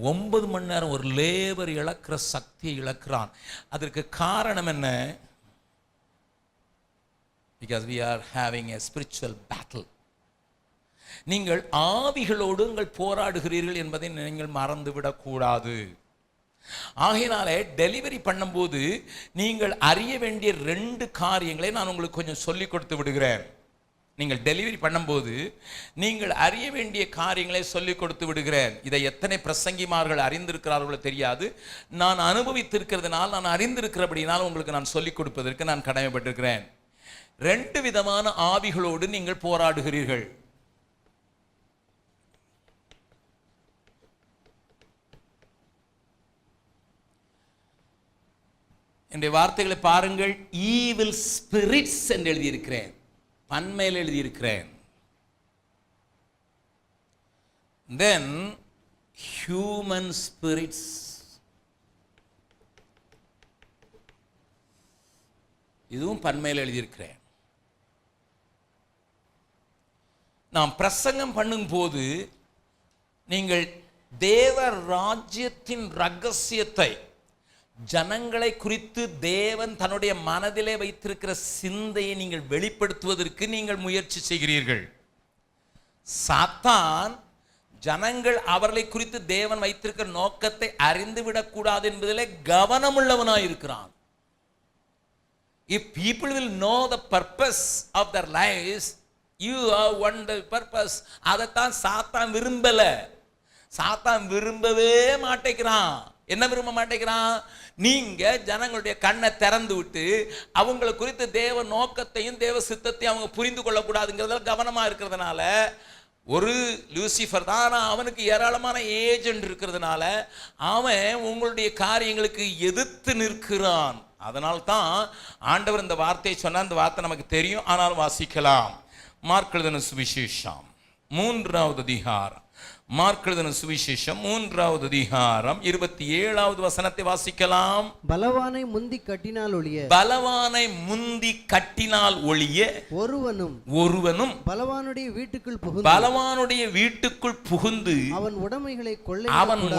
B: 9 மணி நேரம் ஒரு லேபர் இழக்கிற சக்தியை இழக்கிறான். அதற்கு காரணம் என்ன? Because we are having a spiritual battle. நீங்கள் ஆவிகளோடு உங்கள் போராடுகிறீர்கள் என்பதை நீங்கள் மறந்துவிடக் கூடாது. ஆகையினாலே டெலிவரி பண்ணும்போது நீங்கள் அறிய வேண்டிய 2 காரியங்களை நான் உங்களுக்கு கொஞ்சம் சொல்லி கொடுத்து விடுகிறேன். நீங்கள் டெலிவரி பண்ணும்போது நீங்கள் அறிய வேண்டிய காரியங்களை சொல்லி கொடுத்து விடுகிறேன். இதை எத்தனை பிரசங்கிமார்கள் அறிந்திருக்கிறார்களோ தெரியாது. நான் அனுபவித்திருக்கிறதுனால், நான் அறிந்திருக்கிறபடினால் உங்களுக்கு நான் சொல்லிக் கொடுப்பதற்கு நான் கடமைப்பட்டிருக்கிறேன். 2 விதமான ஆவிகளோடு நீங்கள் போராடுகிறீர்கள். என்னுடைய வார்த்தைகளை பாருங்கள். ஈவில் ஸ்பிரிட்ஸ் என்று எழுதியிருக்கிறேன், பன்மையில் எழுதியிருக்கிறேன். தென் ஹியூமன் ஸ்பிரிட்ஸ். இதுவும் பன்மையில் எழுதியிருக்கிறேன். நாம் பிரசங்கம் பண்ணும்போது நீங்கள் தேவ ராஜ்யத்தின் ரகசியத்தை, ஜனங்களை குறித்து தேவன் தன்னுடைய மனதிலே வைத்திருக்கிற சிந்தையை நீங்கள் வெளிப்படுத்துவதற்கு நீங்கள் முயற்சி செய்கிறீர்கள். சாத்தான் ஜனங்கள் அவர்களை குறித்து தேவன் வைத்திருக்கிற நோக்கத்தை அறிந்துவிடக்கூடாது என்பதிலே கவனமுள்ளவனாய் இருக்கிறான். If people will know the purpose of their lives, you are one the purpose. அதைத்தான் சாத்தான் விரும்பல. சாத்தான் விரும்பவே மாட்டேங்கிறான். என்ன விரும்ப மாட்டேங்கிறான்? நீங்க ஜனங்களுடைய கண்ணை திறந்து விட்டு அவங்களை குறித்து தேவ நோக்கத்தையும் தேவ சித்தத்தையும் அவங்க புரிந்து கொள்ளக்கூடாதுங்கிறதுல கவனமா இருக்கிறதுனால, ஒரு லூசிஃபர் தான், அவனுக்கு ஏராளமான ஏஜென்ட் இருக்கிறதுனால அவன் உங்களுடைய காரியங்களுக்கு எதிர்த்து நிற்கிறான். அதனால்தான் ஆண்டவர் இந்த வார்த்தையை சொன்ன, இந்த வார்த்தை நமக்கு தெரியும், ஆனாலும் வாசிக்கலாம். மார்க் எழுதின சுவிசேஷம் 3வது அதிகாரம், மார்க் எழுதின சுவிசேஷம் 3வது அதிகாரம் 27வது வசனத்தை வாசிக்கலாம்.
D: பலவானை முந்தி கட்டினால் ஒழிய,
B: பலவானை முந்தி கட்டினால் ஒழிய ஒருவனும்
D: பலவானுடைய வீட்டுக்குள் புகுந்து,
B: பலவானுடைய வீட்டுக்குள் புகுந்து
D: அவன்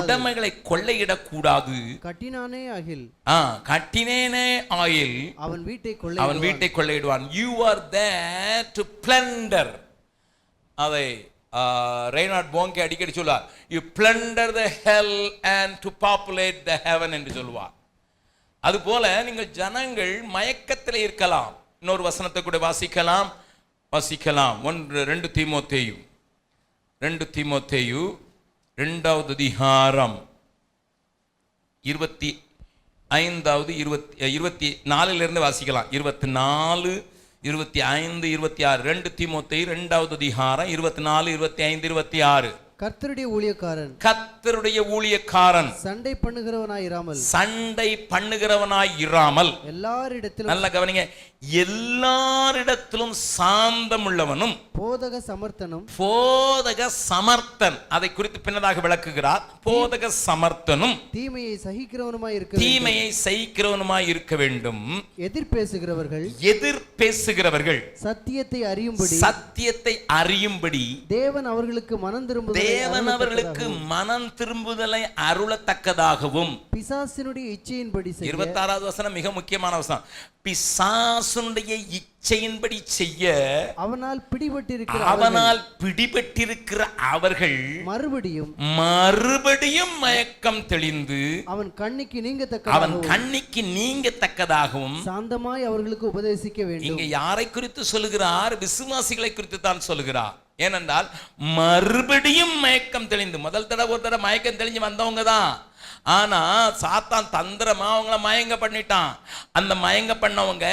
D: உடைமைகளை
B: கொள்ளையிடக் கூடாது.
D: கட்டினானே ஆகில்,
B: கட்டினேனே ஆகில்
D: அவன் வீட்டை
B: கொள்ளையிடுவான். You are there to plunder. அதை ரெய்னார்ட் போங்கே அடிக்கடி சொல்லுவார், you plunder the hell and to populate the heaven என்று சொல்லுவார். அதுபோல நீங்கள் ஜனங்கள் மயக்கத்தில் இருக்கலாம். இன்னொரு வசனத்தை கூட வாசிக்கலாம். 2 தீமோத்தேயு 2வது அதிகாரம் 25வது 24 வாசிக்கலாம். 24, 25, 26. 2 தீமோத்தேயு 2வது அதிகாரம் 24, 25, 26.
D: கர்த்தருடைய ஊழியக்காரன்
B: கர்த்தருடைய ஊழியக்காரன்
D: சண்டை பண்ணுகிறவனாயிராமல்
B: சண்டை பண்ணுகிறவனாய் இராமல்.
D: எல்லாரிடத்திலும்
B: நல்ல கவனிங்க, எல்லாரிடத்திலும் சாந்தம் உள்ளவனும்
D: போதக சமர்த்தனும்.
B: போதக சமர்த்தன், அதை குறித்து பின்னதாக விளக்குகிறார். போதக சமர்த்தனும்
D: தீமையை சகிக்கிறவனுமாய் இருக்க
B: தீமையை சகிக்கிறவனுமாய் இருக்க வேண்டும்.
D: எதிர்பேசுகிறவர்கள்
B: எதிர்பேசுகிறவர்கள்
D: சத்தியத்தை அறியும்படி
B: சத்தியத்தை அறியும்படி
D: தேவன் அவர்களுக்கு மனம்
B: தேவன் அவர்களுக்கு மனம் திரும்புதலை அருளத்தக்கதாகவும்.
D: பிசாசினுடைய இச்சையின்படி செய்ய
B: 26வது வசனம் மிக முக்கியமான வசனம். பிசாசுடைய இச்சையின்படி செய்ய
D: அவனால்
B: பிடிபட்டிருக்கிற அவர்கள்
D: மறுபடியும்
B: மயக்கம் தெளிந்து
D: அவன் கண்ணிக்கு நீங்கத்தக்கதாகவும்
B: சாந்தமாய்
D: அவர்களுக்கு உபதேசிக்க வேண்டும்.
B: இங்க யாரை குறித்து சொல்லுகிறார்? விசுவாசிகளை குறித்து தான் சொல்லுகிறார். ஏனென்றால் மறுபடியும் மயக்கம் தெளிந்து, முதல் தடவை ஒரு தடவை மயக்கம் தெளிஞ்சு வந்தவங்க தான். ஆனா சாத்தான் தந்திரமா அவங்கள மயங்க பண்ணிட்டான். அந்த மயங்க பண்ணவங்க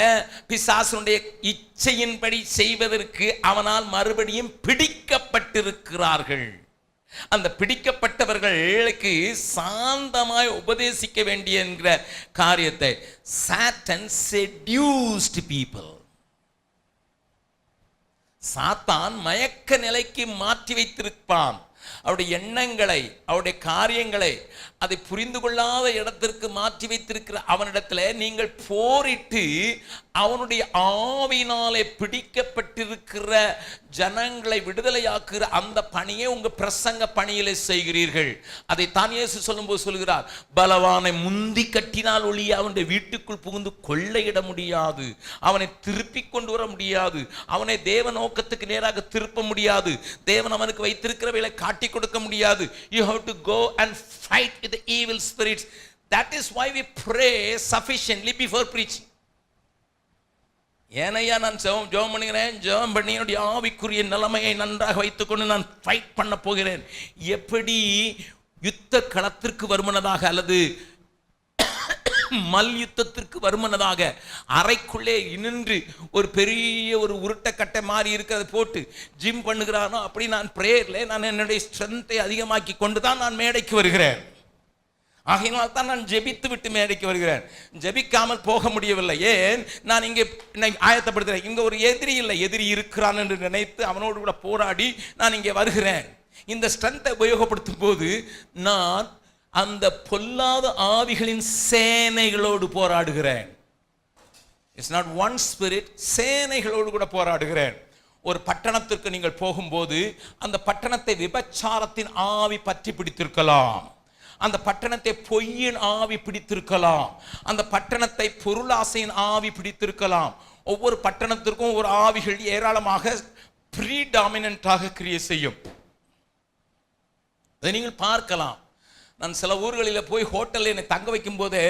B: பிசாசுடைய இச்சையின்படி செய்வதற்கு அவனால் மறுபடியும் பிடிக்கப்பட்டிருக்கிறார்கள். அந்த பிடிக்கப்பட்டவர்களுக்கு சாந்தமாய் உபதேசிக்க வேண்டிய என்கிற காரியத்தை Satan seduced people. சாத்தான் மயக்க நிலைக்கு மாற்றி வைத்திருப்பான். அவருடைய எண்ணங்களை, அவருடைய காரியங்களை, அதை புரிந்து கொள்ளாத இடத்திற்கு மாற்றி வைத்திருக்கிற அவனிடத்துல நீங்கள் போரிட்டு அவனுடைய ஆவியினாலே பிடிக்கப்பட்டிருக்கிற ஜனங்களை விடுதலையாக்குற அந்த பணியை உங்க பிரசங்க பணியிலே செய்கிறீர்கள். அதை தான் இயேசு சொல்லும்போது சொல்கிறார், பலவானை முந்தி கட்டினால் ஒழிய அவனுடைய வீட்டுக்குள் புகுந்து கொள்ளையிட முடியாது, அவனை திருப்பி கொண்டு வர முடியாது, அவனை தேவ நோக்கத்துக்கு நேராக திருப்ப முடியாது, தேவன் அவனுக்கு வைத்திருக்கிறவைகளை காட்டி கொடுக்க முடியாது. You have to go and fight with the evil spirits. That is why we pray sufficiently before preaching. ஏனையா நான் ஜெபம் பண்ணுகிறேன், ஜெபம் பண்ணி என்னுடைய ஆவிக்குரிய நிலைமையை நன்றாக வைத்துக்கொண்டு நான் ஃபைட் பண்ண போகிறேன். எப்படி யுத்த களத்திற்கு வருமனதாக அல்லது மல்யுத்தத்திற்கு வருமனதாக அறைக்குள்ளே நின்று ஒரு பெரிய ஒரு உருட்டக்கட்டை மாறி இருக்கிறத போட்டு ஜிம் பண்ணுகிறானோ அப்படி நான் பிரேயர்ல நான் என்னுடைய ஸ்ட்ரென்த்தை அதிகமாக்கி கொண்டு தான் நான் மேடைக்கு வருகிறேன். ஆகையினால் தான் நான் ஜெபித்து விட்டு மேடைக்கு வருகிறேன். ஜெபிக்காமல் போக முடியவில்லை. ஏன்? நான் இங்கே ஆயத்தப்படுத்துகிறேன். இங்கே ஒரு எதிரி இல்லை, எதிரி இருக்கிறான் என்று நினைத்து அவனோடு கூட போராடி நான் இங்கே வருகிறேன். இந்த ஸ்ட்ரென்த்தை உபயோகப்படுத்தும் போது நான் அந்த பொல்லாத ஆவிகளின் சேனைகளோடு போராடுகிறேன். இட்ஸ் நாட் ஒன் ஸ்பிரிட், சேனைகளோடு கூட போராடுகிறேன். ஒரு பட்டணத்திற்கு நீங்கள் போகும்போது அந்த பட்டணத்தை விபச்சாரத்தின் ஆவி பற்றி பிடித்திருக்கலாம், அந்த பட்டணத்தை பொய்யின் ஆவி பிடித்திருக்கலாம், அந்த பட்டணத்தை பொருளாசையின் ஆவி பிடித்திருக்கலாம். ஒவ்வொரு பட்டணத்திற்கும் ஒரு ஆவிகள் ஏராளமாக ப்ரீடாமினன்ட்டாக கிரியை செய்யும். அதை நீங்கள் பார்க்கலாம். நான் சில ஊர்களில் போய் ஹோட்டலில் என்னை தங்க வைக்கும் போதே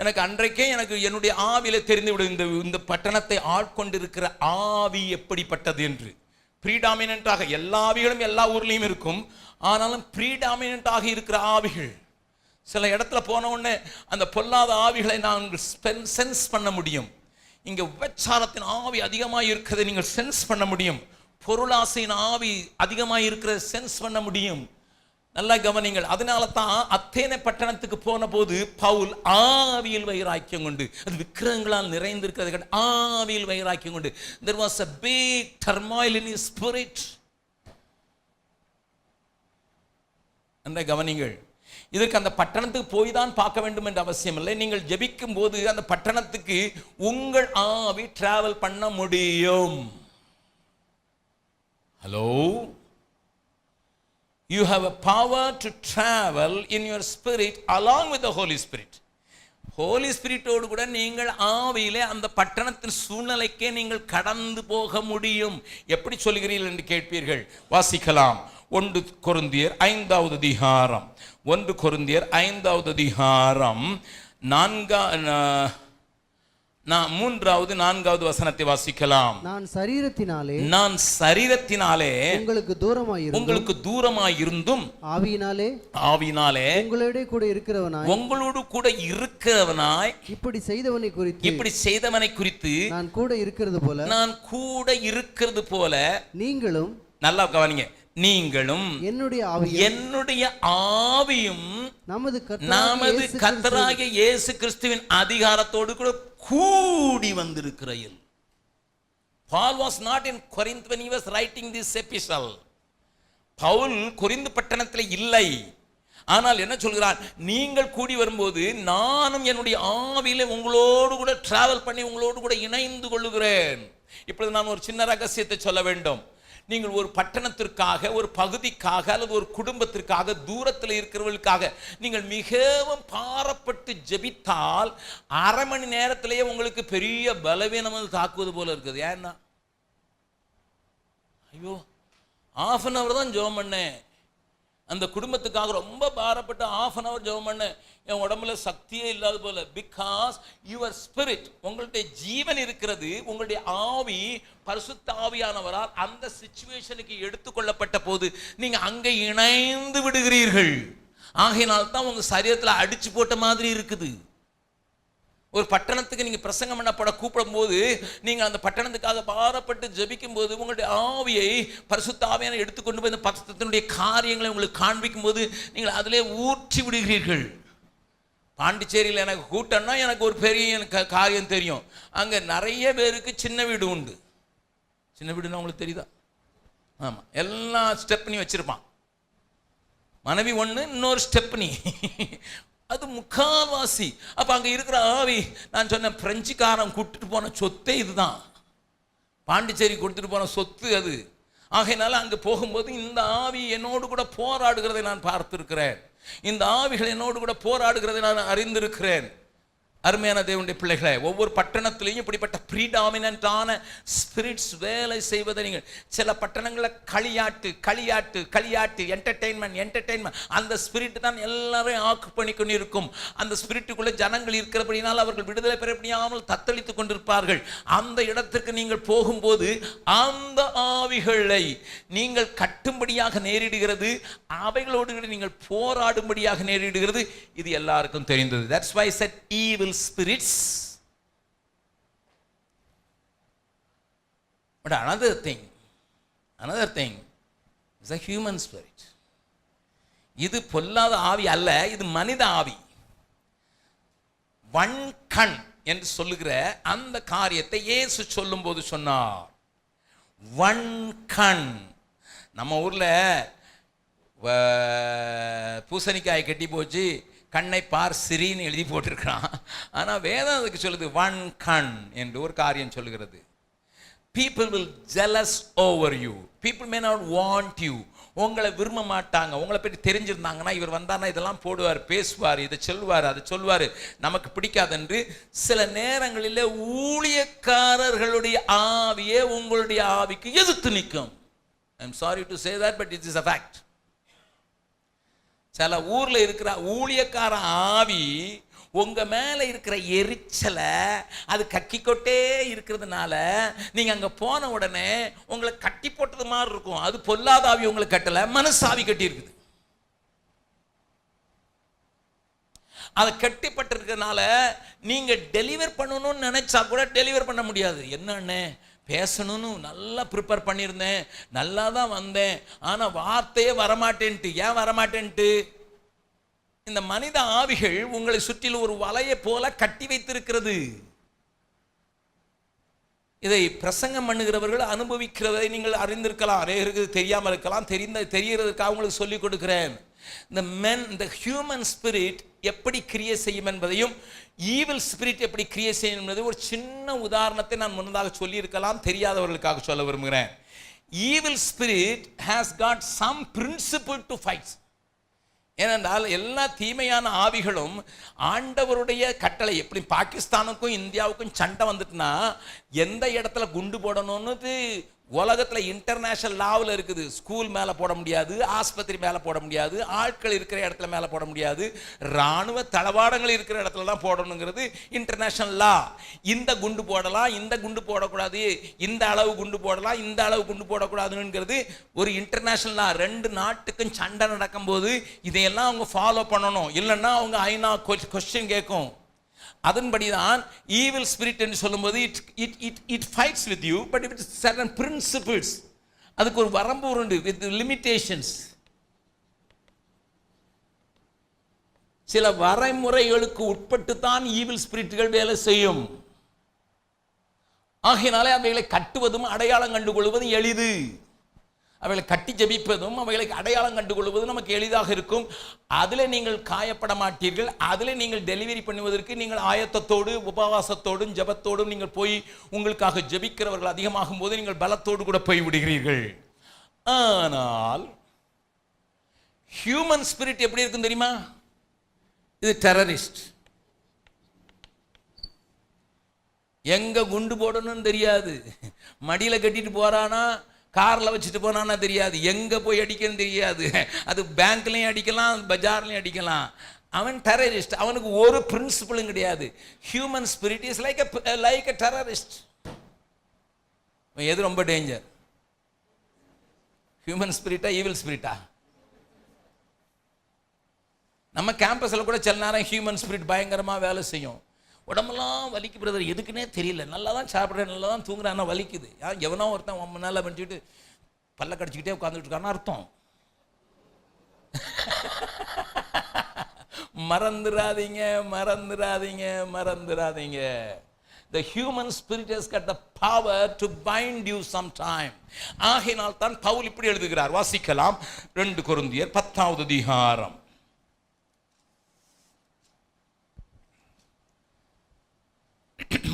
B: எனக்கு அன்றைக்கே எனக்கு என்னுடைய ஆவியில தெரிந்து விடும் இந்த பட்டணத்தை ஆட்கொண்டிருக்கிற ஆவி எப்படிப்பட்டது என்று. ப்ரீடாமினன்ட்டாக எல்லா ஆவிகளும் எல்லா ஊர்லேயும் இருக்கும், ஆனாலும் ப்ரீடாமினன்ட்டாக இருக்கிற ஆவிகள் சில இடத்துல போன உடனே அந்த பொல்லாத ஆவிகளை நாங்கள் சென்ஸ் பண்ண முடியும். இங்கே விபச்சாரத்தின் ஆவி அதிகமாக இருக்கிறதை நீங்கள் சென்ஸ் பண்ண முடியும், பொருளாசையின் ஆவி அதிகமாக இருக்கிறத சென்ஸ் பண்ண முடியும். நல்லா கவனிங்கள். அதனால தான் அத்தேனை பட்டணத்துக்கு போன போது பவுல் ஆவியில் வைராக்கியம் கொண்டு, அது விக்கிரகங்களால் நிறைந்திருக்கிறது, ஆவியில் வைராக்கியம் கொண்டு, there was a big turmoil in his spirit. அந்த கவனிங்கள். இதற்கு அந்த பட்டணத்துக்கு போய் தான் பார்க்க வேண்டும் என்ற அவசியம் இல்லை. நீங்கள் ஜெபிக்கும் போது அந்த பட்டணத்துக்கு உங்கள் ஆவி டிராவல் பண்ண முடியும். Hello, you have a power to travel in your spirit along with the Holy Spirit. Holy Spirit ஓடு கூட நீங்கள் ஆவியிலே அந்த பட்டணத்தின் சூழ்நிலைக்கே நீங்கள் கடந்து போக முடியும். எப்படி சொல்கிறீர்கள் என்று கேட்பீர்கள். வாசிக்கலாம். 1 கொரிந்தியர் 5வது அதிகாரம், 1 கொரிந்தியர் 5வது அதிகாரம் 3வது 4வது வசனத்தை வாசிக்கலாம்.
D: நான் சரீரத்தினாலே
B: உங்களுக்கு தூரமாயிருந்தும் ஆவியினாலே உங்களோடு கூட இருக்கிறவனாய் இப்படி செய்தவனை குறித்து நான் கூட இருக்கிறது போல நீங்களும், நல்லா கவனிங்க,
C: நீங்களும் என்னுடைய ஆவியும் நமது கர்த்தராகிய இயேசு கிறிஸ்துவின் அதிகாரத்தோடு கூட கூடி வந்திருக்கிறீர்கள். Paul was not in Corinth when he was writing this epistle. Paul Corinth பட்டணத்தில் இல்லை. ஆனால் என்ன சொல்கிறார், நீங்கள் கூடி வரும்போது நானும் என்னுடைய ஆவியிலே உங்களோடு கூட டிராவல் பண்ணி உங்களோடு கூட இணைந்து கொள்ளுகிறேன். இப்பொழுது நான் ஒரு சின்ன ரகசியத்தை சொல்ல வேண்டும். நீங்கள் ஒரு பட்டணத்திற்காக, ஒரு பகுதிக்காக அல்லது ஒரு குடும்பத்திற்காக, தூரத்தில் இருக்கிறவர்களுக்காக நீங்கள் மிகவும் பாரப்பட்டு ஜெபித்தால் அரை மணி நேரத்திலேயே உங்களுக்கு பெரிய பலவீனம் தாக்குவது போல இருக்குது. ஏன்னா ஐயோ ½ an hour தான் ஜெபம் பண்ணேன், அந்த குடும்பத்துக்காக ரொம்ப பாரப்பட்டு ½ an hour ஜெபம் பண்ணேன், என் உடம்புல சக்தியே இல்லாத போல. பிகாஸ் யுவர் ஸ்பிரிட், உங்களுடைய ஜீவன் இருக்கிறது, உங்களுடைய ஆவி பரிசுத்த ஆவியானவரால் அந்த சிச்சுவேஷனுக்கு எடுத்துக்கொள்ளப்பட்ட போது நீங்க அங்கே இணைந்து விடுகிறீர்கள். ஆகையினால் தான் உங்க சரீரத்தில் அடிச்சு போட்ட மாதிரி இருக்குது. ஒரு பட்டணத்துக்கு நீங்க பிரசங்கம் பண்ணப்பட கூப்பிடும் போது நீங்கள் அந்த பட்டணத்துக்காக பாரப்பட்டு ஜெபிக்கும் போது உங்களுடைய ஆவியை பரிசுத்த ஆவியான எடுத்துக்கொண்டு போய் இந்த பட்டணத்தினுடைய காரியங்களை உங்களுக்கு காண்பிக்கும் போது நீங்கள் அதிலே ஊற்றி விடுகிறீர்கள். பாண்டிச்சேரியில் எனக்கு கூட்டம்னா எனக்கு ஒரு பெரிய காரியம் தெரியும். அங்கே நிறைய பேருக்கு சின்ன வீடு உண்டு. சின்ன வீடுன்னா உங்களுக்கு தெரியுதா? ஆமாம், எல்லாம் ஸ்டெப்னி வச்சிருப்பான். மனைவி ஒன்று, இன்னொரு ஸ்டெப்னி, அது முக்கால்வாசி. அப்போ அங்கே இருக்கிற ஆவி, நான் சொன்ன பிரெஞ்சுக்காரன் கூட்டிட்டு போன சொத்தே இதுதான், பாண்டிச்சேரி கொடுத்துட்டு போன சொத்து அது. ஆகையினால அங்கே போகும்போது இந்த ஆவி என்னோடு கூட போராடுகிறதை நான் பார்த்திருக்கிறேன். இந்த ஆவிகள் என்னோடு கூட போராடுகிறதை நான் அறிந்திருக்கிறேன். அருமையான தேவனுடைய பிள்ளைகளை, ஒவ்வொரு பட்டணத்திலையும் இப்படிப்பட்ட ப்ரீடாமினன்டான ஸ்பிரிட்ஸ் வேலை செய்வதை நீங்கள் சில பட்டணங்களில் களியாட்டு என்டர்டெயின்மெண்ட் அந்த ஸ்பிரிட் தான் எல்லாரையும் ஆக்கு பண்ணி கொண்டு இருக்கும். அந்த ஸ்பிரிட்டுக்குள்ளே ஜனங்கள் இருக்கிறபடினால் அவர்கள் விடுதலை பெற முடியாமல் தத்தளித்து கொண்டிருப்பார்கள். அந்த இடத்திற்கு நீங்கள் போகும்போது அந்த ஆவிகளை நீங்கள் கட்டும்படியாக நேரிடுகிறது, அவைகளோடு நீங்கள் போராடும்படியாக நேரிடுகிறது. இது எல்லாருக்கும் தெரிந்தது. That's why I said evil spirits. But another thing is a human spirit. இது பொல்லாத ஆவி அல்ல, இது மனித ஆவி. வன்கண் என்று சொல்லுகிற அந்த காரியத்தை இயேசு சொல்லும் போது சொன்னார். வன்கண். நம்ம ஊர்ல பூசணிக்காய் கட்டி போச்சு, கண்ணை பார் சிறின்னு எழுதி போட்டிருக்கிறான். ஆனால் வேதம் அதுக்கு சொல்லுது ஒன் கண் என்று ஒரு காரியம் சொல்லுகிறது. people will jealous over you, people may not want you. உங்களை விரும்ப மாட்டாங்க. உங்களை பற்றி தெரிஞ்சிருந்தாங்கன்னா இவர் வந்தார்னா இதெல்லாம் போடுவார், பேசுவார், இதை சொல்வார், அதை சொல்வார், நமக்கு பிடிக்காது என்று சில நேரங்களில் ஊழியக்காரர்களுடைய ஆவியே உங்களுடைய ஆவிக்கு எதிர்த்து நிற்கும். I am sorry to say that, but it is a fact. சில ஊர்ல இருக்கிற ஊழியக்கார ஆவி உங்க மேல இருக்கிற எரிச்சலை அது கக்கிக்கொட்டே இருக்கிறதுனால நீங்க அங்க போன உடனே உங்களை கட்டி போட்டது மாதிரி இருக்கும். அது பொல்லாத ஆவி உங்களை கட்டல, மனசாவி கட்டி இருக்குது. அதை கட்டிப்பட்டிருக்கிறதுனால நீங்க டெலிவர் பண்ணணும்னு நினைச்சா கூட டெலிவர் பண்ண முடியாது. என்னன்னு பேசணும்னு நல்லா ப்ரிப்பேர் பண்ணியிருந்தேன், நல்லா தான் வந்தேன், ஆனால் வார்த்தையே வரமாட்டேன்ட்டு. ஏன் வரமாட்டேன்ட்டு? இந்த மனித ஆவிகள் உங்களை சுற்றிலும் ஒரு வலையை போல கட்டி வைத்திருக்கிறது. இதை பிரசங்கம் பண்ணுகிறவர்கள் அனுபவிக்கிறதை நீங்கள் அறிந்திருக்கலாம், அநேகருக்கு தெரியாமல் இருக்கலாம். தெரிகிறதுக்காக உங்களுக்கு சொல்லிக் கொடுக்கிறேன். இந்த ஹியூமன் ஸ்பிரிட் எப்படி கிரியை செய்யும் என்பதையும் ஈவில் ஸ்பிரிட் எப்படி கிரியை செய்யும் என்பதை ஒரு சின்ன உதாரணத்தை நான் முன்னதாக சொல்லி இருக்கலாம், தெரியாதவர்களுக்காக சொல்ல விரும்புகிறேன். Evil spirit has got some principle to fight. ஏனென்றால் எல்லா தீமையான ஆவிகளும் ஆண்டவருடைய கட்டளை, எப்படி பாகிஸ்தானுக்கும் இந்தியாவுக்கும் சண்டை வந்துட்டுனா எந்த இடத்துல குண்டு போடணும்னு உலகத்தில் இன்டர்நேஷனல் லாவில் இருக்குது. ஸ்கூல் மேலே போட முடியாது, ஆஸ்பத்திரி மேலே போட முடியாது, ஆட்கள் இருக்கிற இடத்துல மேலே போட முடியாது, இராணுவ தளவாடங்கள் இருக்கிற இடத்துல தான் போடணுங்கிறது இன்டர்நேஷனல் லா. இந்த குண்டு போடலாம், இந்த குண்டு போடக்கூடாது, இந்த அளவு குண்டு போடலாம், இந்த அளவு குண்டு போடக்கூடாதுங்கிறது ஒரு இன்டர்நேஷனல் லா. ரெண்டு நாட்டுக்கும் சண்டை நடக்கும்போது இதையெல்லாம் அவங்க ஃபாலோ பண்ணணும், இல்லைன்னா அவங்க ஐநா கொஸ்டின் கேட்கும். அதன்படிதான் ஈவில் ஸ்பிரிட் என்று சொல்லும்போது it fights with you, but it certain principles.
B: அதுக்கு ஒரு வரம்பு உண்டு, வித் லிமிட்டேஷன்ஸ். சில வரைமுறைகளுக்கு உட்பட்டு தான் ஈவில் ஸ்பிரிட்டுகள் வேலை செய்யும். ஆகையினாலே அவைகளை கட்டுவதும் அடையாளம் கண்டுகொள்வதும் எளிது. அவைகளை கட்டி ஜெபிப்பதும் அவைகளை அடையாளம் கண்டுகொள்வதும் நமக்கு எளிதாக இருக்கும். அதில் நீங்கள் காயப்பட மாட்டீர்கள். அதில் நீங்கள் டெலிவரி பண்ணுவதற்கு நீங்கள் ஆயத்தத்தோடு உபவாசத்தோடும் ஜபத்தோடும் நீங்கள் போய் உங்களுக்காக ஜெபிக்கிறவர்கள் அதிகமாகும் போது நீங்கள் பலத்தோடு கூட போய் விடுகிறீர்கள். ஆனால் ஹியூமன் ஸ்பிரிட் எப்படி இருக்கும் தெரியுமா? இது டெரரிஸ்ட். எங்க குண்டு போடணும்னு தெரியாது. மடியில கட்டிட்டு போறானா, கார்ல வச்சுட்டு போனானா தெரியாது, எங்க போய் அடிக்கணும் தெரியாது. அது பேங்க்லயும் அடிக்கலாம், பஜார்லயும் அடிக்கலாம். அவன் டெரரிஸ்ட். அவனுக்கு ஒரு பிரின்சிபலும் கிடையாது. Human spirit is like a terrorist. எது ரொம்ப டேஞ்சர்? ஹியூமன் ஸ்பிரிட்டா ஈவில் ஸ்பிரிட்டா? நம்ம கேம்பஸில் கூட சில நேரம் ஹியூமன் ஸ்பிரிட் பயங்கரமாக வேலை செய்யும். உடம்பெல்லாம் வலிக்கு பிரதர், எதுக்குன்னே தெரியல. நல்லா தான் சாப்பிட்றேன், நல்லா தான் தூங்குறேன், ஆனால் வலிக்குது. எவனோ ஒருத்தன் 1 மணி நேரம் பண்ணிச்சுட்டு பல்ல கடிச்சிக்கிட்டே உட்காந்துட்டு இருக்கான்னு அர்த்தம். மறந்துடாதீங்க, மறந்துடாதீங்க, மறந்துடாதீங்க. The human spirit has got the power to bind you sometime. ஆகையினால் தான் பவுல் இப்படி எழுதுகிறார். வாசிக்கலாம். 2 கொரிந்தியர் 10வது அதிகாரம்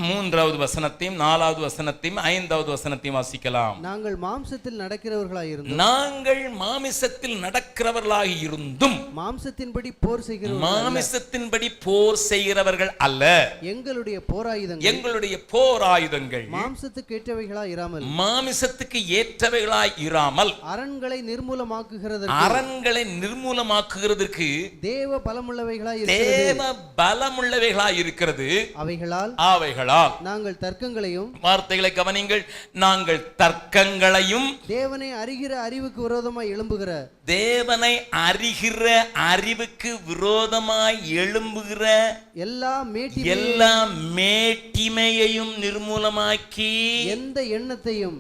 B: 3வது வசனத்தையும் 4வது வசனத்தையும் 5வது வசனத்தையும் வாசிக்கலாம்.
D: நாங்கள் மாம்சத்தில் நடக்கிறவர்களாய் இருந்தும்,
B: நாங்கள் மாமிசத்தில் நடக்கிறவர்களாக இருந்தும்
D: மாம்சத்தின்படி போர் செய்கிறவர்கள்,
B: மாமிசத்தின்படி போர் செய்கிறவர்கள் அல்ல.
D: எங்களுடைய போராயுதங்கள்,
B: எங்களுடைய போராயுதங்கள்
D: மாம்சத்துக்கு ஏற்றவைகளாய் இராமல்,
B: மாமிசத்துக்கு ஏற்றவைகளாய் இராமல்,
D: அரண்களை நிர்மூலமாக்குகிறது,
B: அரண்களை நிர்மூலமாக்குகிறதற்கு
D: தேவ பலமுள்ளவைகளாய்
B: தேவ பலமுள்ளவைகளாய் இருக்கிறது.
D: அவைகளால் நாங்கள் தர்க்கங்களையும்,
B: வார்த்தைகளை கவனிங்கள், நாங்கள் தர்க்கங்களையும்,
D: தேவனை அறிகிற அறிவுக்கு விரோதமாய் எழும்புகிற,
B: தேவனை அறிகிற அறிவுக்கு விரோதமாய் எழும்புகிற எல்லா மேட்டிமையையும் நிர்மூலமாக்கி,
D: எந்த எண்ணத்தையும்,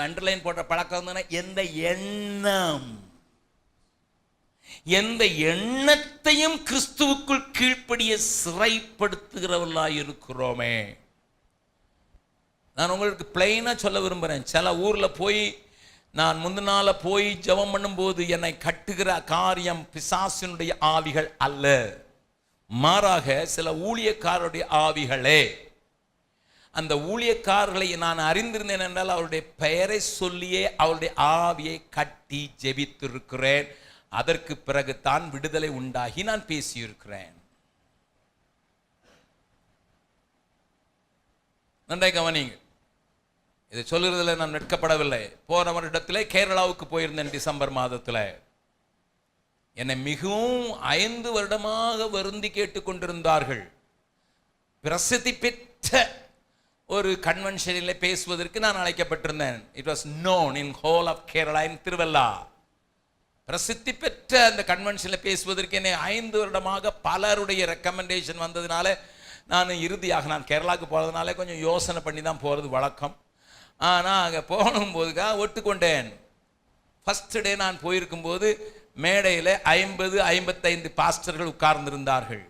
B: அண்டர்லைன் போட்ட பழக்கம் தானே, எந்த எண்ணம், எந்த எண்ணத்தையும் கிறிஸ்துவுக்குள் கீழ்ப்படிய சிறைப்படுத்துகிறவர்களாய் இருக்கிறோமே. நான் உங்களுக்கு பிளைனா சொல்ல விரும்புகிறேன். சில ஊரில் போய் நான் முந்தினால போய் ஜெபம் பண்ணும்போது என்னை கட்டுகிற காரியம் பிசாசினுடைய ஆவிகள் அல்ல, மாறாக சில ஊழியக்காரருடைய ஆவிகளே. அந்த ஊழியக்காரர்களை நான் அறிந்திருந்தேன் என்றால் அவருடைய பெயரை சொல்லியே அவருடைய ஆவியை கட்டி ஜெபித்திருக்கிறேன். அதற்கு பிறகு தான் விடுதலை உண்டாகி நான் பேசியிருக்கிறேன். நன்றாய் கவனிங்க. இதை சொல்லுறதுல நான் வெட்கப்படவில்லை. போன வருடத்திலே கேரளாவுக்கு போயிருந்தேன் டிசம்பர் மாதத்தில். என்னை மிகவும் 5 வருடமாக வருந்தி கேட்டுக்கொண்டிருந்தார்கள். பிரசித்தி பெற்ற ஒரு கன்வென்ஷனில் பேசுவதற்கு நான் அழைக்கப்பட்டிருந்தேன். It was known in whole of Kerala, in Thiruvalla. பிரசித்தி பெற்ற அந்த கன்வென்ஷனில் பேசுவதற்கு என்னை 5 வருடமாக பலருடைய ரெக்கமெண்டேஷன் வந்ததுனால நான் இறுதியாக நான் கேரளாவுக்கு போகிறதுனால கொஞ்சம் யோசனை பண்ணி தான் போகிறது வழக்கம். ஆனால் அங்கே போகும்போதுக்காக ஒட்டுக்கொண்டேன். ஃபஸ்ட்டு டே நான் போயிருக்கும்போது மேடையில் 50-55 பாஸ்டர்கள் உட்கார்ந்திருந்தார்கள்.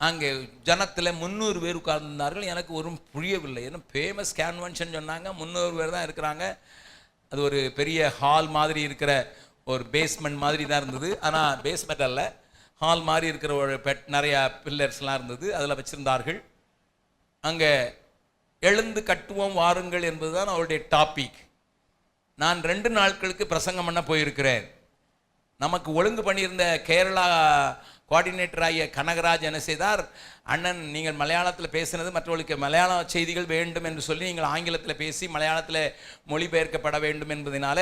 B: அங்கே ஜனத்தில் 300 பேர் உட்கார்ந்திருந்தார்கள். எனக்கு ஒரு புரியவில்லை. ஏன்னா ஃபேமஸ் கன்வென்ஷன் சொன்னாங்க, 300 பேர் தான் இருக்கிறாங்க. அது ஒரு பெரிய ஹால் மாதிரி இருக்கிற ஒரு பேஸ்மெண்ட் மாதிரி தான் இருந்தது. ஆனால் பேஸ்மெண்ட் அல்ல, ஹால் மாதிரி இருக்கிற ஒரு நிறையா பில்லர்ஸ்லாம் இருந்தது, அதில் வச்சுருந்தார்கள். அங்கே எழுந்து கட்டுவோம் வாருங்கள் என்பது தான் அவருடைய டாபிக். நான் 2 நாட்களுக்கு பிரசங்கம் பண்ண போயிருக்கிறேன். நமக்கு ஒழுங்கு பண்ணியிருந்த கேரளா கோஆர்டினேட்டர் ஆகிய கனகராஜ் என்ன செய்தார், அண்ணன் நீங்கள் மலையாளத்தில் பேசினது மற்றவர்களுக்கு மலையாள செய்திகள் வேண்டும் என்று சொல்லி நீங்கள் ஆங்கிலத்தில் பேசி மலையாளத்தில் மொழிபெயர்க்கப்பட வேண்டும் என்பதனால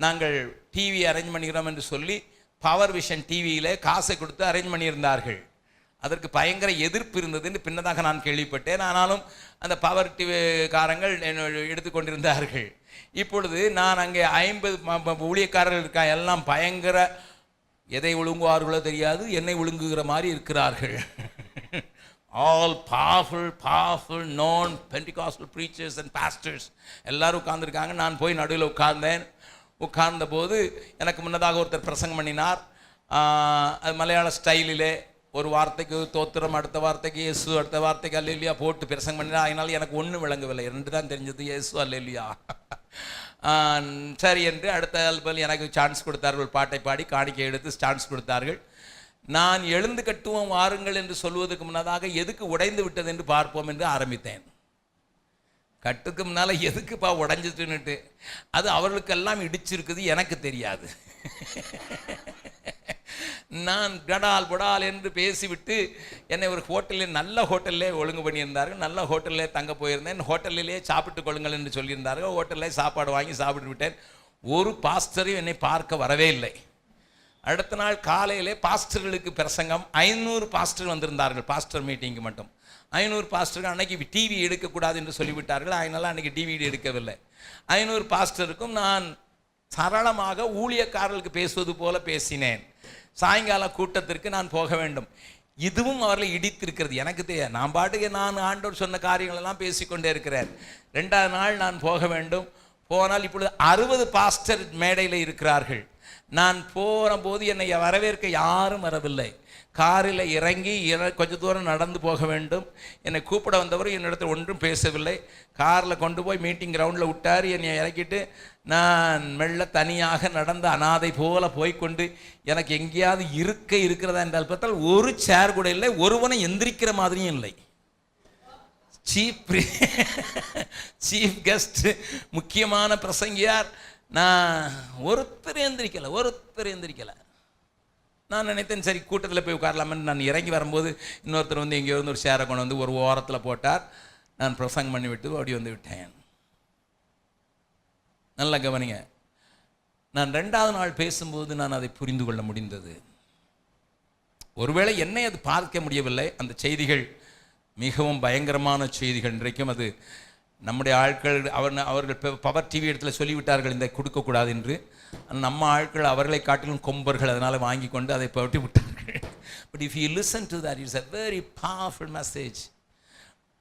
B: நாங்கள் டிவி அரேஞ்ச் பண்ணுகிறோம் என்று சொல்லி பவர் விஷன் டிவியில் காசை கொடுத்து அரேஞ்ச் பண்ணியிருந்தார்கள். அதற்கு பயங்கர எதிர்ப்பு இருந்தது என்று பின்னதாக நான் கேள்விப்பட்டேன். ஆனாலும் அந்த பவர் டிவி காரங்கள் எடுத்துக்கொண்டிருந்தார்கள். இப்பொழுது நான் அங்கே 50 ஊழியக்காரர்கள் இருக்கா, எல்லாம் பயங்கர எதை ஒழுங்குவார்களோ தெரியாது, என்னை ஒழுங்குகிற மாதிரி இருக்கிறார்கள். All powerful known Pentecostal preachers and pastors எல்லாரும் உட்கார்ந்துருக்காங்க. நான் போய் நடுவில் உட்கார்ந்த போது எனக்கு முன்னதாக ஒருத்தர் பிரசங்கம் பண்ணினார். அது மலையாள ஸ்டைலிலே ஒரு வார்த்தைக்கு தோத்திரம், அடுத்த வார்த்தைக்கு இயேசு, அடுத்த வார்த்தைக்கு அல்லேலூயா போட்டு பிரசங்கம் பண்ணினார். அதனால் எனக்கு ஒன்றும் விளங்கவில்லை, 2 தான் தெரிஞ்சது, இயேசு அல்லேலூயா. சரி என்று அடுத்த ஆல்பம் எனக்கு சான்ஸ் கொடுத்தார்கள், பாட்டை பாடி காணிக்கை எடுத்து சான்ஸ் கொடுத்தார்கள். நான் எழுந்து கட்டுவோம் வாருங்கள் என்று சொல்வதற்கு முன்னதாக எதுக்கு உடைந்து விட்டது என்று பார்ப்போம் என்று ஆரம்பித்தேன். கட்டுக்கு முன்னால் எதுக்குப்பா உடைஞ்சிட்டுன்னுட்டு, அது அவர்களுக்கெல்லாம் இடிச்சிருக்குது, எனக்கு தெரியாது. நான் கடால் புடால் என்று பேசிவிட்டு என்னை ஒரு ஹோட்டலில், நல்ல ஹோட்டல்லே ஒழுங்கு பண்ணியிருந்தார்கள். நல்ல ஹோட்டல்லே தங்க போயிருந்தேன். ஹோட்டலிலே சாப்பிட்டு கொள்ளுங்கள் என்று சொல்லியிருந்தார்கள். ஹோட்டல்லே சாப்பாடு வாங்கி சாப்பிட்டு விட்டேன். ஒரு பாஸ்டரையும் என்னை பார்க்க வரவே இல்லை. அடுத்த நாள் காலையிலே பாஸ்டர்களுக்கு பிரசங்கம். 500 பாஸ்டர் வந்திருந்தார்கள் பாஸ்டர் மீட்டிங்கு மட்டும். 500 பாஸ்டர்கள். அன்னைக்கு டிவி எடுக்கக்கூடாது என்று சொல்லிவிட்டார்கள். அதனால் அன்றைக்கி டிவிடி எடுக்கவில்லை. 500 பாஸ்டருக்கும் நான் சரளமாக ஊழியக்காரர்களுக்கு பேசுவது போல பேசினேன். சாயங்கால கூட்டத்திற்கு நான் போக வேண்டும். இதுவும் அவர்களை இடித்திருக்கிறது, எனக்கு தெரியாது. நான் பாட்டுக்கு நான் ஆண்டவர் சொன்ன காரியங்களெல்லாம் பேசிக்கொண்டே இருக்கிறேன். 2வது நாள் நான் போக வேண்டும். போனால் இப்பொழுது 60 பாஸ்டர் மேடையில் இருக்கிறார்கள். நான் போகிற போது என்னை வரவேற்க யாரும் வரவில்லை. காரில் இறங்கி கொஞ்சம் தூரம் நடந்து போக வேண்டும். என்னை கூப்பிட வந்தவர் என்னிடத்தில் ஒன்றும் பேசவில்லை. காரில் கொண்டு போய் மீட்டிங் கிரவுண்டில் விட்டார். என்னை இறக்கிட்டு நான் மெல்ல தனியாக நடந்த அனாதை போல போய்கொண்டு, எனக்கு எங்கேயாவது இருக்கிறதா என்றால் பார்த்தால் ஒரு சேர் கூட இல்லை, ஒருவனை எந்திரிக்கிற மாதிரியும் இல்லை. சீஃப் கெஸ்ட், முக்கியமான பிரசங்கியார், நான் ஒருத்தர் எந்திரிக்கலை. நான் நினைத்தேன் சரி கூட்டத்தில் போய் உட்காரலாமன்னு. நான் இறங்கி வரும்போது இன்னொருத்தர் வந்து எங்கேயோ ஒரு சேரை கொண்டு வந்து ஒரு ஓரத்தில் போட்டார். நான் பிரசங்கம் பண்ணிவிட்டு ஓடி வந்து விட்டேன். நல்லா கவனிங்க. நான் 2வது நாள் பேசும்போது நான் அதை புரிந்து கொள்ள முடிந்தது. ஒருவேளை என்னை அது பார்க்க முடியவில்லை. அந்த செய்திகள் மிகவும் பயங்கரமான செய்திகள். இன்றைக்கும் அது நம்முடைய ஆட்கள் அவர்கள் பவர் டிவி இடத்துல சொல்லிவிட்டார்கள் இந்த கொடுக்கக்கூடாது என்று. நம்ம ஆட்கள் அவர்களை காட்டிலும் கொம்பர்கள், அதனால் வாங்கி கொண்டு அதை பற்றி விட்டார்கள். But if you listen to that, it's a very powerful message.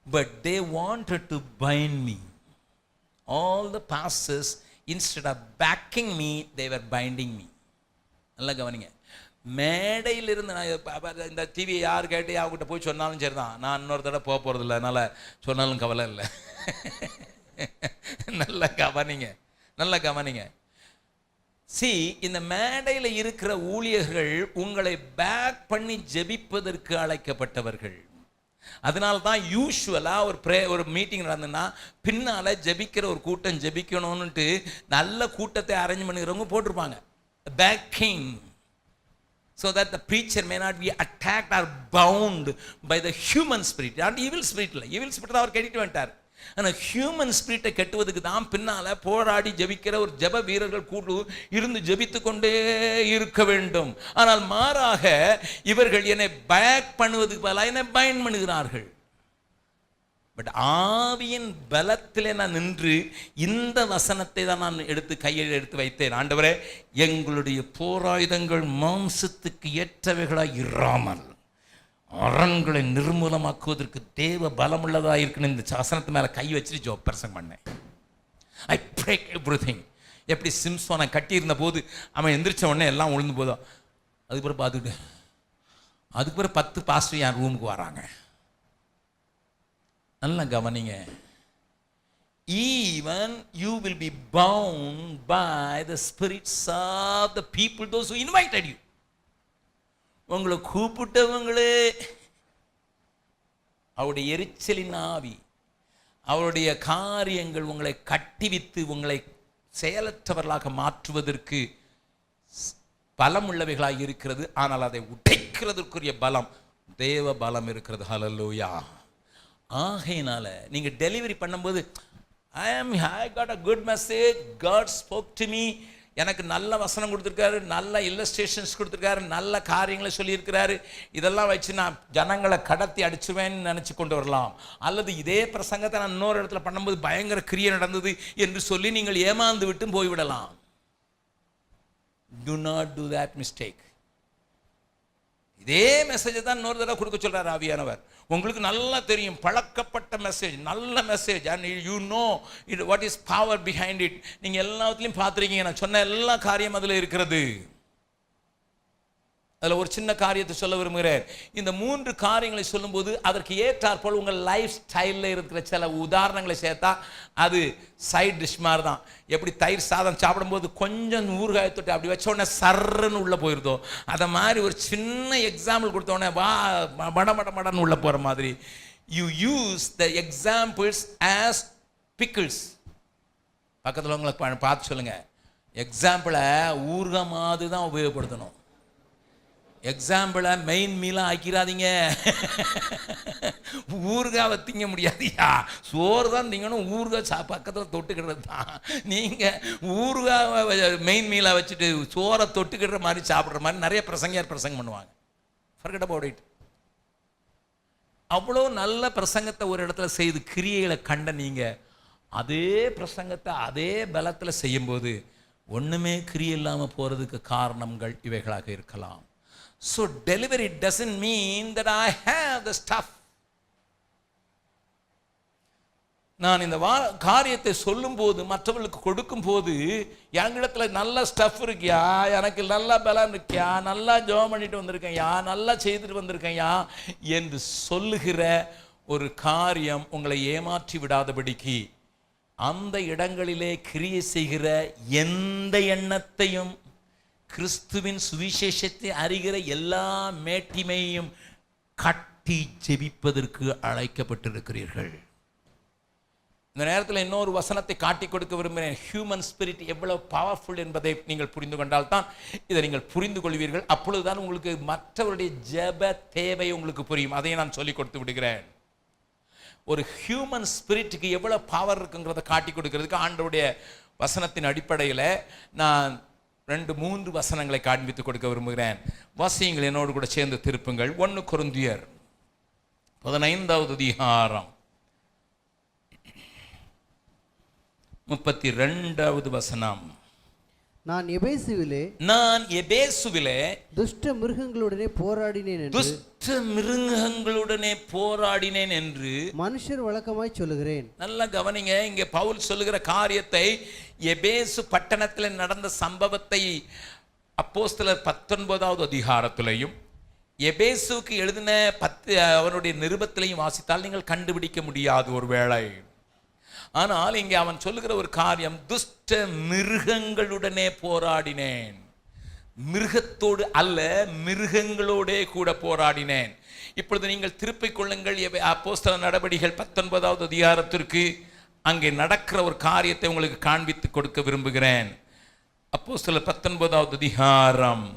B: But they wanted to bind me. All the pastors, instead of backing me, they were binding me. நல்லா கவனிங்க. மேடையில் இருந்து நான் இந்த டிவி யார் கேட்டு அவங்ககிட்ட போய் சொன்னாலும் சரி தான், நான் இன்னொரு தடவை போக போகிறதில்ல, அதனால் சொன்னாலும் கவலை இல்லை. நல்லா கவனிங்க. இந்த மேடையில் இருக்கிற ஊழியர்கள் உங்களை பேக் பண்ணி ஜெபிப்பதற்கு அழைக்கப்பட்டவர்கள். அதனால தான் யூஷுவலாக ஒரு மீட்டிங் நடந்ததுன்னா பின்னால் ஜெபிக்கிற ஒரு கூட்டம் ஜெபிக்கணும்னுட்டு நல்ல கூட்டத்தை அரேஞ்ச் பண்ணிக்கிறவங்க போட்டிருப்பாங்க, packing, so that the preacher may not be attacked or bound by the human spirit. And evil spirit அவர் கட்டிட்டு வந்துட்டார். ஆனால் ஹியூமன் ஸ்பிரிட்டை கட்டுவதுக்கு தான் பின்னால் போராடி ஜெபிக்கிற ஒரு ஜெப வீரர்கள் கூட்டு இருந்து ஜெபித்து கொண்டே இருக்க வேண்டும். ஆனால் மாறாக இவர்கள் என்னை பேக் பண்ணுவதுக்கு பதிலாக என்னை பைண்ட் பண்ணுகிறார்கள். பட் ஆவியின் பலத்திலே நான் நின்று இந்த வசனத்தை தான் நான் கையில் எடுத்து வைத்தேன். ஆண்டவரே, எங்களுடைய போராயுதங்கள் மாம்சத்துக்கு ஏற்றவைகளாய் இராமல் அரண்களை நிர்மூலமாக்குவதற்கு தேவ பலமுள்ளதாக இருக்குன்னு இந்த வசனத்து மேலே கை வச்சுட்டு பிரசங்கம் பண்ணேன். ஐ பிரேக் எவ்ரிதிங். எப்படி சிம்சோனை கட்டியிருந்த போது அவன் எந்திரிச்ச உடனே எல்லாம் உழுந்து போதும். அதுக்கு பிறகு பார்த்துக்கிட்டு அதுக்கு பிறகு 10 பாஸ்டர் என் ரூமுக்கு வராங்க. நல்லா கவனிங்க. Even you will be bound by the spirits of the people, those who invited you. உங்களை கூப்பிட்டவங்களே அவருடைய எரிச்சலின் ஆவி, அவருடைய காரியங்கள் உங்களை கட்டிவித்து உங்களை செயலற்றவர்களாக மாற்றுவதற்கு பலம் உள்ளவைகளாக இருக்கிறது. ஆனால் அதை உடைக்கிறதுக்குரிய பலம், தேவ பலம் இருக்கிறது. ஹல்லேலூயா. ஆகையினால நீங்கள் டெலிவரி பண்ணும்போது I got a good message, God spoke to me, எனக்கு நல்ல வசனம் கொடுத்துருக்காரு, நல்ல இல்லஸ்ட்ரேஷன்ஸ் கொடுத்துருக்காரு, நல்ல காரியங்களை சொல்லியிருக்கிறாரு, இதெல்லாம் வச்சு நான் ஜனங்களை கடத்தி அடிச்சுவேன்னு நினச்சி கொண்டு வரலாம். அல்லது இதே பிரசங்கத்தை நான் இன்னொரு இடத்துல பண்ணும்போது பயங்கர கிரியை நடந்தது என்று சொல்லி நீங்கள் ஏமாந்து விட்டு போய்விடலாம். Do not do that mistake. இதே மெசேஜை தான் இன்னொரு தடவை கொடுக்க சொல்றாரு ஆவியானவர். உங்களுக்கு நல்லா தெரியும், பழக்கப்பட்ட மெசேஜ், நல்ல message, and you know it what is power behind it. நீங்க எல்லாத்துலயும் பார்த்துருக்கீங்க, நான் சொன்ன எல்லா காரியம் அதுல இருக்கிறது. அதில் ஒரு சின்ன காரியத்தை சொல்ல விரும்புகிறேன். இந்த 3 காரியங்களை சொல்லும்போது அதற்கு ஏற்றாற்போல் உங்கள் லைஃப் ஸ்டைலில் இருக்கிற சில உதாரணங்களை சேர்த்தா அது சைட் டிஷ் மாதிரி தான். எப்படி தயிர் சாதம் சாப்பிடும்போது கொஞ்சம் ஊறுகாயை தொட்டு அப்படி வச்ச உடனே சர்ன்னு உள்ளே போயிருதோ, அதை மாதிரி ஒரு சின்ன எக்ஸாம்பிள் கொடுத்த உடனே மடன்னு உள்ளே போகிற மாதிரி. You use the examples as pickles. பக்கத்தில் உங்களை பார்த்து சொல்லுங்கள், எக்ஸாம்பிளை ஊறுகாய் மாதிரி தான் உபயோகப்படுத்தணும். எக்ஸாம்பிளை மெயின் மீலாக ஆக்கிடாதீங்க. ஊறுகாய் திங்க முடியாதியா, சோறு தான் திங்கணும், ஊறுகாய் பக்கத்தில் தொட்டுக்கிடுறது தான். நீங்கள் ஊறுகாய் மெயின் மீலாக வச்சுட்டு சோறை தொட்டுக்கிடுற மாதிரி சாப்பிட்ற மாதிரி நிறைய பிரசங்கியார் பிரசங்கம் பண்ணுவாங்க. forget about it. அவ்வளோ நல்ல பிரசங்கத்தை ஒரு இடத்துல செய்து கிரியைகளை கண்ட நீங்கள் அதே பிரசங்கத்தை அதே பலத்தில் செய்யும்போது ஒன்றுமே கிரியை இல்லாமல் போகிறதுக்கு காரணங்கள் இவைகளாக இருக்கலாம். So delivery doesn't mean that I have the stuff. நான் இந்த காரியத்தை சொல்லும்போது மற்றவர்களுக்கு கொடுக்கும்போது என்கிடத்துல நல்ல ஸ்டஃப் இருக்கியா, எனக்கு நல்ல பலம் இருக்கியா, நல்லா ஜெபம் பண்ணிட்டு வந்திருக்கேன்யா, நல்லா செய்துட்டு வந்திருக்கேன்யா என்று சொல்லுகிற ஒரு காரியம் உங்களை ஏமாற்றி விடாதபடிக்கு அந்த இடங்களிலே கிரியை செய்கிற எந்த எண்ணத்தையும் கிறிஸ்துவின் சுவிசேஷத்தை அறிகிற எல்லா மேட்டிமையையும் கட்டி ஜெபிப்பதற்கு அழைக்கப்பட்டிருக்கிறீர்கள். இந்த நேரத்தில் இன்னொரு வசனத்தை காட்டி கொடுக்க விரும்புகிறேன். ஹியூமன் ஸ்பிரிட் எவ்வளவு பவர்ஃபுல் என்பதை நீங்கள் புரிந்து கொண்டால் தான் இதை நீங்கள் புரிந்து கொள்வீர்கள். அப்பொழுதுதான் உங்களுக்கு மற்றவருடைய ஜெப தேவை உங்களுக்கு புரியும். அதையும் நான் சொல்லிக் கொடுத்து விடுகிறேன். ஒரு ஹியூமன் ஸ்பிரிட்டுக்கு எவ்வளவு பவர் இருக்குங்கிறத காட்டி கொடுக்கிறதுக்கு ஆண்டவருடைய வசனத்தின் அடிப்படையில் நான் 2-3 வசனங்களை காண்பித்து கொடுக்க விரும்புகிறேன். வாசியங்கள் என்னோடு கூட சேர்ந்து திருப்புங்கள். 1 கொரிந்தியர் 15வது அதிகாரம் 32வது வசனம்.
D: நான் எபேசுவிலே துஷ்ட மிருகங்களுடனே போராடினேன் என்று
B: மனுஷர் வழக்கமாய் சொல்லுகிறேன்.
D: நல்லா
B: கவனிங்க, இங்க பவுல் சொல்லுகிற காரியத்தை எபேசு பட்டணத்தில் நடந்த சம்பவத்தை அப்போஸ்தலர் 19வது அதிகாரத்திலையும் எபேசுக்கு எழுதின அவனுடைய நிருபத்திலையும் வாசித்தால் நீங்கள் கண்டுபிடிக்க முடியாது ஒருவேளை. ஆனால் இங்கே அவன் சொல்லுகிற ஒரு காரியம், துஷ்ட மிருகங்களுடனே போராடினேன். மிருகத்தோடு அல்ல, மிருகங்களோடே கூட போராடினேன். இப்பொழுது நீங்கள் திருப்பிக் கொள்ளுங்கள் அப்போஸ்தலர் நடபடிகள் 19வது அதிகாரத்திற்கு. அங்கே நடக்கிற ஒரு காரியத்தை உங்களுக்கு காண்பித்து கொடுக்க விரும்புகிறேன். அப்போஸ்தலர் 19வது அதிகாரம்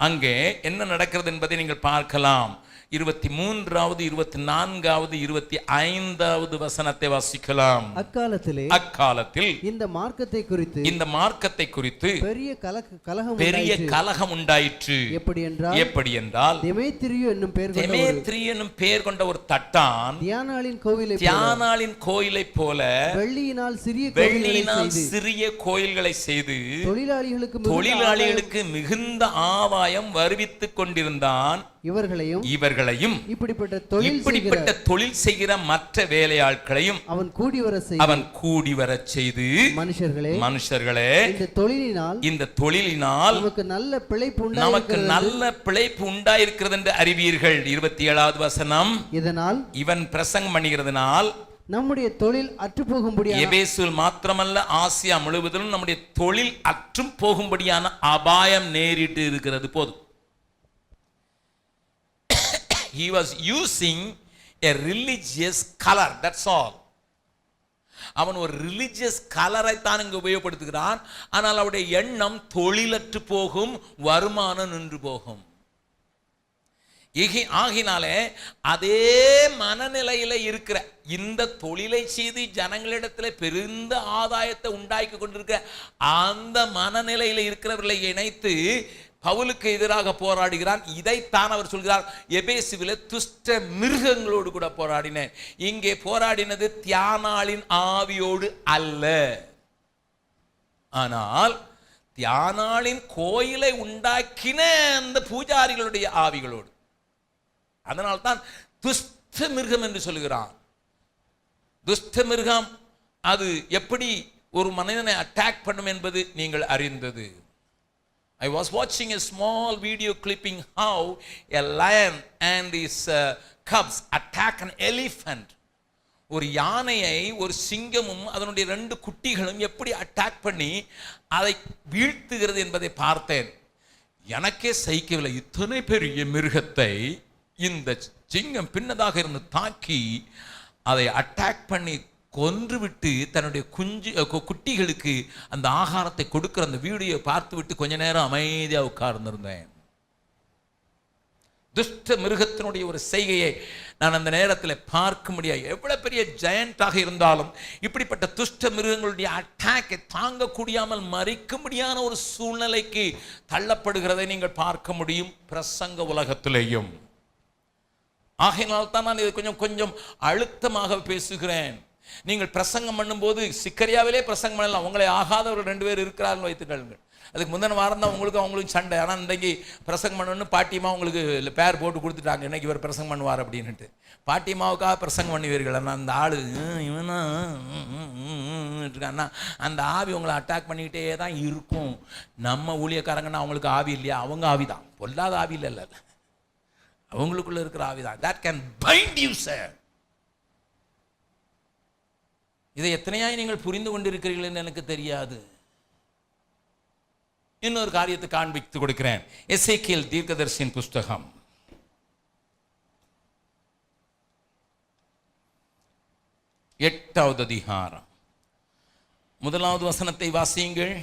B: அங்கே என்ன நடக்கிறது என்பதை நீங்கள் பார்க்கலாம். 23வது 24வது 25வது வசனத்தை வாசிக்கலாம். அக்காலத்தில் இந்த மார்க்கத்தை குறித்து பெரிய கலகம் உண்டாயிற்று. எப்படி என்றால் தேமேத்திரியு என்னும் பெயர் கொண்ட ஒரு தட்டான் தியானாளின் கோயிலை போல வெள்ளியினால் சிறிய கோயில்களை செய்து தொழிலாளிகளுக்கு மிகுந்த ஆதாயம் வருவித்துக் கொண்டிருந்தான். இவர்களையும் இப்படிப்பட்ட தொழில் செய்கிற மற்ற வேலையாட்களையும் அவன் கூடி வரச் செய்து, மனுஷர்களே இந்த தொழிலினால் நமக்கு நல்ல பிழைப்பு உண்டாயிருக்கிறது என்று அறிவீர்கள். 27வது வசனம். இதனால் இவன் பிரசங்கம் பண்ணுகிறதுனால் நம்முடைய தொழில் அற்று போகும்படியான, எபேசுவில் மாத்திரமல்ல ஆசியா முழுவதிலும் நம்முடைய தொழில் அற்றும் போகும்படியான அபாயம் நேரிட்டு இருக்கிறது. போதும். He was using a religious color, that's all. அவன் ஒரு ரிலிஜியஸ் கலரை தான் இங்கு உபயோகப்படுத்துகிறான். ஆனால் அவருடைய எண்ணம் தொழிலற்று போகும், வருமானம் நின்று போகும். ஆகினாலே அதே மனநிலையில இருக்கிற இந்த தொழிலை செய்து ஜனங்களிடத்தில் பெருந்த ஆதாயத்தை உண்டாக்கி கொண்டிருக்கிற அந்த மனநிலையில இருக்கிறவர்களை இணைத்து பவுலுக்கு எதிராக போராடுகிறான். இதைத்தான் அவர் சொல்கிறார், எபேசுவிலே துஷ்ட மிருகங்களோடு கூட போராடினேன். இங்கே போராடினது தியானாளின் ஆவியோடு அல்ல, ஆனால் தியானாளின் கோயிலை உண்டாக்கின அந்த பூஜாரிகளுடைய ஆவிகளோடு. அதனால்தான் துஷ்ட மிருகம் என்று சொல்கிறான். துஷ்ட மிருகம் அது எப்படி ஒரு மனிதனை அட்டாக் பண்ணும் என்பது நீங்கள் அறிந்தது. I was watching a small video clipping how a lion and his cubs attack an elephant. ஒரு யானையை ஒரு சிங்கமும் அதனுடைய 2 குட்டிகளும் எப்படி அட்டாக் பண்ணி அதை வீழ்த்துகிறது என்பதை பார்த்தேன். எனக்கே சகிக்கவில்லை. இத்தனை பெரிய மிருகத்தை இந்த சிங்கம் பின்னதாக இருந்து தாக்கி அதை அட்டாக் பண்ணி கொன்று விட்டு தன்னுடைய குட்டிகளுக்கு அந்த ஆகாரத்தை கொடுக்கிற அந்த வீடியோ பார்த்து விட்டு கொஞ்ச நேரம் அமைதியாக உட்கார்ந்திருந்தேன். துஷ்ட மிருகத்தினுடைய ஒரு செய்கையை நான் அந்த நேரத்தில் பார்க்க முடியாது. எவ்வளவு பெரிய ஜெயண்டாக இருந்தாலும் இப்படிப்பட்ட துஷ்ட மிருகங்களுடைய அட்டாக்கை தாங்கக்கூடியாமல் மறிக்க முடியாத ஒரு சூழ்நிலைக்கு தள்ளப்படுகிறதை நீங்கள் பார்க்க முடியும் பிரசங்க உலகத்திலேயும். ஆகையினால் தான் நான் இதை கொஞ்சம் அழுத்தமாக பேசுகிறேன். நீங்கள் பிரசங்கம் பண்ணும்போது சிக்கரியாவிலே பிரசங்கம் பண்ணலாம். உங்களை ஆகாதவர் 2 பேர் இருக்கிறார்கள் வைத்துக்கொள்ளுங்கள். அதுக்கு முந்தின வாரம் தான் அவங்களுக்கும் சண்டை. ஆனால் இன்றைக்கு பிரசங்கம் பண்ணணும்னு பாட்டிமா உங்களுக்கு பேர் போட்டு கொடுத்துட்டாங்க, இன்னைக்கு இவர் பிரசங்கம் பண்ணுவார் அப்படின்ட்டு. பாட்டிமாவுக்காக பிரசங்கம் பண்ணுவீர்கள். ஆனால் அந்த ஆள் இவனா இருக்கான்னா அந்த ஆவி உங்களை அட்டாக் பண்ணிக்கிட்டே தான் இருக்கும். நம்ம ஊழியக்காரங்கன்னா அவங்களுக்கு ஆவி இல்லையா? அவங்க ஆவி தான், பொல்லாத ஆவி இல்லை, அவங்களுக்குள்ள இருக்கிற ஆவி தான். that can bind you sir. இதை எத்தனையாய் நீங்கள் புரிந்து கொண்டிருக்கிறீர்கள் என்று எனக்கு தெரியாது. இன்னொரு காரியத்தை காண்பித்து கொடுக்கிறேன். எசேக்கியேல் தீர்க்கதரிசியின் புஸ்தகம் 8வது அதிகாரம் 1வது வசனத்தை வாசியுங்கள்.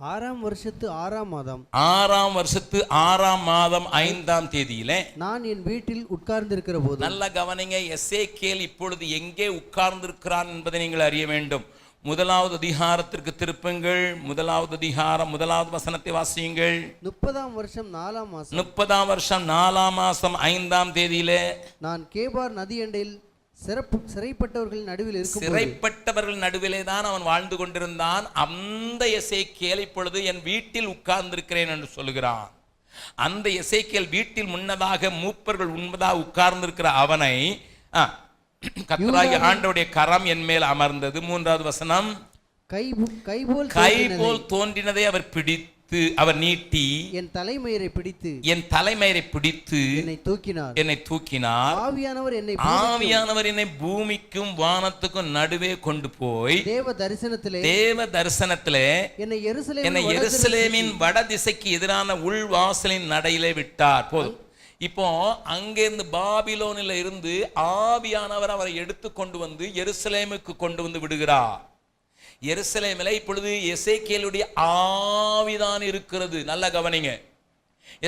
D: 6ஆம் வருஷத்து 6ஆம் மாதம்
B: 6ஆம் வருஷத்து 6ஆம் மாதம் 5ஆம் தேதியிலே
D: நான் என் வீட்டில் உட்கார்ந்திருக்கிற போது.
B: நல்ல கவனிங்க. எசேக்கியேல் இப்பொழுது எங்கே உட்கார்ந்திருக்கிறான் என்பதை நீங்கள் அறிய வேண்டும். 1வது அதிகாரத்திற்கு திருப்புங்கள். 1வது அதிகாரம் 1வது வசனத்தை வாசியுங்கள்.
D: 30ஆம் வருஷம் 4ஆம் மாதம்
B: 30ஆம் வருஷம் 4ஆம் மாதம் 5ஆம் தேதியிலே
D: நான் கேபார் நதி அண்டையில் சிறைப்பட்டவர்கள் நடுவில் இருக்கும்.
B: சிறைப்பட்டவர்கள் நடுவிலே தான் அவன் வாழ்ந்து கொண்டிருந்தான். அந்த எசேக்கியேல் இப்பொழுது என் வீட்டில் உட்கார்ந்திருக்கிறேன் என்று சொல்லுகிறான். அந்த எசேக்கியேல் வீட்டில் முன்னதாக மூப்பர்கள் உண்பதாக உட்கார்ந்திருக்கிற அவனை கர்த்தராகிய ஆண்டவருடைய கரம் என் மேல் அமர்ந்தது. 3வது வசனம். கை போல் தோன்றினதை அவர் பிடித்து அவர் நீட்டி
D: என் தலைமயிரை
B: பிடித்து என்னை தூக்கினார். ஆவியானவர் என்னை பூமிக்கும் வானத்துக்கும் நடுவே கொண்டு போய் தேவ தரிசனத்திலே என்னை எருசலேமின் வட திசைக்கு எதிரான உள் வாசலின் நடையிலே விட்டார். போதும். இப்போ அங்கிருந்து பாபிலோனில் இருந்து ஆவியானவர் அவரை எடுத்து கொண்டு வந்து எருசலேமுக்கு கொண்டு வந்து விடுகிறார். எருசலேமில் இப்பொழுது எசேக்கியேலுடைய ஆவிதான் இருக்கிறது. நல்ல கவனிங்க.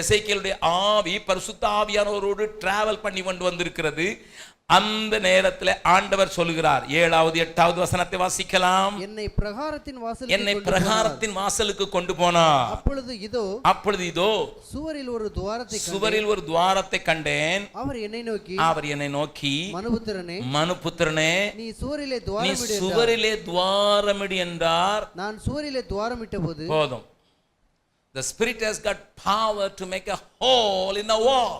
B: எசேக்கியேலுடைய ஆவி பரிசுத்த ஆவியானவரோடு டிராவல் பண்ணி கொண்டு வந்திருக்கிறது. அந்த நேரத்தில் ஆண்டவர் சொல்லுகிறார். 7வது 8வது வசனத்தை வாசிக்கலாம். என்னை பிரகாரத்தின் வாசலுக்கு கொண்டு போனார். அப்பொழுது இதோ சுவரில் ஒரு துவாரத்தை கண்டேன். அவர் என்னை நோக்கி மனுபுத்திரனே நீ சுவரிலே துவாரமிடு என்றார்.
D: நான் சுவரிலே துவாரமிட்ட போது
B: போதும். The Spirit has got power to make a hole in the wall.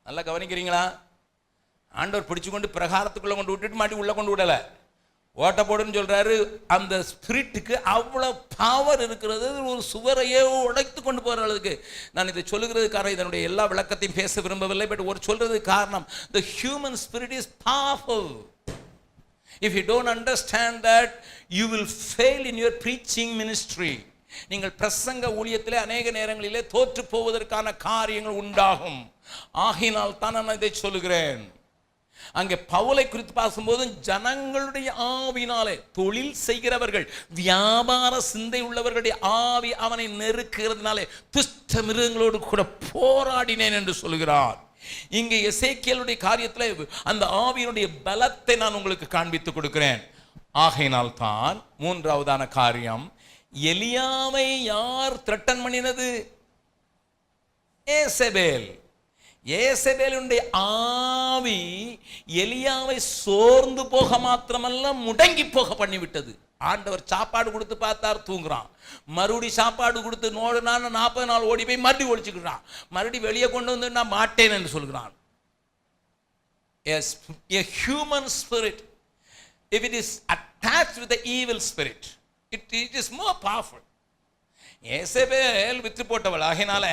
B: நல்லா கவனிக்கிறீங்களா? ஆண்டவர் பிடிச்சு கொண்டு பிரகாரத்துக்குள்ள கொண்டு விட்டுட்டு மாட்டி உள்ள கொண்டு விடல, ஓட்ட போடுன்னு சொல்றாரு. அந்த ஸ்பிரிட்டுக்கு அவ்வளவு பவர் இருக்கிறது. ஒரு சுவரையே உடைத்து கொண்டு போற அளவுக்கு. நான் இதை சொல்லுகிறது காரணம், இதனுடைய எல்லா விளக்கத்தையும் பேச விரும்பவில்லை. பட் ஒரு சொல்றது காரணம், the human spirit is powerful. If you don't understand that, you will fail in your preaching ministry. நீங்கள் பிரசங்க ஊழியத்திலே அநேக நேரங்களிலே தோற்று போவதற்கான காரியங்கள் உண்டாகும். ஆகினால் தான் நான் இதை சொல்லுகிறேன். அங்கே பவுலை குறித்து பார்க்கும்போது ஜனங்களுடைய ஆவினாலே, தொழில் செய்கிறவர்கள் வியாபார சிந்தை உள்ளவர்களுடைய ஆவி அவனை நெருக்குகிறதுனாலே துஷ்ட மிருகங்களோடு கூட போராடினேன் என்று சொல்கிறார். இங்கே எசேக்கியேலுடைய காரியத்தில் அந்த ஆவியினுடைய பலத்தை நான் உங்களுக்கு காண்பித்து கொடுக்கிறேன். ஆகையினால் தான் 3வதான காரியம், எலியாவை யார் த்ரெட்டன் பண்ணினது? ஏசபேலுடைய ஆவி எலியாவை சோர்ந்து போக மாத்திரமல்ல முடங்கி போக பண்ணிவிட்டது. ஆண்டவர் சாப்பாடு கொடுத்து பார்த்தார், தூங்குறான். மறுபடி சாப்பாடு கொடுத்து நோடுனான்னு 40 நாள் ஓடி போய் மறுபடியும் ஒழிச்சுக்கிறான். மறுபடியும் வெளியே கொண்டு வந்து நான் மாட்டேன் என்று சொல்கிறான். A human spirit, if it is attached with the evil spirit, it is more powerful. Jezebel with போட்டவள் ஆகினால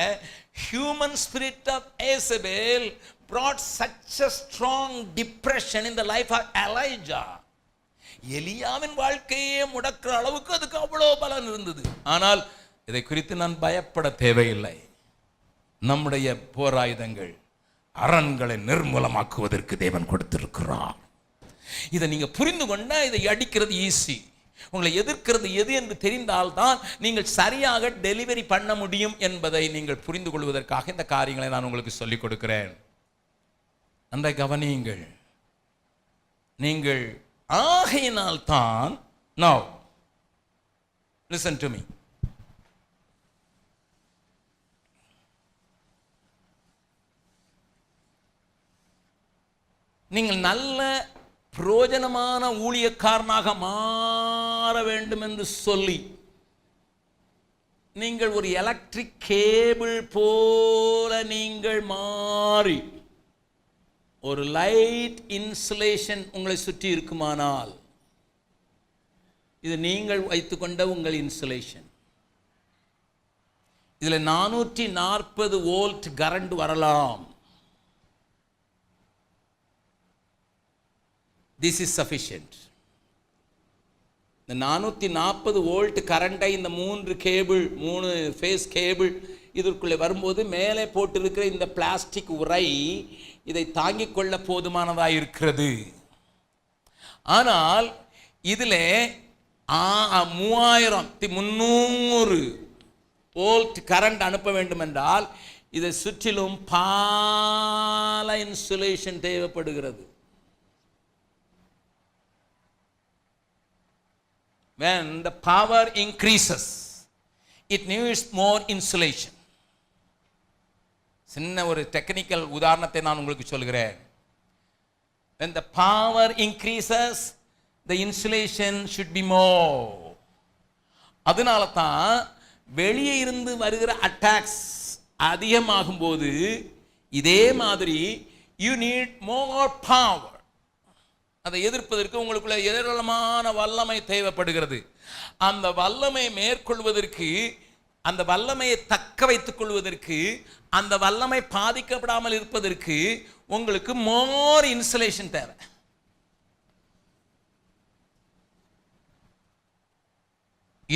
B: human spirit of Jezebel brought such a strong depression in the life of Elijah. எலியாவின் வாழ்க்கையே முடக்கிற அளவுக்கு அதுக்கு அவ்வளோ பலன் இருந்தது. ஆனால் இதை குறித்து நான் பயப்பட தேவையில்லை. நம்முடைய போராயுதங்கள் அரண்களை நிர்மூலமாக்குவதற்கு தேவன் கொடுத்திருக்கிறார். இதை நீங்க புரிந்து கொண்டா இதை அடிக்கிறது ஈஸி. உங்களை எதிர்க்கிறது எது என்று தெரிந்தால்தான் நீங்கள் சரியாக டெலிவரி பண்ண முடியும் என்பதை நீங்கள் புரிந்து கொள்வதற்காக இந்த காரியங்களை நான் உங்களுக்கு சொல்லிக் கொடுக்கிறேன். அந்த கவனியுங்கள். நீங்கள் ஆகையினால் தான் now listen to me. நீங்கள் நல்ல பிரயோஜனமான ஊழியக்காரனாக மாற வேண்டும் என்று சொல்லி நீங்கள் ஒரு எலக்ட்ரிக் கேபிள் போல நீங்கள் மாறி ஒரு லைட் இன்சுலேஷன் உங்களை சுற்றி இருக்குமானால், இது நீங்கள் வைத்துக்கொண்ட உங்கள் இன்சுலேஷன். இதில் 440 வோல்ட் கரண்ட் வரலாம். This is sufficient. இந்த 440 வோல்ட் கரண்டை இந்த 3 ஃபேஸ் கேபிள் இதற்குள்ளே வரும்போது மேலே போட்டிருக்கிற இந்த பிளாஸ்டிக் உரை இதை தாங்கிக் கொள்ள போதுமானதாக இருக்கிறது. ஆனால் இதில் 3300 வோல்ட் கரண்ட் அனுப்ப வேண்டும் என்றால் இதை சுற்றிலும் பல இன்சுலேஷன் தேவைப்படுகிறது. When the power increases, it needs more insulation. சின்ன ஒரு டெக்னிக்கல் உதாரணத்தை நான் உங்களுக்கு சொல்கிறேன். When the power increases, the insulation should be more. அதனால தான் வெளியே இருந்து வருகிற அட்டாக்ஸ் அதிகமாகும் போது இதே மாதிரி you need more power. அதை எதிர்ப்பதற்கு உங்களுக்குள்ள ஏராளமான வல்லமை தேவைப்படுகிறது. அந்த வல்லமை மேற்கொள்வதற்கு, அந்த வல்லமையை தக்க வைத்துக் கொள்வதற்கு, அந்த வல்லமை பாதிக்கப்படாமல் இருப்பதற்கு உங்களுக்கு மோர் இன்சுலேஷன் தேவை.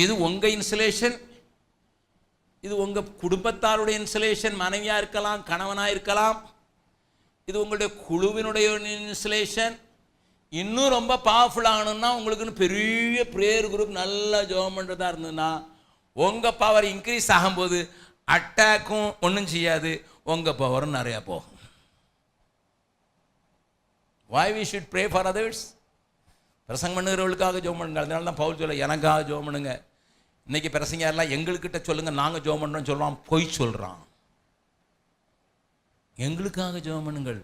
B: இது உங்க இன்சுலேஷன், இது உங்க குடும்பத்தாருடைய இன்சுலேஷன், மனைவியா இருக்கலாம், கணவனா இருக்கலாம். இது உங்களுடைய குழுவினுடைய இன்சுலேஷன். இன்னும் ரொம்ப பவர்ஃபுல் ஆகணும்னா உங்களுக்குன்னு பெரிய ப்ரேயர் குரூப் நல்லா ஜெபம் பண்ணுறதா இருந்ததுன்னா உங்கள் பவர் இன்க்ரீஸ் ஆகும்போது அட்டாக்கும் ஒன்றும் செய்யாது, உங்கள் பவரும் நிறையா போகும். why we should pray for others? பிரசங்கம் பண்ணுகிறவர்களுக்காக ஜெபம் பண்ணுங்க. அதனால தான் பவுல் சொல்ல எனக்காக ஜெபம் பண்ணுங்க. இன்னைக்கு பிரசங்க யாரெல்லாம் எங்கள்கிட்ட சொல்லுங்க நாங்கள் ஜெபம் பண்ணுறோம்னு சொல்கிறான், பொய் சொல்கிறான். எங்களுக்காக ஜெபம் பண்ணுங்கள்.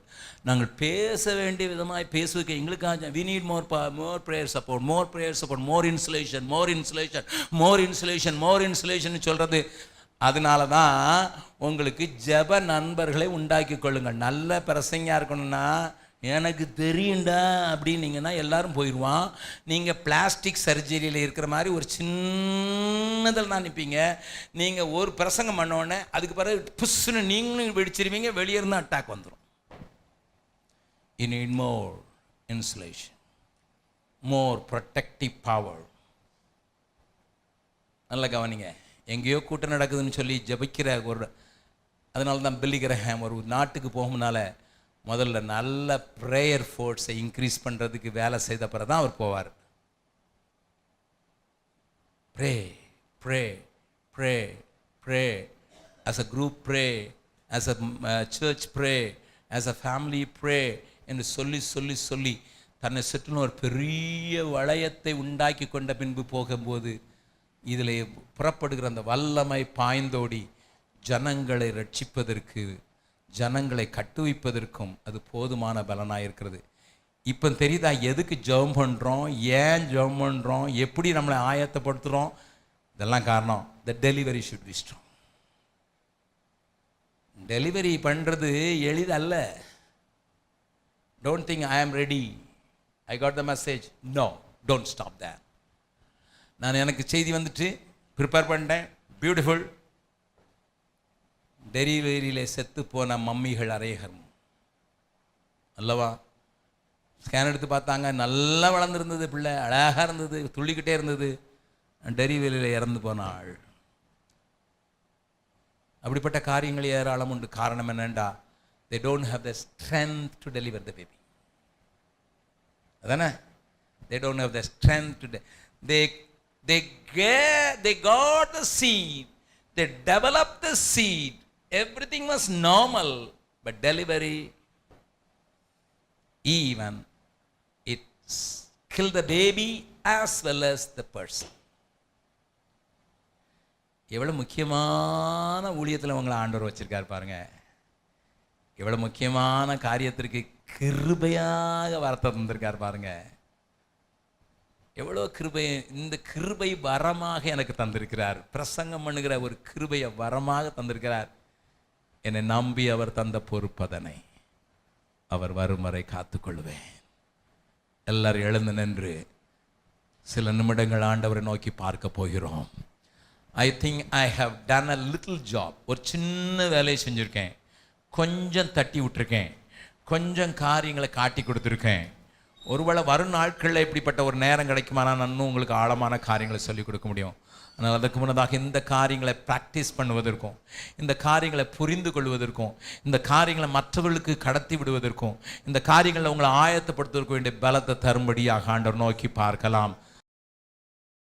B: நாங்கள் பேச வேண்டிய விதமாய் பேசுவதற்கு எங்களுக்காக we need more prayer support, more prayer support, more insulation, more insulation, more insulation, more insulation சொல்கிறது. அதனால தான் உங்களுக்கு ஜெப நண்பர்களை உண்டாக்கி கொள்ளுங்கள். நல்ல பிரசங்கா இருக்கணும்னா எனக்கு தெரியுண்டா அப்படின்னீங்கன்னா எல்லாரும் போயிடுவான். நீங்கள் பிளாஸ்டிக் சர்ஜரியில் இருக்கிற மாதிரி ஒரு சின்னதில் தான் நிற்பீங்க. நீங்கள் ஒரு பிரசங்கம் பண்ணோடனே அதுக்கு பிறகு புஷ்ஷுன்னு நீங்களும் வெடிச்சிருவீங்க, வெளியே இருந்து அட்டாக் வந்துடும். You need more insulation, more protective power. நல்ல கவனிங்க. எங்கேயோ கூட்டம் நடக்குதுன்னு சொல்லி ஜபிக்கிற ஒரு, அதனால தான் பில்லி கிரஹாம் ஒரு நாட்டுக்கு போகும்னால முதல்ல நல்ல ப்ரேயர் ஃபோர்ஸை இன்க்ரீஸ் பண்ணுறதுக்கு வேலை செய்த பிறகு தான் அவர் போவார். Pray pray pray pray as a group pray, as a search pray, as a family pray என்று சொல்லி சொல்லி சொல்லி தன்னை சுற்றிலும் ஒரு பெரிய வளையத்தை உண்டாக்கி கொண்ட பின்பு போகும்போது இதில் புறப்படுகிற அந்த வல்லமை பாய்ந்தோடி ஜனங்களை ரட்சிப்பதற்கு, ஜனங்களை கட்டுவிப்பதற்கும் அது போதுமான பலனாக இருக்கிறது. இப்போ தெரியுதா எதுக்கு ஜெபம் பண்ணுறோம், ஏன் ஜெபம் பண்ணுறோம், எப்படி நம்மளை ஆயத்தப்படுத்துகிறோம்? இதெல்லாம் காரணம். The delivery should be strong. Delivery பண்ணுறது எளிதல்ல. Don't think I am ready, I got the message. No, don't stop there. நான் எனக்கு செய்தி வந்துட்டு ப்ரிப்பேர் பண்ணிட்டேன், பியூட்டிஃபுல். டெலிவரியில் செத்து போன மம்மிகள் அநேகர் அல்லவா? ஸ்கேன் எடுத்து பார்த்தாங்க, நல்லா வளர்ந்துருந்தது, பிள்ளை அழகாக இருந்தது, துள்ளிக்கிட்டே இருந்தது. டெலிவரியில் இறந்து போன ஆள். அப்படிப்பட்ட காரியங்கள் ஏராளம் உண்டு. காரணம் என்னண்டா, they don't have the strength to deliver the baby. அதானே? they don't have the strength to they got the seed, they developed the seed, everything was normal, but delivery, even it killed the baby as well as the person. எவ்வளோ முக்கியமான ஊழியத்தில் உங்களை ஆண்டவர் வச்சிருக்கார் பாருங்க. எவ்வளோ முக்கியமான காரியத்திற்கு கிருபையாக வார்த்தை தந்திருக்கார் பாருங்க. எவ்வளோ கிருபை, இந்த கிருபை வரமாக எனக்கு தந்திருக்கிறார். பிரசங்கம் பண்ணுகிற ஒரு கிருபையை வரமாக தந்திருக்கிறார். என்னை நம்பி அவர் தந்த பொறுப்பதனை அவர் வரும் வரை காத்துக்கொள்வேன். எல்லாரும் எழுந்து நின்று சில நிமிடங்கள் ஆண்டவரை நோக்கி பார்க்க போகிறோம். I think I have done a little job. ஒரு சின்ன வேலையை செஞ்சுருக்கேன், கொஞ்சம் தட்டி விட்டுருக்கேன், கொஞ்சம் காரியங்களை காட்டி கொடுத்துருக்கேன். ஒருவேளை வரும் நாட்களில் இப்படிப்பட்ட ஒரு நேரம் கிடைக்குமானா நான் இன்னும் உங்களுக்கு ஆழமான காரியங்களை சொல்லிக் கொடுக்க முடியும். ஆனால் அதற்கு முன்னதாக இந்த காரியங்களை ப்ராக்டிஸ் பண்ணுவதற்கும், இந்த காரியங்களை புரிந்து கொள்வதற்கும், இந்த காரியங்களை மற்றவர்களுக்கு கடத்தி விடுவதற்கும், இந்த காரியங்களை உங்களை ஆயத்தப்படுத்துவதற்கு வேண்டிய பலத்தை தரும்படியாக ஆண்டவர் நோக்கி பார்க்கலாம்.